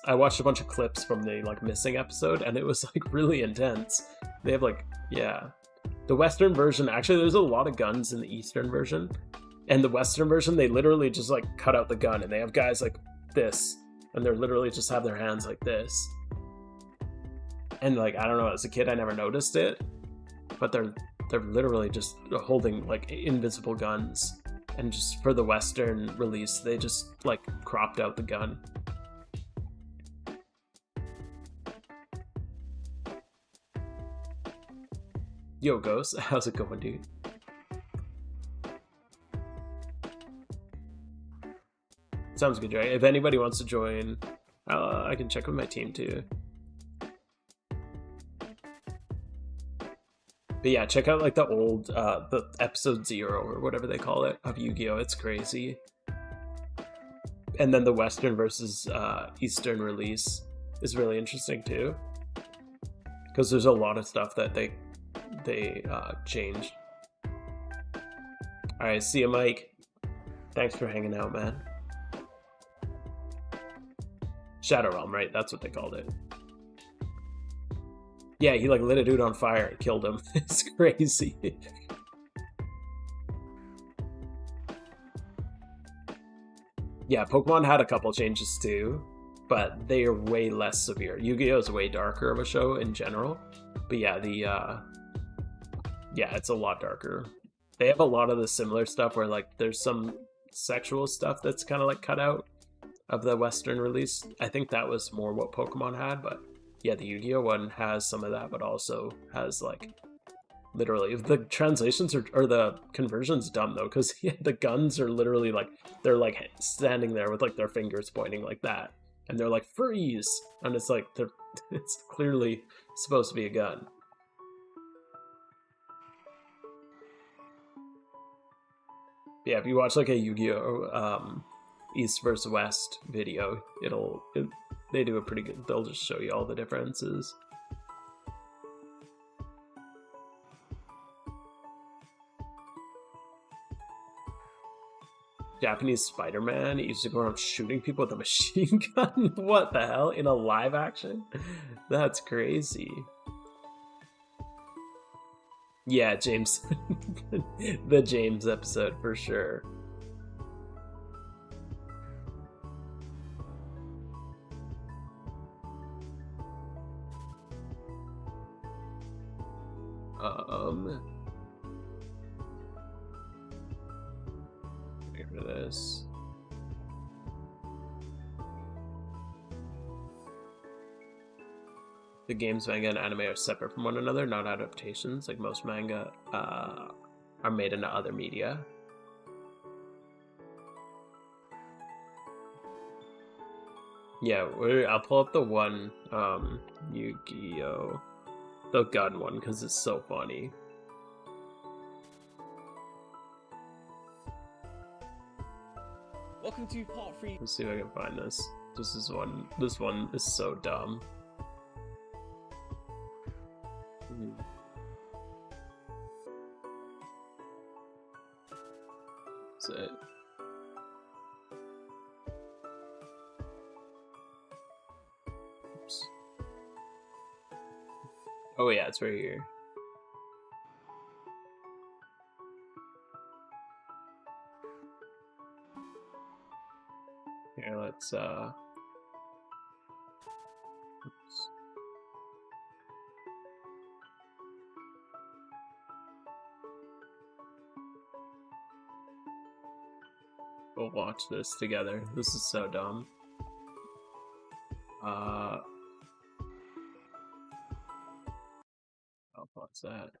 I watched a bunch of clips from the like missing episode, and it was like really intense. They have like, yeah, the Western version, actually there's a lot of guns in the Eastern version, and the Western version they literally just like cut out the gun, and they have guys like this, and they're literally just have their hands like this. And like, I don't know, as a kid I never noticed it, but they're literally just holding like invisible guns, and just for the Western release they just like cropped out the gun. Yo, Ghost, how's it going, dude? Sounds good, right? If anybody wants to join, I can check with my team too. But yeah, check out like the old, the episode 0 or whatever they call it of Yu-Gi-Oh! It's crazy. And then the Western versus Eastern release is really interesting too, because there's a lot of stuff that they changed. All right, see you, Mike. Thanks for hanging out, man. Shadow Realm, right? That's what they called it. Yeah, he like lit a dude on fire and killed him. It's crazy. Yeah, Pokemon had a couple changes too, but they are way less severe. Yu-Gi-Oh! Is way darker of a show in general. But yeah, yeah, it's a lot darker. They have a lot of the similar stuff where like there's some sexual stuff that's kind of like cut out of the Western release. I think that was more what Pokemon had, but yeah, the Yu-Gi-Oh! One has some of that, but also has like literally the translations or the conversion's dumb though, because yeah, the guns are literally like they're like standing there with like their fingers pointing like that, and they're like freeze, and it's like it's clearly supposed to be a gun. Yeah, if you watch like a Yu-Gi-Oh! East versus West video, they do a pretty good, they'll just show you all the differences. Japanese Spider-Man used to go around shooting people with a machine gun. What the hell? In a live action? That's crazy. Yeah, James. The James episode for sure. Wait for this. The games, manga, and anime are separate from one another, not adaptations. Like most manga are made into other media. Yeah, I'll pull up the one Yu-Gi-Oh! The gun one, because it's so funny. Welcome to part 3. Let's see if I can find this. This one is so dumb. That's it. Oops. Oh yeah, it's right here. Here, let's oops. We'll watch this together. This is so dumb. I'll pause that.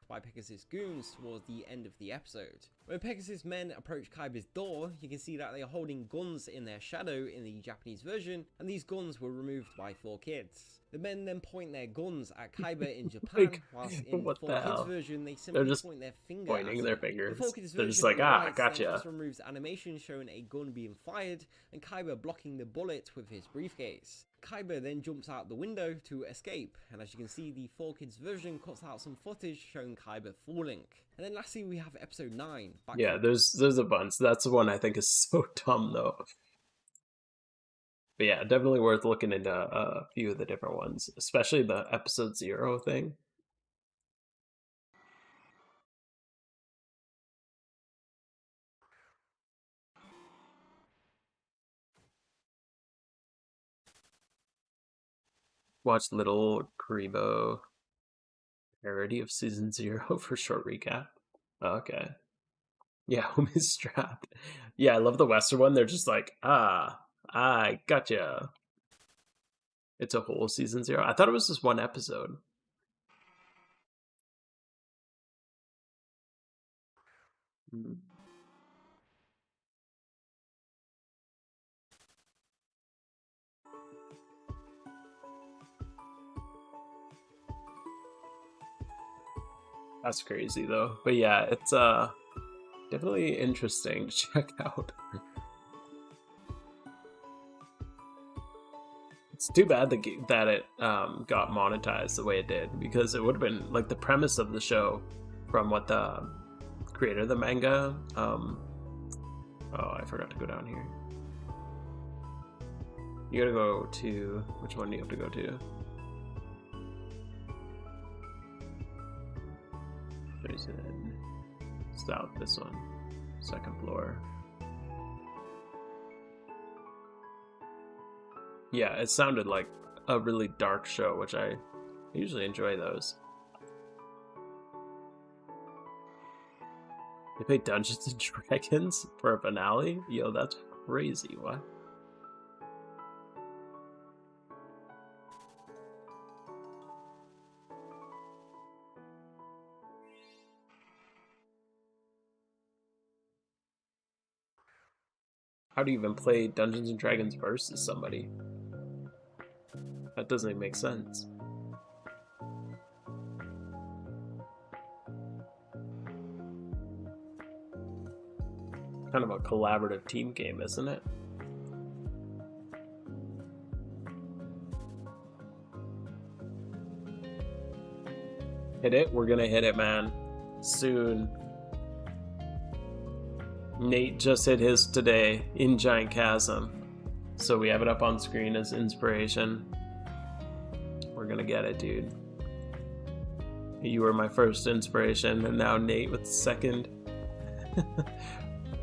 By Pegasus goons towards the end of the episode. When Pegasus men approach Kaiba's door, you can see that they are holding guns in their shadow in the Japanese version, and these guns were removed by 4Kids. The men then point their guns at Kaiba in Japan, Like, whilst in the 4Kids version they simply just point their finger pointing at their him. fingers. The 4Kids They're just version like, ah, Lights gotcha. then also removes animation showing a gun being fired and Kaiba blocking the bullet with his briefcase. Kaiba then jumps out the window to escape, and as you can see, the 4Kids version cuts out some footage showing Kaiba falling. And then lastly, we have episode 9. Yeah, there's a bunch. That's the one I think is so dumb though. But yeah, definitely worth looking into a few of the different ones, especially the episode 0 thing. Watch Little Karibo parody of season 0 for short recap. Okay. Yeah, Homie strapped. Yeah, I love the Western one. They're just like, I gotcha. It's a whole season 0. I thought it was just one episode. That's crazy though. But yeah, it's definitely interesting to check out. It's too bad that it got monetized the way it did, because it would have been like the premise of the show from what the creator of the manga. Oh, I forgot to go down here. You gotta go to, which one do you have to go to? There's in south, this one, second floor. Yeah, it sounded like a really dark show, which I usually enjoy those. They play Dungeons and Dragons for a finale? Yo, that's crazy. What? How do you even play Dungeons and Dragons versus somebody? That doesn't even make sense. Kind of a collaborative team game, isn't it? Hit it? We're gonna hit it, man. Soon. Nate just hit his today in Giant Chasm. So we have it up on screen as inspiration. We're gonna get it, dude. You were my first inspiration, and now Nate with the second.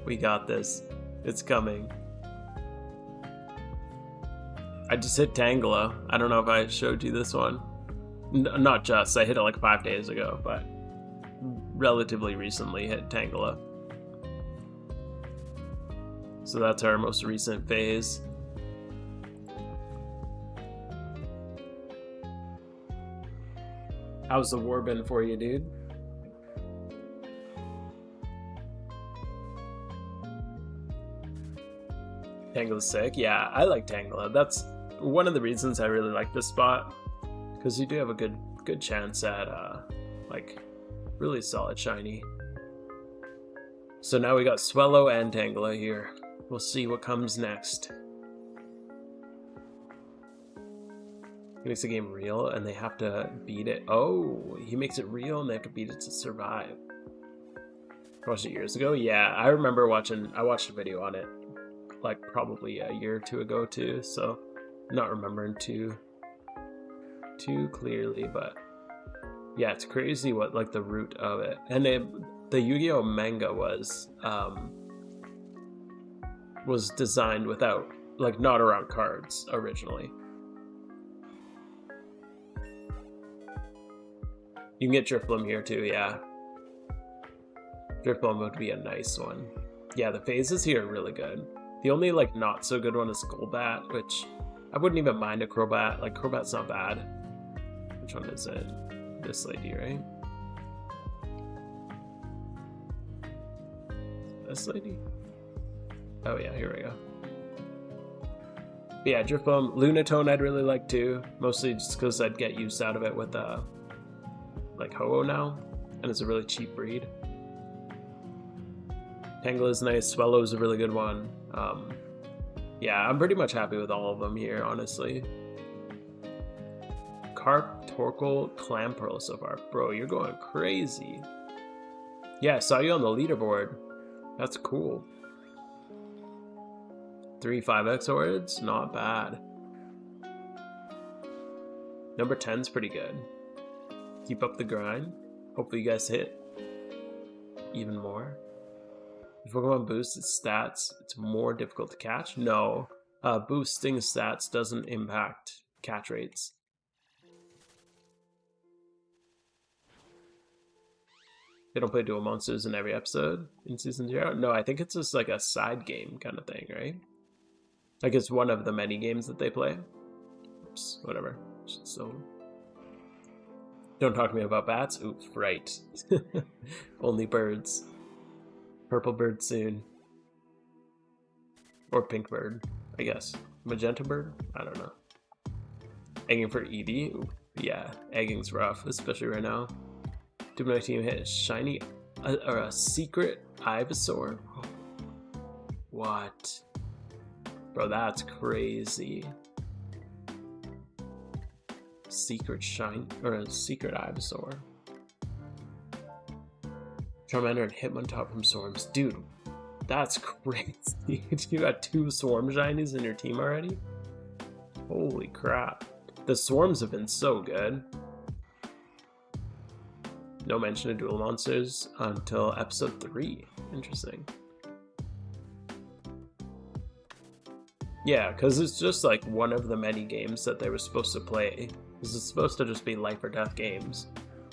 We got this. It's coming. I just hit Tangela. I don't know if I showed you this one. Not just. I hit it like 5 days ago, but relatively recently hit Tangela. So that's our most recent phase. How's the war been for you, dude? Tangela's sick. Yeah, I like Tangela. That's one of the reasons I really like this spot, because you do have a good chance at like really solid shiny. So now we got Swellow and Tangela here. We'll see what comes next. He makes the game real and they have to beat it. Oh, he makes it real and they have to beat it to survive. I watched it years ago. Yeah, I remember watching. I watched a video on it like probably a year or two ago too, so not remembering too clearly, but yeah, it's crazy what like the root of it. And the Yu-Gi-Oh manga was designed without, like, not around cards originally. You can get Drifblim here too, yeah. Drifblim would be a nice one. Yeah, the phases here are really good. The only, like, not so good one is Golbat, which I wouldn't even mind a Crobat. Like, Crobat's not bad. Which one is it? This lady, right? This lady? Oh yeah, here we go. But yeah, Drifblim. Lunatone I'd really like too. Mostly just because I'd get use out of it with like Ho-Oh now. And it's a really cheap breed. Tangela is nice. Swellow is a really good one. Yeah, I'm pretty much happy with all of them here, honestly. Carp, Torkoal, Clamperl so far. Bro, you're going crazy. Yeah, I saw you on the leaderboard. That's cool. 3 5x hordes, not bad. Number 10's pretty good. Keep up the grind. Hopefully you guys hit even more. If Pokemon boosts its stats, it's more difficult to catch. No, boosting stats doesn't impact catch rates. They don't play dual monsters in every episode in Season 0? No, I think it's just like a side game kind of thing, right? Like it's one of the many games that they play. Oops, whatever. So, don't talk to me about bats. Oops, right. Only birds. Purple bird soon. Or pink bird, I guess. Magenta bird? I don't know. Egging for Eevee? Ooh, yeah, egging's rough, especially right now. Did my team hit a shiny or a secret Ivysaur? Oh. What? Bro, that's crazy. Secret shine or a secret Ivysaur. Charmander and Hitmontop from Swarms. Dude, that's crazy. You got 2 Swarm shinies in your team already? Holy crap. The Swarms have been so good. No mention of dual monsters until episode 3. Interesting. Yeah, because it's just like one of the many games that they were supposed to play. This is supposed to just be life or death games.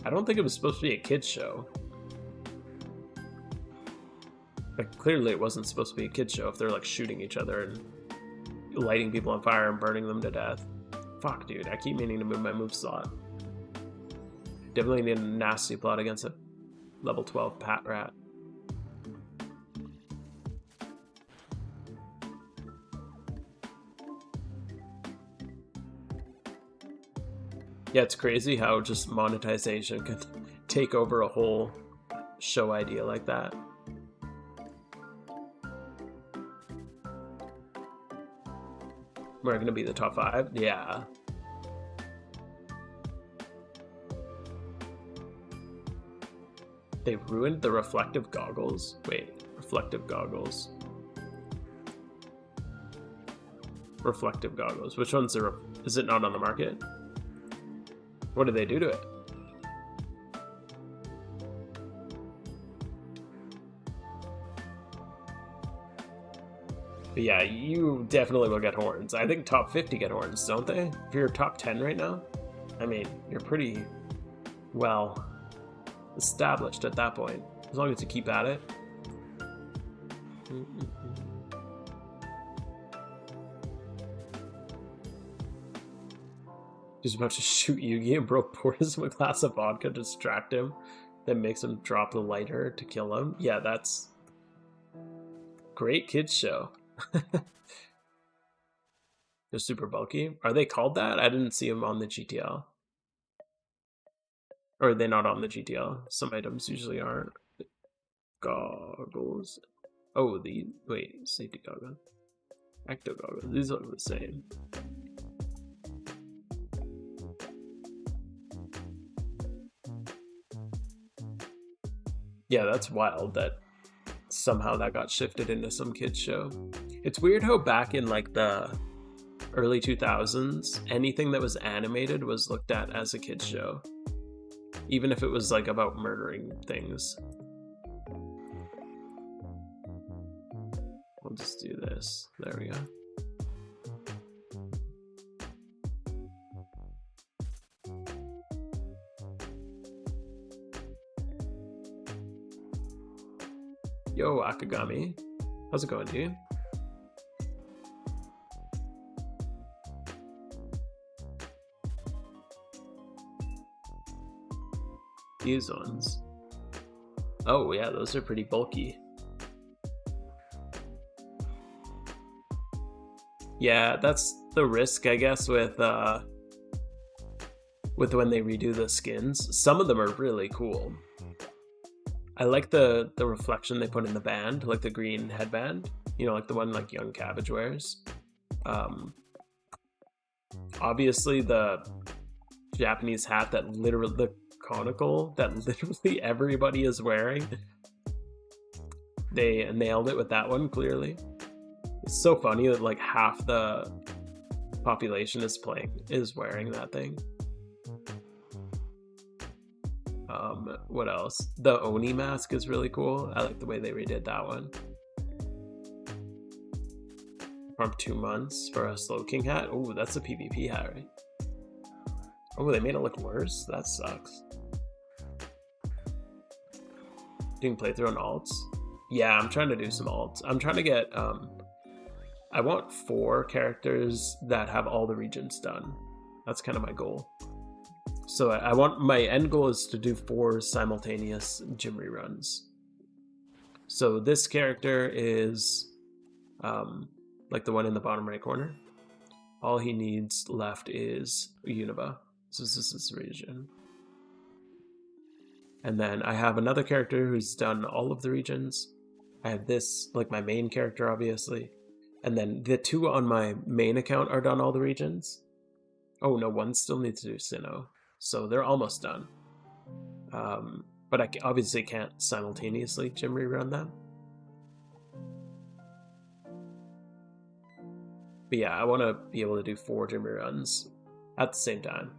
I don't think it was supposed to be a kids show. Like, clearly it wasn't supposed to be a kids show if they're like shooting each other and lighting people on fire and burning them to death. Fuck, dude, I keep meaning to move my move slot. Definitely need a nasty plot against a level 12 Pat Rat. Yeah, it's crazy how just monetization can take over a whole show idea like that. We're gonna be the top 5? Yeah. They ruined the reflective goggles? Wait, reflective goggles. Reflective goggles. Which one's the is it not on the market? What did they do to it? But yeah, you definitely will get horns. I think top 50 get horns, don't they? If you're top 10 right now, I mean, you're pretty well established at that point, as long as you keep at it. He's about to shoot Yugi and bro pours him a glass of vodka to distract him, then makes him drop the lighter to kill him. Yeah, that's great kids show. They're super bulky. Are they called that? I didn't see them on the GTL. Or are they not on the GTL? Some items usually aren't. Goggles. Oh, wait, safety goggles. Ecto goggles. These look the same. Yeah, that's wild that somehow that got shifted into some kids show. It's weird how back in like the early 2000s, anything that was animated was looked at as a kids show. Even if it was like about murdering things. We'll just do this. There we go. Yo, Akagami. How's it going, dude? These ones. Oh, yeah, those are pretty bulky. Yeah, that's the risk, I guess, with when they redo the skins. Some of them are really cool. I like the reflection they put in the band, like the green headband. You know, like the one like Young Cabbage wears. Obviously the Japanese hat that literally, the conical that literally everybody is wearing. They nailed it with that one, clearly. It's so funny that like half the population is wearing that thing. What else? The Oni mask is really cool. I like the way they redid that one. From 2 months for a Slow King hat. Oh, that's a PvP hat, right? Oh, they made it look worse? That sucks. Doing playthrough on alts? Yeah, I'm trying to do some alts. I'm trying to get, I want 4 characters that have all the regions done. That's kind of my goal. So I want, my end goal is to do 4 simultaneous gym reruns. So this character is, like the one in the bottom right corner. All he needs left is Univa. So this is this region. And then I have another character who's done all of the regions. I have this, like my main character, obviously. And then the 2 on my main account are done all the regions. Oh no, one still needs to do Sinnoh. So they're almost done. But I obviously can't simultaneously gym rerun them. But yeah, I want to be able to do 4 gym reruns at the same time.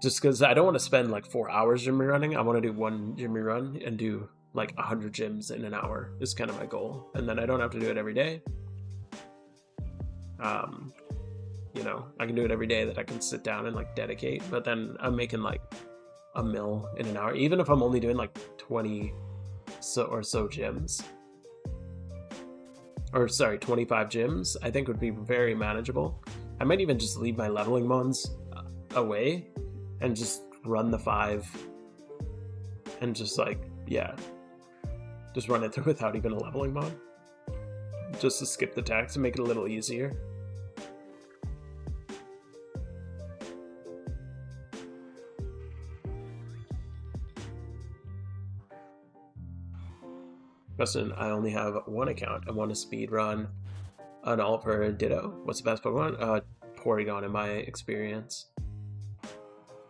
Just because I don't want to spend like 4 hours gym rerunning. I want to do 1 gym rerun and do like 100 gyms in an hour is kind of my goal. And then I don't have to do it every day. You know, I can do it every day that I can sit down and like dedicate. But then I'm making like a mil in an hour, even if I'm only doing like 20 or so gyms. Or sorry, 25 gyms, I think would be very manageable. I might even just leave my leveling mons away and just run the 5 and just like, yeah, just run it through without even a leveling mon. Just to skip the tax and make it a little easier. Question, I only have 1 account. I want to speed run an alt for Ditto. What's the best Pokemon? Porygon in my experience.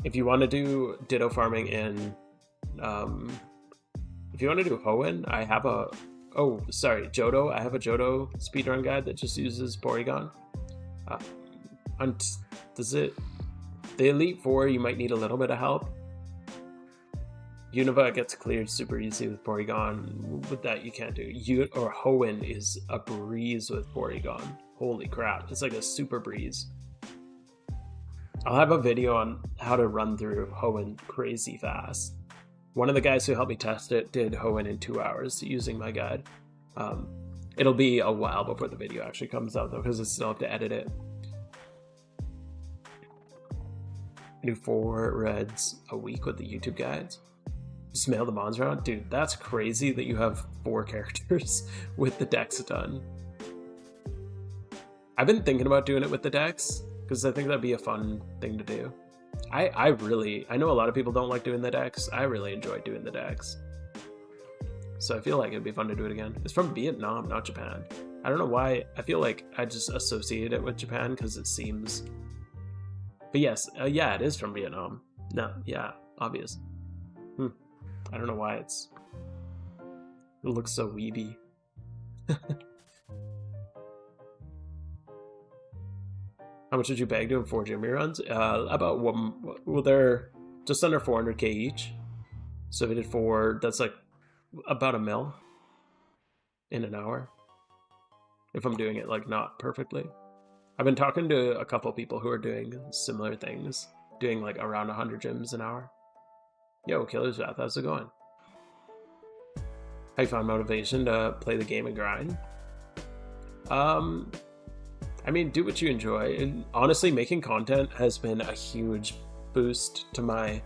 If you want to do Ditto farming in, if you want to do Hoenn, I have a, oh, sorry, Johto. I have a Johto speedrun guide that just uses Porygon. Does it, the Elite Four, you might need a little bit of help. Unova gets cleared super easy with Porygon. With that, you can't do. Or Hoenn is a breeze with Porygon. Holy crap, it's like a super breeze. I'll have a video on how to run through Hoenn crazy fast. One of the guys who helped me test it did Hoenn in 2 hours using my guide. It'll be a while before the video actually comes out though, because I still have to edit it. I do 4 reds a week with the YouTube guides. Just mail the mons around? Dude, that's crazy that you have 4 characters with the decks done. I've been thinking about doing it with the decks, because I think that'd be a fun thing to do. I know a lot of people don't like doing the decks. I really enjoy doing the decks. So I feel like it'd be fun to do it again. It's from Vietnam, not Japan. I don't know why. I feel like I just associate it with Japan because it seems... But yes, yeah, it is from Vietnam. No, yeah, obvious. I don't know why it looks so weeby. How much did you bag doing 4 gym reruns? About one, well, they're just under 400k each. So if we did 4, that's like about a mil in an hour. If I'm doing it like not perfectly. I've been talking to a couple people who are doing similar things, doing like around 100 gyms an hour. Yo, Killer's Wrath, how's it going? How you found motivation to play the game and grind? I mean, do what you enjoy. And honestly, making content has been a huge boost to my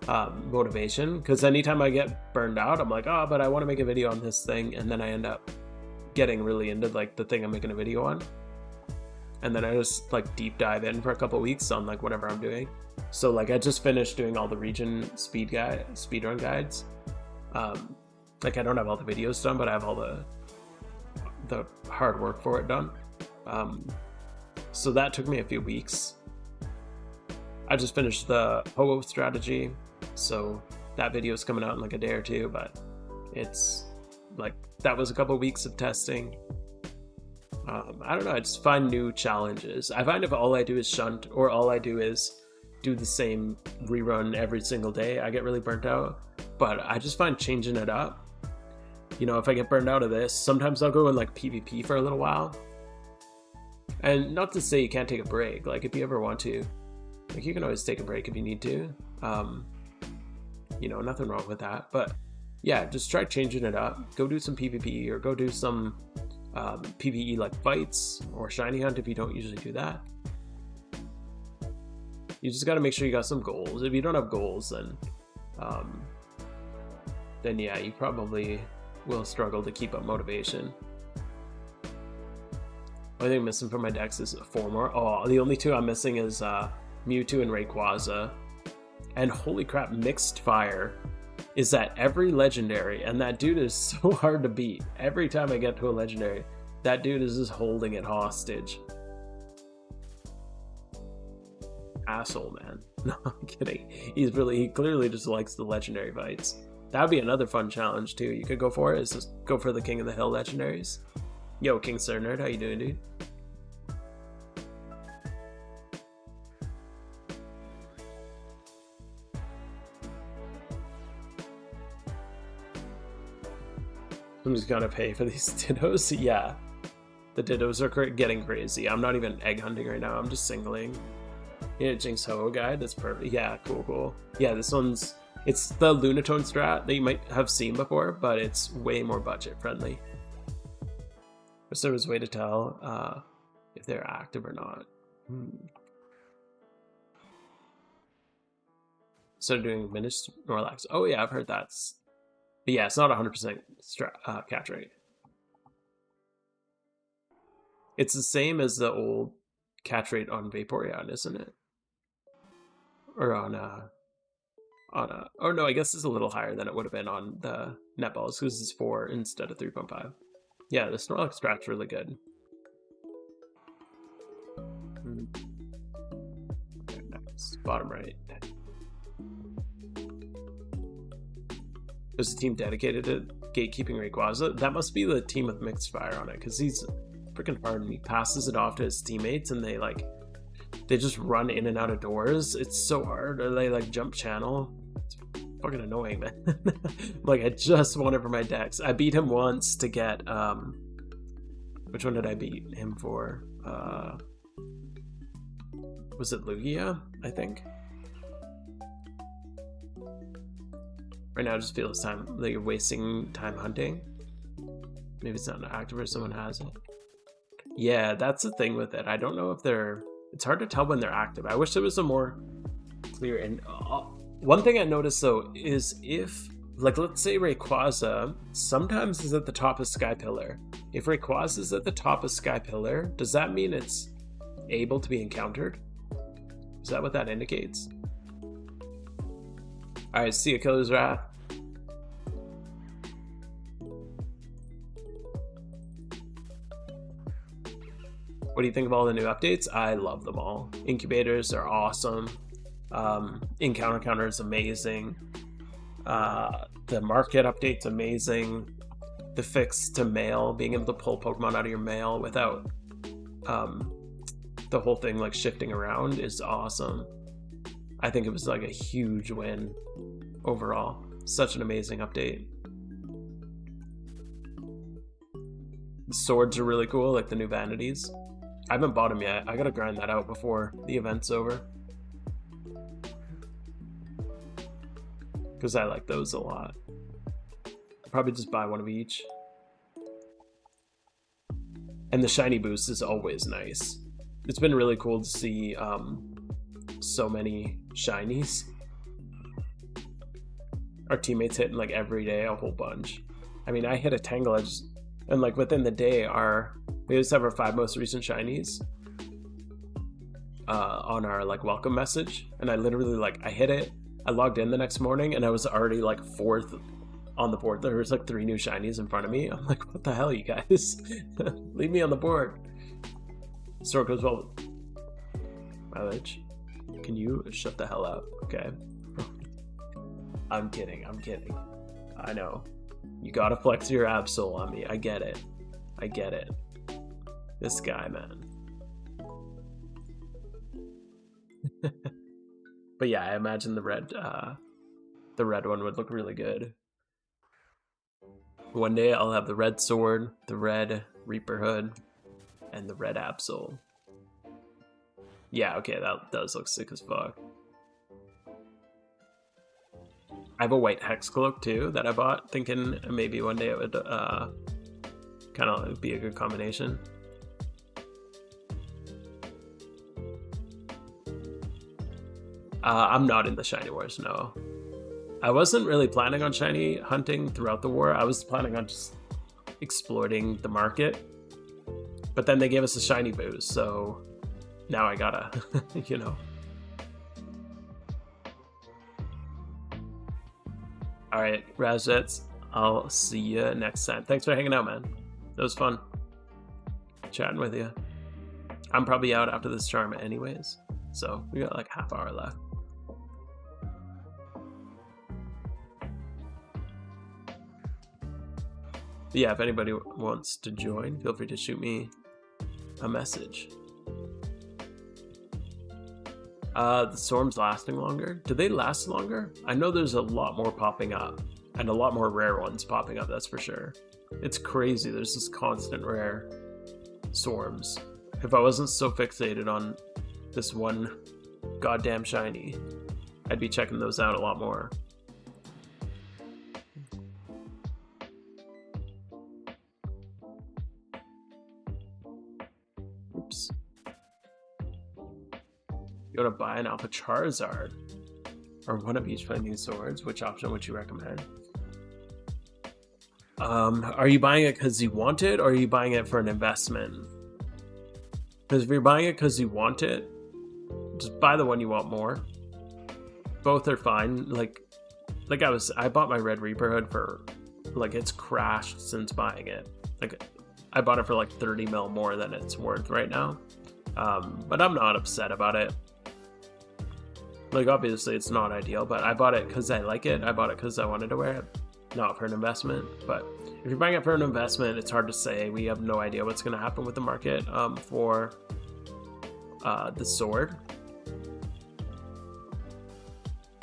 motivation. Because anytime I get burned out, I'm like, oh, but I want to make a video on this thing. And then I end up getting really into like the thing I'm making a video on. And then I just like deep dive in for a couple weeks on like whatever I'm doing. So like I just finished doing all the region speedrun guides. Like I don't have all the videos done, but I have all the hard work for it done. So that took me a few weeks. I just finished the Ho strategy, so that video is coming out in like a day or two, but it's like, that was a couple weeks of testing. I don't know, I just find new challenges. I find if all I do is shunt, or all I do is do the same rerun every single day, I get really burnt out. But I just find changing it up, you know, if I get burned out of this, sometimes I'll go in like PvP for a little while. And not to say you can't take a break, like if you ever want to, like you can always take a break if you need to. You know, nothing wrong with that. But yeah, just try changing it up. Go do some PvP, or go do some PvE like fights or shiny hunt if you don't usually do that. You just got to make sure you got some goals. If you don't have goals, then yeah, you probably will struggle to keep up motivation. Only thing missing from my decks is 4 more. Oh, the only 2 I'm missing is Mewtwo and Rayquaza. And holy crap, Mixed Fire is at every legendary, and that dude is so hard to beat. Every time I get to a legendary, that dude is just holding it hostage. Asshole, man. No, I'm kidding. He clearly just likes the legendary fights. That would be another fun challenge too. You could go for it, is just go for the King of the Hill legendaries. Yo, King Nerd, how you doing, dude? I'm just gonna pay for these dittos. Yeah, the dittos are getting crazy. I'm not even egg hunting right now. I'm just singling. Yeah, Jinx Ho guide. That's perfect. Yeah, cool. Yeah, this one's, it's the Lunatone strat that you might have seen before, but it's way more budget friendly. Wish there was a way to tell if they're active or not. Started doing Minish Snorlax. Oh yeah, I've heard that's. But yeah, it's not 100% catch rate. It's the same as the old catch rate on Vaporeon, isn't it? Or on oh no, I guess it's a little higher than it would have been on the netballs, because it's 4 instead of 3.5. Yeah, the Snorlax strat's really good. Okay, next, bottom right. There's a team dedicated to gatekeeping Rayquaza. That must be the team with Mixed Fire on it, because he's freaking hard and he passes it off to his teammates, and they just run in and out of doors. It's so hard. Or they like jump channel. It's fucking annoying, man. Like, I just want it for my decks. I beat him once to get which one did I beat him for? Was it Lugia, I think? Right now, it just feels time like you're wasting time hunting. Maybe it's not active or someone has it. Yeah, that's the thing with it. I don't know if they're. It's hard to tell when they're active. I wish there was a more clear. And one thing I noticed though is if, like, let's say Rayquaza sometimes is at the top of Sky Pillar. If Rayquaza is at the top of Sky Pillar, does that mean it's able to be encountered? Is that what that indicates? Alright, see ya, Killer's Wrath. What do you think of all the new updates? I love them all. Incubators are awesome. Encounter Counter is amazing. The market update's amazing. The fix to mail, being able to pull Pokemon out of your mail without the whole thing like shifting around is awesome. I think it was like a huge win overall. Such an amazing update. The swords are really cool, like the new vanities. I haven't bought them yet. I gotta grind that out before the event's over. Because I like those a lot. I'll probably just buy one of each. And the shiny boost is always nice. It's been really cool to see so many shinies. Our teammates hitting like every day a whole bunch. I mean, I hit a Tangela and like within the day we just have our 5 most recent shinies on our like welcome message, and I literally I hit it, I logged in the next morning and I was already like 4th on the board. There was like 3 new shinies in front of me. I'm like, what the hell, you guys? Leave me on the board. Store goes well with mileage. Can you shut the hell up? Okay. I'm kidding. I know. You gotta flex your Absol on me. I get it. This guy, man. But yeah, I imagine the red one would look really good. One day I'll have the red sword, the red Reaper hood, and the red Absol. Yeah, okay, that does look sick as fuck. I have a white hex cloak too that I bought, thinking maybe one day it would kind of be a good combination. I'm not in the shiny wars, no. I wasn't really planning on shiny hunting throughout the war. I was planning on just exploiting the market. But then they gave us a shiny boost, so now I gotta, you know. Alright, Razjets, I'll see you next time. Thanks for hanging out, man. That was fun chatting with you. I'm probably out after this charm anyways, so we got like half hour left. But yeah, if anybody wants to join, feel free to shoot me a message. The storms lasting longer? Do they last longer? I know there's a lot more popping up, and a lot more rare ones popping up, that's for sure. It's crazy, there's this constant rare storms. If I wasn't so fixated on this one goddamn shiny, I'd be checking those out a lot more. Oops. You want to buy an Alpha Charizard or one of each flaming swords? Which option would you recommend? Are you buying it because you want it, or are you buying it for an investment? Because if you're buying it because you want it, just buy the one you want more. Both are fine. Like I bought my Red Reaper hood for, like, it's crashed since buying it. Like, I bought it for like 30 mil more than it's worth right now. But I'm not upset about it. Like, obviously it's not ideal, but I bought it because I like it. I bought it because I wanted to wear it, not for an investment. But if you're buying it for an investment, it's hard to say. We have no idea what's going to happen with the market for the sword.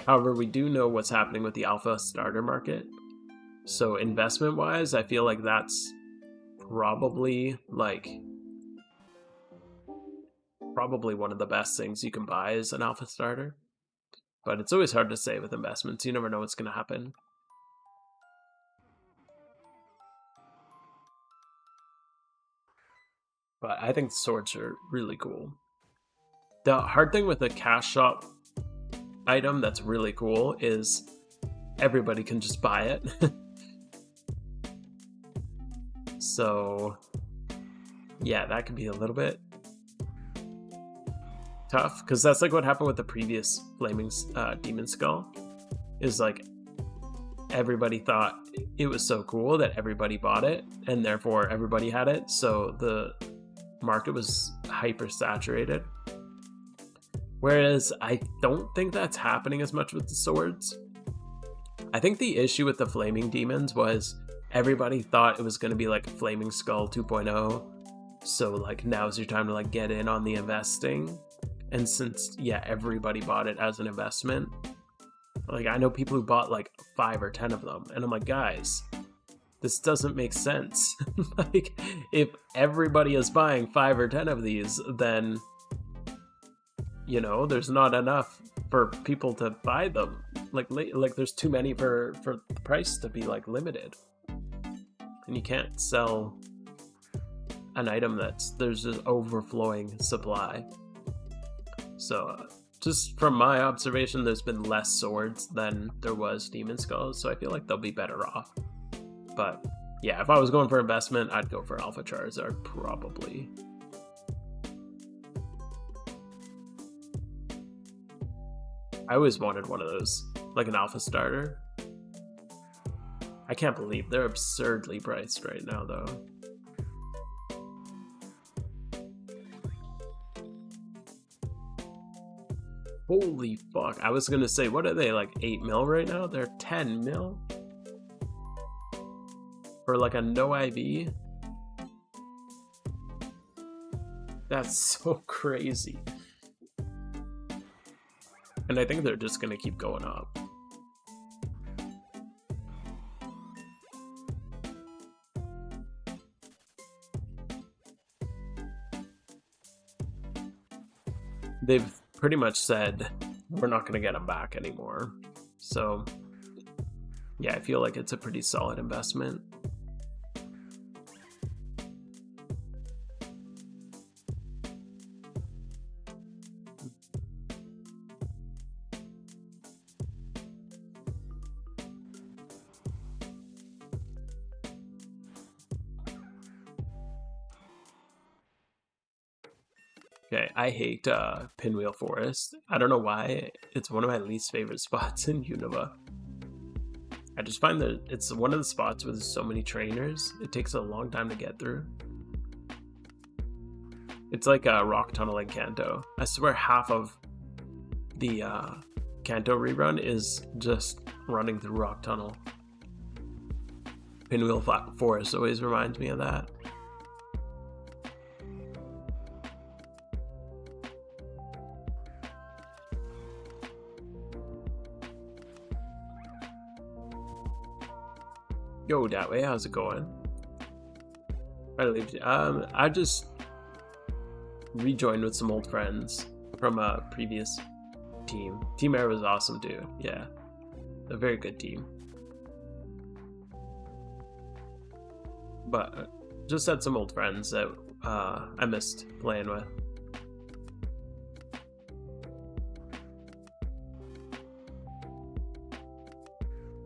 However, we do know what's happening with the alpha starter market. So investment wise, I feel like that's probably one of the best things you can buy is an alpha starter. But it's always hard to say with investments. You never know what's going to happen. But I think swords are really cool. The hard thing with a cash shop item that's really cool is everybody can just buy it. So yeah, that could be a little bit tough, because that's like what happened with the previous Flaming Demon Skull. Is like everybody thought it was so cool that everybody bought it, and therefore everybody had it, so the market was hyper saturated. Whereas I don't think that's happening as much with the swords. I think the issue with the Flaming Demons was everybody thought it was going to be like Flaming Skull 2.0, so like now's your time to like get in on the investing. And since, yeah, everybody bought it as an investment, like I know people who bought like 5 or 10 of them, and I'm like, guys, this doesn't make sense. Like, if everybody is buying 5 or 10 of these, then, you know, there's not enough for people to buy them. Like there's too many for the price to be like limited, and you can't sell an item there's just overflowing supply. So just from my observation, there's been less swords than there was Demon Skulls, so I feel like they'll be better off. But yeah, if I was going for investment, I'd go for Alpha Charizard, probably. I always wanted one of those, like an Alpha starter. I can't believe they're absurdly priced right now, though. Holy fuck. I was gonna say, what are they, like 8 mil right now? They're 10 mil? For like a no IV? That's so crazy. And I think they're just gonna keep going up. They've pretty much said we're not going to get them back anymore. So yeah, I feel like it's a pretty solid investment. Okay, I hate Pinwheel Forest. I don't know why. It's one of my least favorite spots in Unova. I just find that it's one of the spots with so many trainers. It takes a long time to get through. It's like a rock tunnel in Kanto. I swear half of the Kanto rerun is just running through rock tunnel. Pinwheel Forest always reminds me of that. Yo, that way, how's it going? I just rejoined with some old friends from a previous team. Team Air was awesome too. Yeah, a very good team. But just had some old friends that I missed playing with.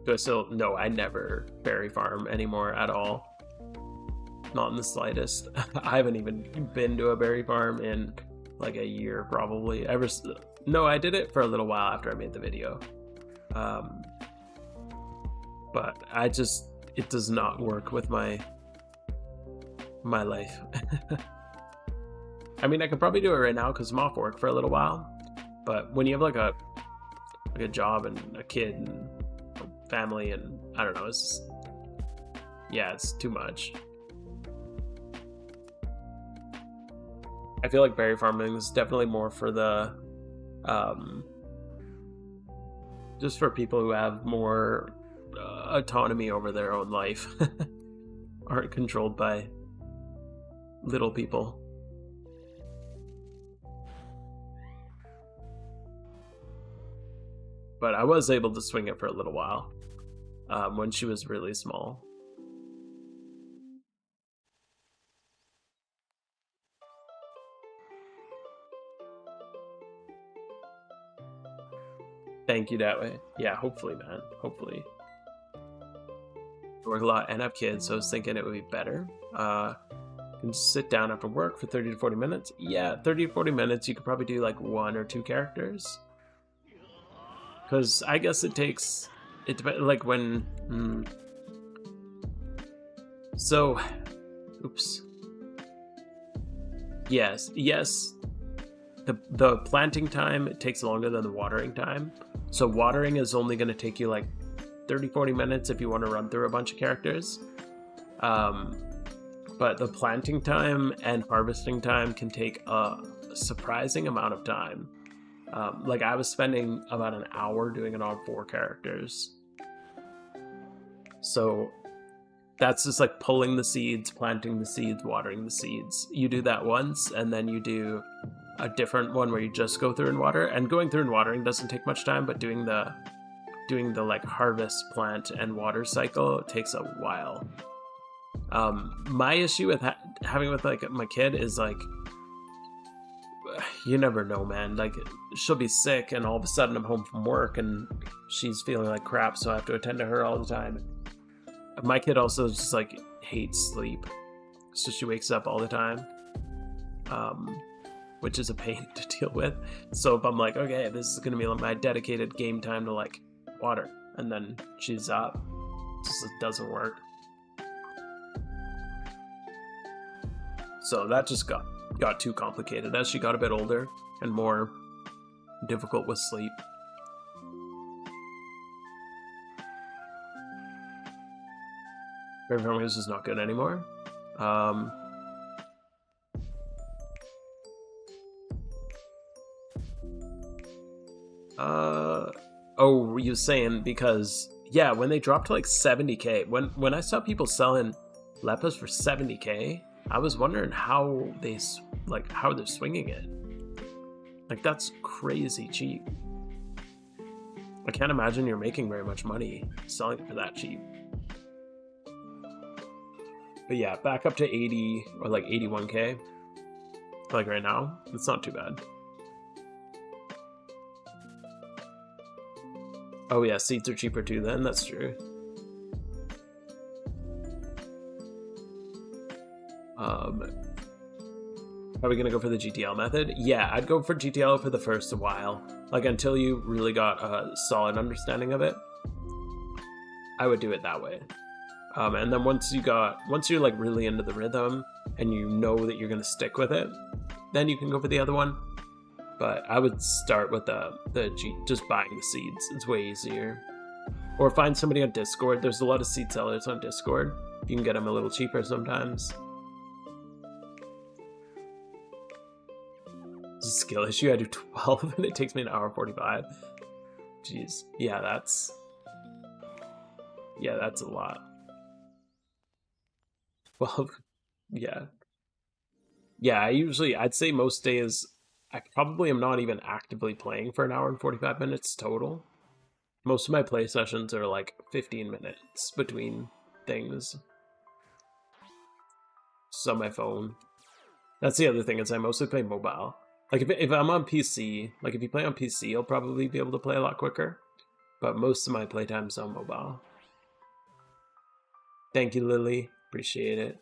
Do I still? No, I never berry farm anymore at all. Not in the slightest. I haven't even been to a berry farm in like a year probably. No, I did it for a little while after I made the video. But it does not work with my life. I mean, I could probably do it right now because I'm off work for a little while. But when you have like a job and a kid and family and I don't know, it's too much. I feel like berry farming is definitely more for the just for people who have more autonomy over their own life. Aren't controlled by little people. But I was able to swing it for a little while when she was really small. Thank you that way. Yeah, hopefully, man. Hopefully. I work a lot and have kids, so I was thinking it would be better. Can just sit down after work for 30 to 40 minutes. Yeah, 30 to 40 minutes, you could probably do like 1 or 2 characters. Because I guess it takes... It depends, like when... So... Oops. Yes. The planting time, it takes longer than the watering time. So watering is only going to take you like 30-40 minutes if you want to run through a bunch of characters. But the planting time and harvesting time can take a surprising amount of time. Like I was spending about an hour doing it on 4 characters. So that's just like pulling the seeds, planting the seeds, watering the seeds. You do that once, and then you do a different one where you just go through and water. And going through and watering doesn't take much time, but doing the like harvest, plant, and water cycle takes a while. My issue with having with like my kid is like, you never know, man. Like she'll be sick and all of a sudden I'm home from work and she's feeling like crap, so I have to attend to her all the time. My kid also just like hates sleep, so she wakes up all the time, which is a pain to deal with. So if I'm like, okay, this is gonna be my dedicated game time to like water, and then she's up, it just doesn't work. So that just got too complicated as she got a bit older and more difficult with sleep. Favorite Farmers is not good anymore. Oh, you saying because yeah, when they dropped to like 70k, when I saw people selling Leppas for 70k, I was wondering how they're swinging it. Like that's crazy cheap. I can't imagine you're making very much money selling it for that cheap. But yeah, back up to 80 or like 81k. Like right now, it's not too bad. Oh yeah, seats are cheaper too then, that's true. Are we gonna go for the GTL method? Yeah, I'd go for GTL for the first while. Like until you really got a solid understanding of it, I would do it that way. And then once you're like really into the rhythm and you know that you're gonna stick with it, then you can go for the other one. But I would start with just buying the seeds. It's way easier. Or find somebody on Discord. There's a lot of seed sellers on Discord. You can get them a little cheaper sometimes. It's a skill issue. I do 12 and it takes me an hour 45. Jeez. Yeah, that's a lot. Well, yeah. Yeah, I'd say most days I probably am not even actively playing for an hour and 45 minutes total. Most of my play sessions are like 15 minutes between things. Just on my phone. That's the other thing, is I mostly play mobile. Like if I'm on PC, like if you play on PC, you'll probably be able to play a lot quicker. But most of my playtime's on mobile. Thank you, Lily. Appreciate it.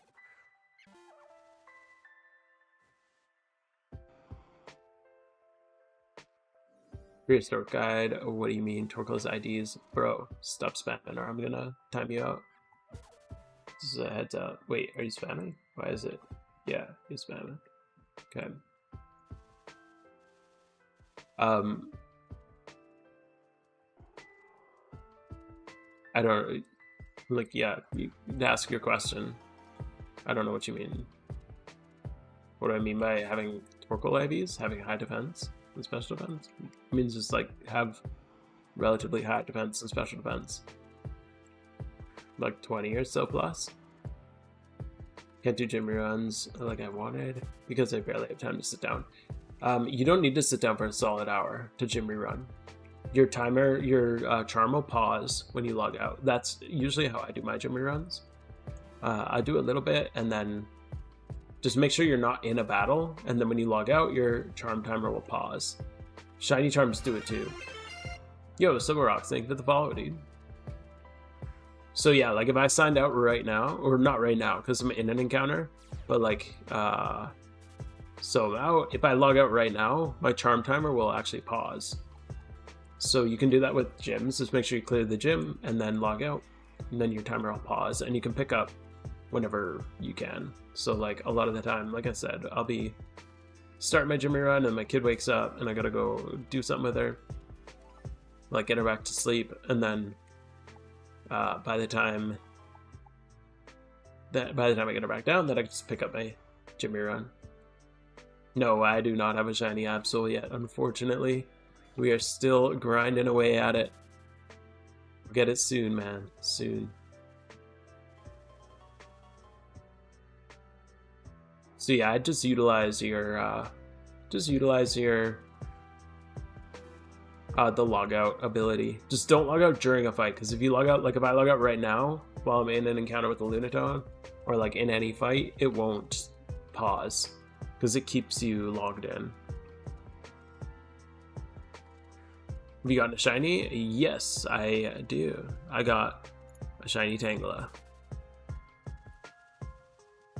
Prehistoric guide. Oh, what do you mean? Torko's IDs? Bro, stop spamming or I'm gonna time you out. This is a heads up. Wait, are you spamming? Why is it? Yeah, you're spamming. Okay. I don't, like, yeah, you ask your question. I don't know what you mean. What do I mean by having Torkoal IVs? Having high defense and special defense? It means just, like, have relatively high defense and special defense. Like 20 or so plus. Can't do gym runs like I wanted because I barely have time to sit down. You don't need to sit down for a solid hour to gym rerun. Your timer, your charm will pause when you log out. That's usually how I do my gym reruns. I do a little bit and then just make sure you're not in a battle. And then when you log out, your charm timer will pause. Shiny charms do it too. Yo, Silver Rocks, thank you for the follow, dude. So yeah, like if I signed out right now, or not right now because I'm in an encounter, but like, so now if I log out right now, my charm timer will actually pause. So you can do that with gyms. Just make sure you clear the gym and then log out, and then your timer will pause, and you can pick up whenever you can. So like a lot of the time, like I said, I'll be starting my gym run and my kid wakes up and I gotta go do something with her, like get her back to sleep, and then by the time I get her back down, then I can just pick up my gym run. No, I do not have a shiny Absol yet, unfortunately. We are still grinding away at it. We'll get it soon, man. Soon. So yeah, I'd just utilize your the logout ability. Just don't log out during a fight, because if you log out, like if I log out right now while I'm in an encounter with the Lunatone, or like in any fight, it won't pause because it keeps you logged in. Have you gotten a shiny? Yes, I do. I got a shiny Tangela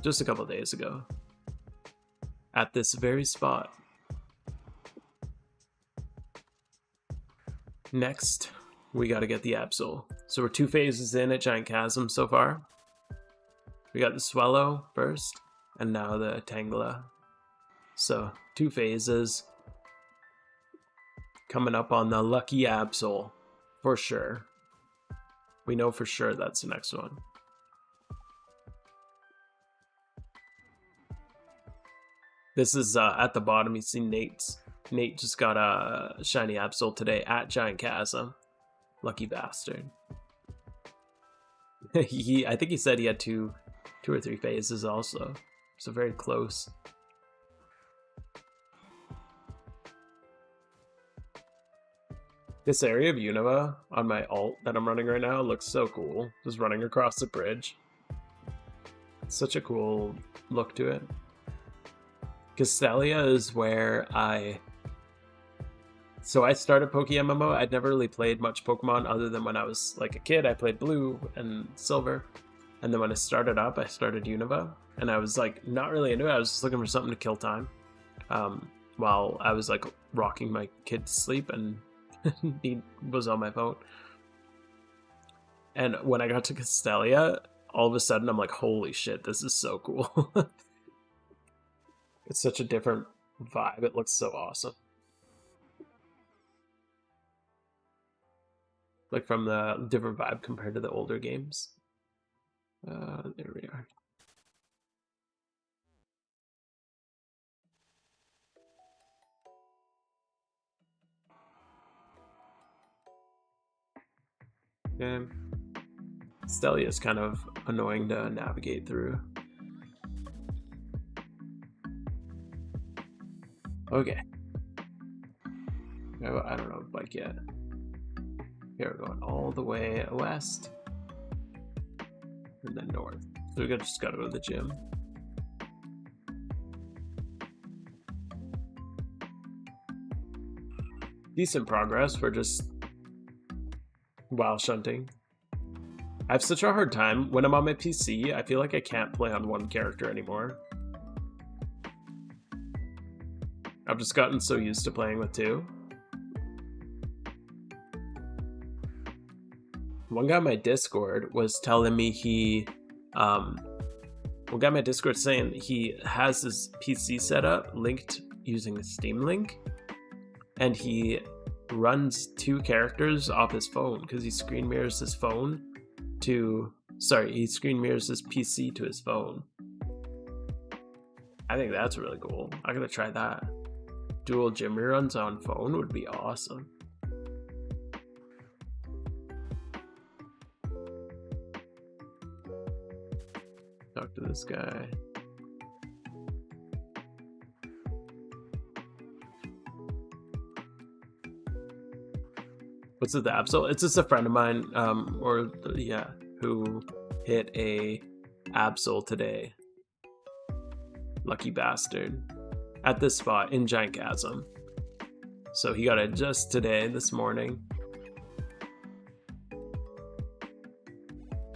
just a couple days ago at this very spot. Next, we got to get the Absol. So we're 2 phases in at Giant Chasm so far. We got the Swellow first, and now the Tangela. So 2 phases. coming up on the Lucky Absol, for sure. We know for sure that's the next one. This is at the bottom. You see Nate just got a shiny Absol today at Giant Chasm. Lucky bastard. I think he said he had two or three phases also. So very close. This area of Unova on my alt that I'm running right now looks so cool. Just running across the bridge. It's such a cool look to it. Castelia is where I started PokeMMO. I'd never really played much Pokemon other than when I was like a kid. I played Blue and Silver. And then when I started up, I started Unova. And I was like not really into it. I was just looking for something to kill time. While I was like rocking my kid to sleep and he was on my phone. And when I got to Castelia, all of a sudden I'm like, holy shit, this is so cool. It's such a different vibe. It looks so awesome. Like from the different vibe compared to the older games. There we are. Okay. Stelia is kind of annoying to navigate through. Okay. No, I don't know bike yet. Here we're going all the way west. And then north. So we just gotta go to the gym. Decent progress for just WoW shunting. I have such a hard time when I'm on my PC. I feel like I can't play on one character anymore. I've just gotten so used to playing with two. One guy on my Discord was telling me one guy on my Discord saying he has his PC set up linked using the Steam Link, and he runs two characters off his phone because he screen mirrors his phone to, he screen mirrors his PC to his phone. I think that's really cool. I gotta try that. Dual gym runs on phone would be awesome. Talk to this guy. What's it, the Absol? It's just a friend of mine, who hit a Absol today. Lucky bastard. At this spot in Giant Chasm. So he got it just today, this morning.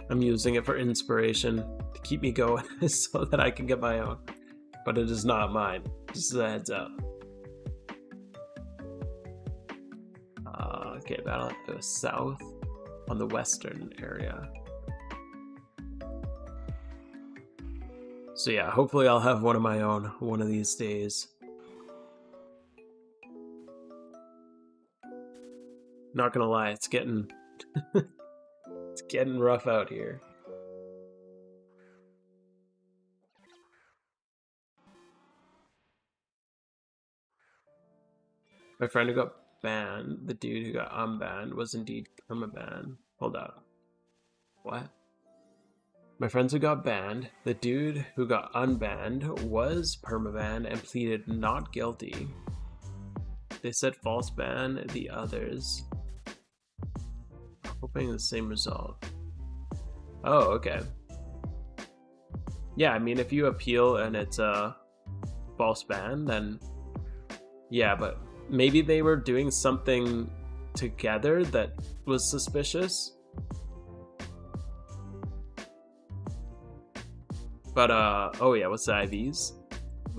I'm using it for inspiration to keep me going so that I can get my own. But it is not mine. Just a heads up. Okay, battle to the south on the western area. So yeah, hopefully I'll have one of my own one of these days. Not gonna lie, it's getting it's getting rough out here. My friend who got banned, the dude who got unbanned, was indeed permabanned. Hold up. What? My friends who got banned, the dude who got unbanned was permabanned and pleaded not guilty. They said false ban the others. Hoping the same result. Oh, okay. Yeah, I mean, if you appeal and it's a false ban, then yeah, but maybe they were doing something together that was suspicious. But, oh yeah, what's the IVs?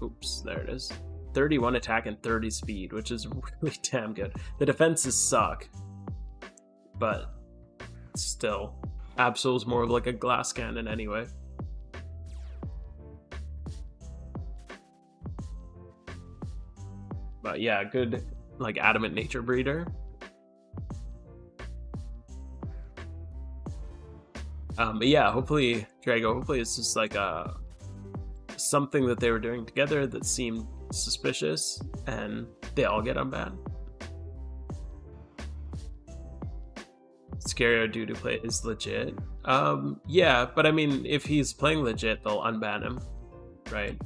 Oops, there it is. 31 attack and 30 speed, which is really damn good. The defenses suck, but still. Absol's more of like a glass cannon anyway. But yeah, good like adamant nature breeder. But yeah, hopefully, Drago, hopefully it's just like something that they were doing together that seemed suspicious, and they all get unbanned. Scario dude who plays legit. Yeah, but I mean, if he's playing legit, they'll unban him, right?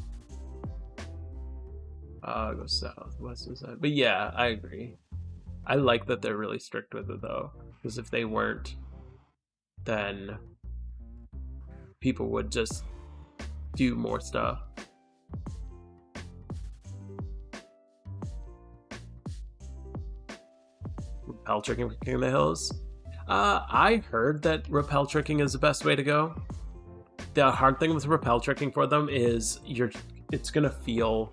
Go south, west and side. But yeah, I agree. I like that they're really strict with it though, because if they weren't, then people would just do more stuff. Repel tricking for King of the Hills. I heard that repel tricking is the best way to go. The hard thing with repel tricking for them is it's gonna feel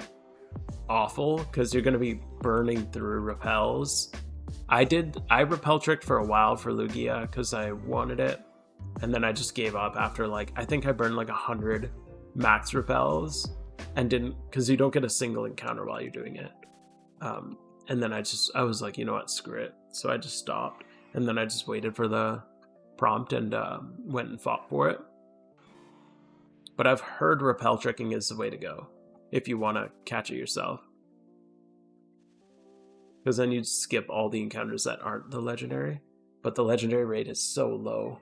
awful because you're gonna be burning through repels. I repel tricked for a while for Lugia because I wanted it, and then I just gave up after like I think I burned like 100 max repels and didn't, because you don't get a single encounter while you're doing it. And then I was like, you know what, screw it. So I just stopped, and then I just waited for the prompt and went and fought for it. But I've heard repel tricking is the way to go if you want to catch it yourself, because then you skip all the encounters that aren't the legendary, but the legendary rate is so low.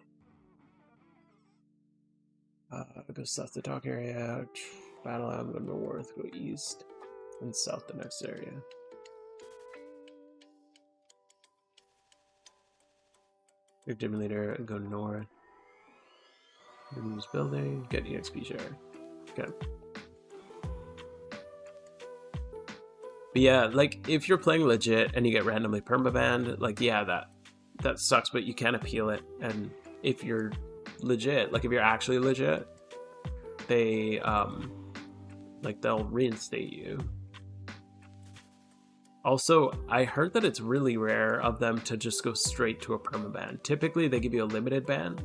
Go south to talk area, battle lab, go north, go east, and south the next area. Your gym leader, go north. Use building, get EXP share. Okay. But yeah, like if you're playing legit and you get randomly permabanned, like yeah, that sucks, but you can appeal it. And if you're legit, like if you're actually legit, they they'll reinstate you. Also, I heard that it's really rare of them to just go straight to a permaban. Typically they give you a limited ban,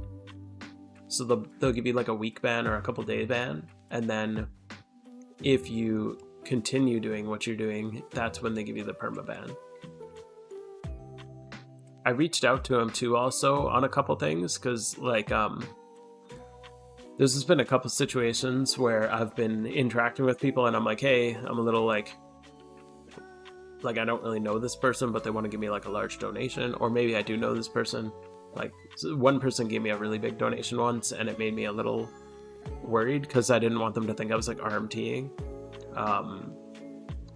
so they'll give you like a week ban or a couple day ban, and then if you continue doing what you're doing, that's when they give you the permaban. I reached out to him too also on a couple things, because like there's just been a couple situations where I've been interacting with people and I'm like, hey, I'm a little like I don't really know this person, but they want to give me like a large donation, or maybe I do know this person. Like one person gave me a really big donation once, and it made me a little worried because I didn't want them to think I was like RMTing.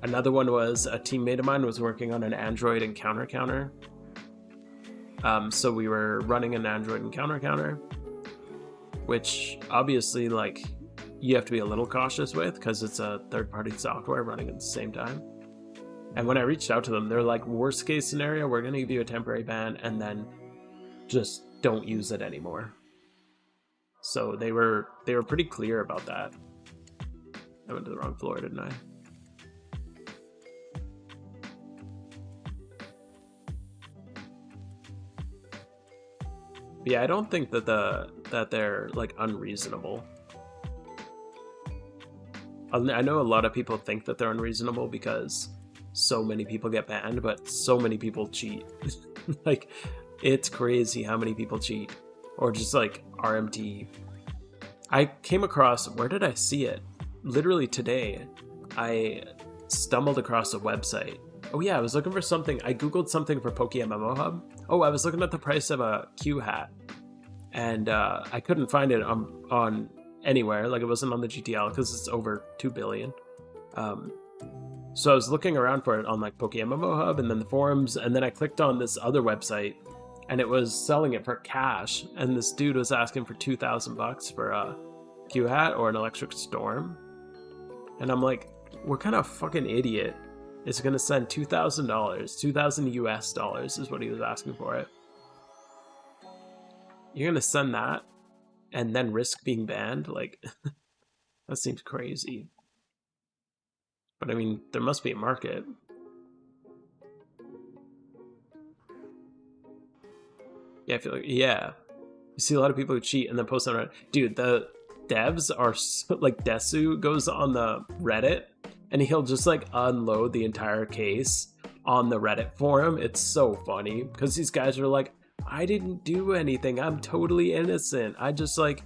Another one was a teammate of mine was working on an Android encounter counter. So we were running an Android encounter counter, which obviously like you have to be a little cautious with because it's a third-party software running at the same time. And when I reached out to them, they're like, worst case scenario, we're going to give you a temporary ban and then just don't use it anymore. So they were pretty clear about that. I went to the wrong floor, didn't I? Yeah, I don't think that they're like unreasonable. I know a lot of people think that they're unreasonable because so many people get banned, but so many people cheat. Like, it's crazy how many people cheat or just like RMT. I came across, where did I see it? Literally today, I stumbled across a website. Oh yeah, I was looking for something. I googled something for PokeMMO Hub. Oh, I was looking at the price of a Q hat, and I couldn't find it on anywhere. Like it wasn't on the GTL because it's over 2 billion. So I was looking around for it on like PokeMMO Hub and then the forums, and then I clicked on this other website, and it was selling it for cash. And this dude was asking for $2,000 for a Q hat or an electric storm, and I'm like, what kind of fucking idiot is gonna send $2,000, 2,000 US dollars is what he was asking for it. You're gonna send that and then risk being banned? Like, that seems crazy. But I mean, there must be a market. Yeah, I feel like, yeah. You see a lot of people who cheat and then post on Reddit. Dude, the devs are so, like, Desu goes on the Reddit and he'll just like unload the entire case on the Reddit forum. It's so funny because these guys are like, I didn't do anything. I'm totally innocent. I just like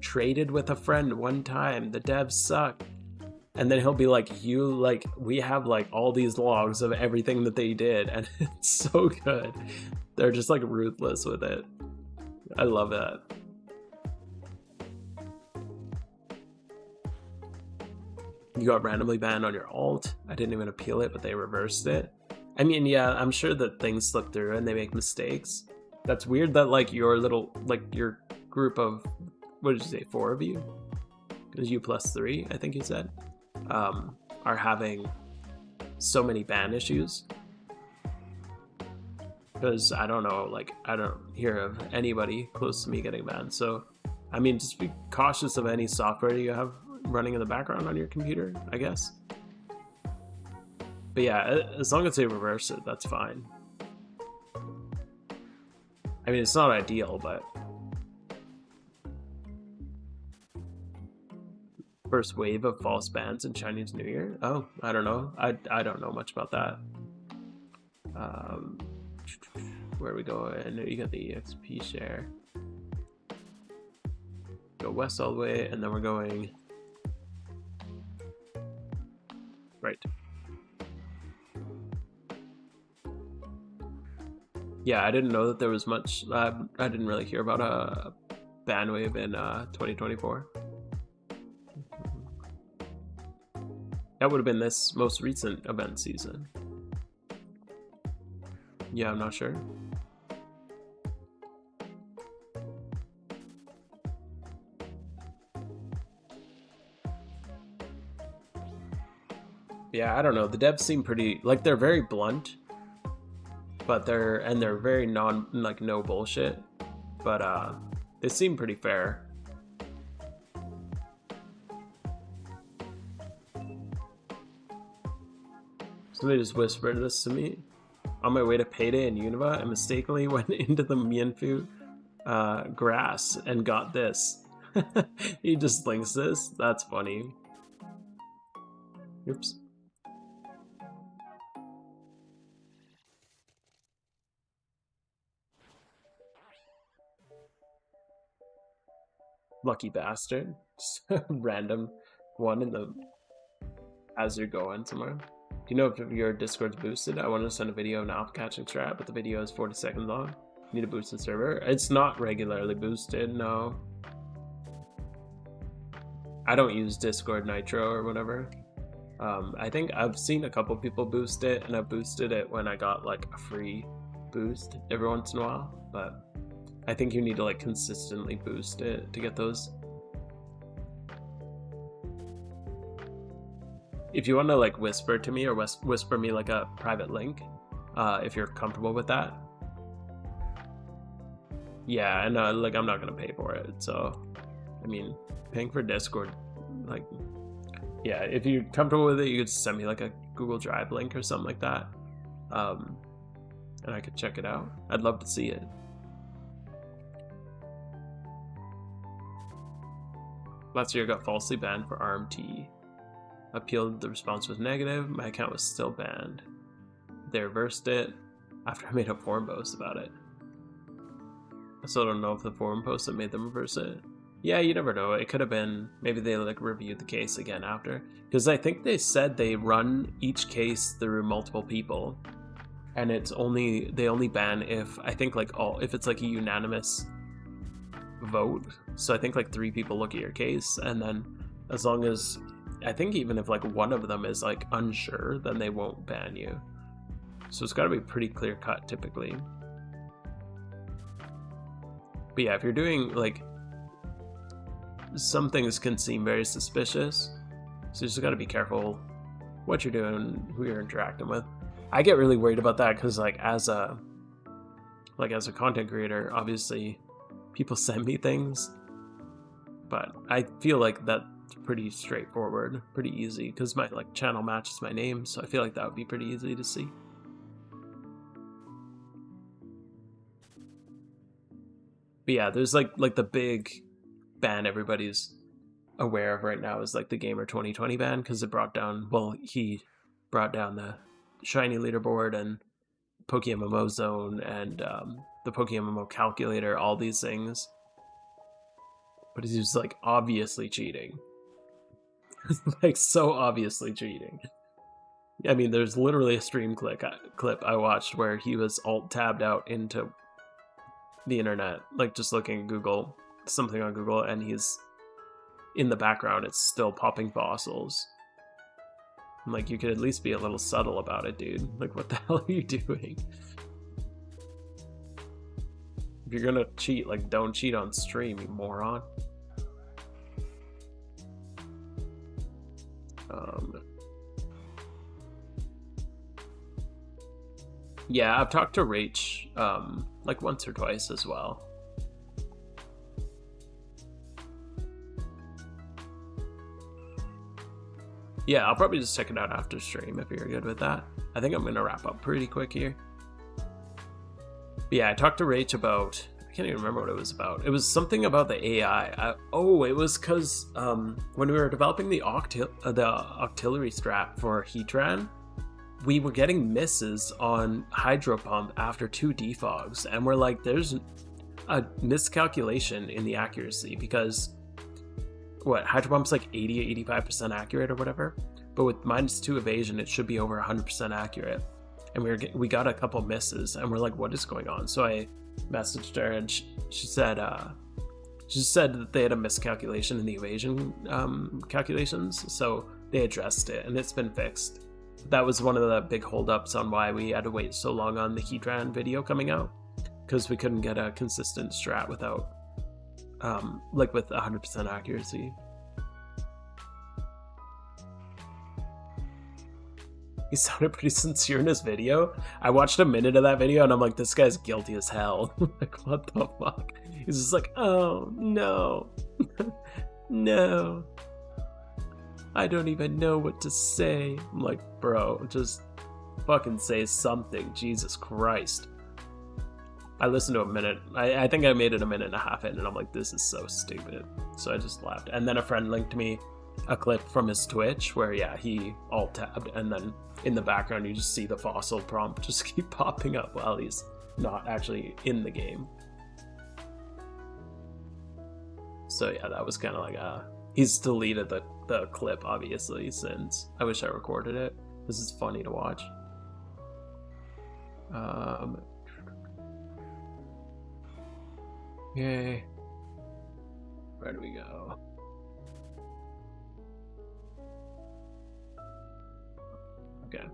traded with a friend one time. The devs suck. And then he'll be like, we have like all these logs of everything that they did. And it's so good. They're just like ruthless with it. I love that. You got randomly banned on your alt. I didn't even appeal it, but they reversed it. I mean, yeah, I'm sure that things slip through and they make mistakes. That's weird that like your group of, what did you say, 4 of you? Because you plus 3, I think you said, are having so many ban issues. Because I don't know, like, I don't hear of anybody close to me getting banned. So, I mean, just be cautious of any software you have running in the background on your computer, I guess. But yeah, as long as they reverse it, that's fine. I mean, it's not ideal, but first wave of false bans in Chinese New Year? Oh, I don't know. I don't know much about that. Where are we going? You got the XP share. Go west all the way, and then we're going right. Yeah, I didn't know that there was much. I didn't really hear about a ban wave in 2024. That would have been this most recent event season. Yeah, I'm not sure. Yeah, I don't know. The devs seem pretty, like, they're very blunt, but they're very no bullshit, but they seem pretty fair. Somebody just whispered this to me. On my way to payday in Unova, I mistakenly went into the Mianfu grass and got this. He just links this. That's funny. Oops. Lucky bastard. Just a random one in the as you're going somewhere. Do you know if your Discord's boosted? I want to send a video of an alpha catching strat, but the video is 40 seconds long. You need a boosted server. It's not regularly boosted, no. I don't use Discord Nitro or whatever. I think I've seen a couple people boost it, and I boosted it when I got like a free boost every once in a while, but I think you need to like consistently boost it to get those. If you want to like whisper to me or whisper me like a private link, if you're comfortable with that. Yeah, and like I'm not gonna pay for it, so I mean, paying for Discord, like, yeah, if you're comfortable with it, you could send me like a Google Drive link or something like that, and I could check it out. I'd love to see it. Last year I got falsely banned for RMT. Appealed, the response was negative. My account was still banned. They reversed it after I made a forum post about it. I still don't know if the forum post that made them reverse it. Yeah, you never know. It could have been, maybe they like reviewed the case again after. Because I think they said they run each case through multiple people. And they only ban if, I think like if it's like a unanimous vote. So I think like 3 people look at your case, and then as long as, I think even if like one of them is like unsure, then they won't ban you. So it's got to be pretty clear cut typically. But yeah, if you're doing like, some things can seem very suspicious, so you just got to be careful what you're doing, who you're interacting with. I get really worried about that because like as a content creator, obviously people send me things, but I feel like that's pretty straightforward, pretty easy, because my like channel matches my name, so I feel like that would be pretty easy to see. But yeah, there's like the big ban everybody's aware of right now is like the Gamer 2020 ban, because it brought down, well, he brought down the shiny leaderboard and PokeMMO Zone and the PokeMMO calculator, all these things. But he's just like obviously cheating. Like so obviously cheating. I mean, there's literally a stream clip I watched where he was alt tabbed out into the internet, like just looking at Google, something on Google, and he's in the background, it's still popping fossils. I'm like, you could at least be a little subtle about it, dude. Like, what the hell are you doing? If you're gonna cheat, like, don't cheat on stream, you moron. Yeah, I've talked to Rach, like once or twice as well. Yeah, I'll probably just check it out after stream if you're good with that. I think I'm gonna wrap up pretty quick here. But yeah, I talked to Rach about, I can't even remember what it was about. It was something about the AI. It was because when we were developing the auxiliary strap for Heatran, we were getting misses on Hydro Pump after 2 defogs, and we're like, there's a miscalculation in the accuracy because Hydro Pump's like 80-85% accurate or whatever, but with -2 evasion, it should be over 100% accurate. And we got a couple misses, and we're like, what is going on? So I messaged her, and she said that they had a miscalculation in the evasion calculations, so they addressed it, and it's been fixed. That was one of the big holdups on why we had to wait so long on the Heatran video coming out, because we couldn't get a consistent strat without, like with 100% accuracy. He sounded pretty sincere in his video. I watched a minute of that video and I'm like, this guy's guilty as hell. Like, what the fuck? He's just like, oh, no. No. I don't even know what to say. I'm like, bro, just fucking say something. Jesus Christ. I listened to a minute. I think I made it a minute and a half in, and I'm like, this is so stupid. So I just left. And then a friend linked me a clip from his Twitch where, yeah, he alt-tabbed, and then in the background you just see the fossil prompt just keep popping up while he's not actually in the game. So yeah, that was kind of like he's deleted the clip, obviously, since I wish I recorded it. This is funny to watch. Yay. Where do we go? Okay.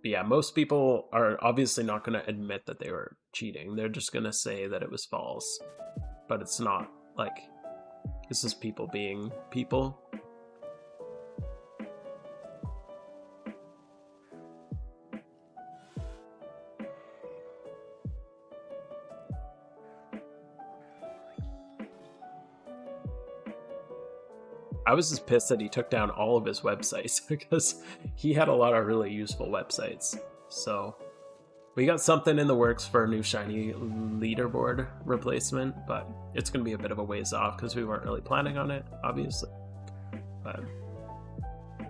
But yeah, most people are obviously not going to admit that they were cheating. They're just going to say that it was false. But it's not, like, this is people being people. I was just pissed that he took down all of his websites because he had a lot of really useful websites. So we got something in the works for a new shiny leaderboard replacement, but it's going to be a bit of a ways off because we weren't really planning on it, obviously. But I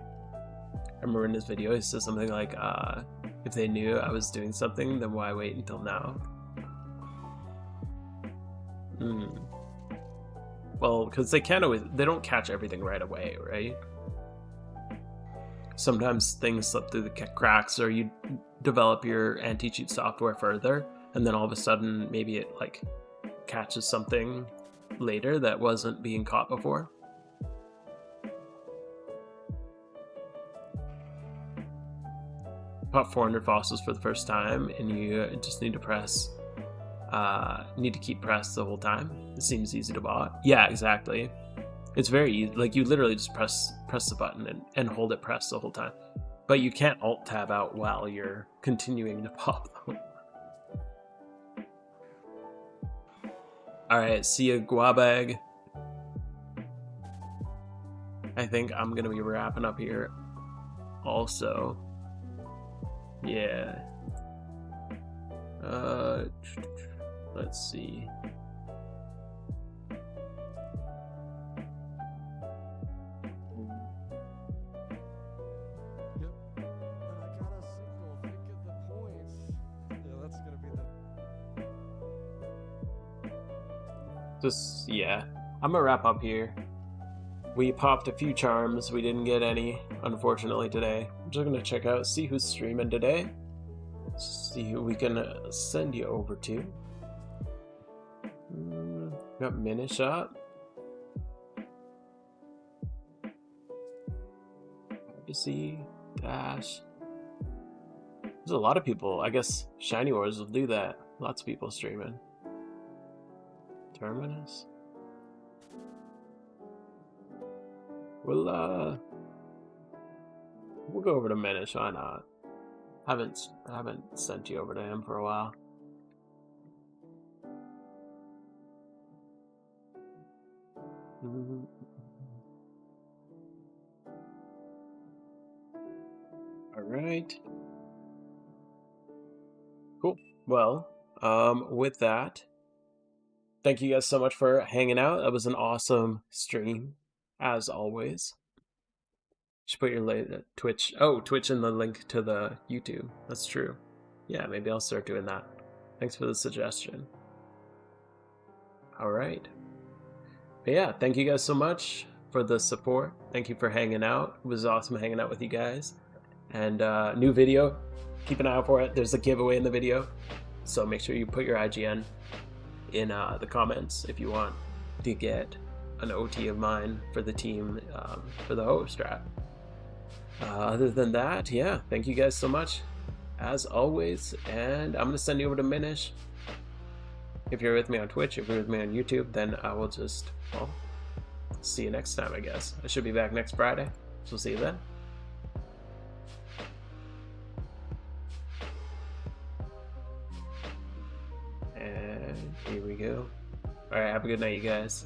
remember in his video he said something like, if they knew I was doing something, then why wait until now? Well, because they don't catch everything right away, right? Sometimes things slip through the cracks, or you develop your anti-cheat software further, and then all of a sudden maybe it like catches something later that wasn't being caught before. Caught 400 fossils for the first time, and you just need to press. Need to keep pressed the whole time. It seems easy to bot. Yeah, exactly. It's very easy. Like, you literally just press the button and hold it pressed the whole time. But you can't alt tab out while you're continuing to pop them. Alright, see ya, Guabag. I think I'm gonna be wrapping up here also. Yeah. Let's see. Just, yeah. I'm gonna wrap up here. We popped a few charms. We didn't get any, unfortunately, today. I'm just gonna check out, see who's streaming today. See who we can send you over to. Got Minishot. Odyssey, Dash. There's a lot of people. I guess Shiny Wars will do that. Lots of people streaming. Terminus. We'll go over to Minish. Why not? Haven't sent you over to him for a while. All right. Cool. Well, with that, thank you guys so much for hanging out. That was an awesome stream, as always. Should put your Twitch. Oh, Twitch in the link to the YouTube. That's true. Yeah, maybe I'll start doing that. Thanks for the suggestion. All right. But yeah, thank you guys so much for the support. Thank you for hanging out. It was awesome hanging out with you guys. And new video. Keep an eye out for it. There's a giveaway in the video. So make sure you put your IGN in the comments if you want to get an OT of mine for the team for the host strat. Other than that, yeah, thank you guys so much as always, and I'm gonna send you over to Minish. If you're with me on Twitch, if you're with me on YouTube, then I will just, well, see you next time, I guess. I should be back next Friday, so see you then. And here we go. Alright, have a good night, you guys.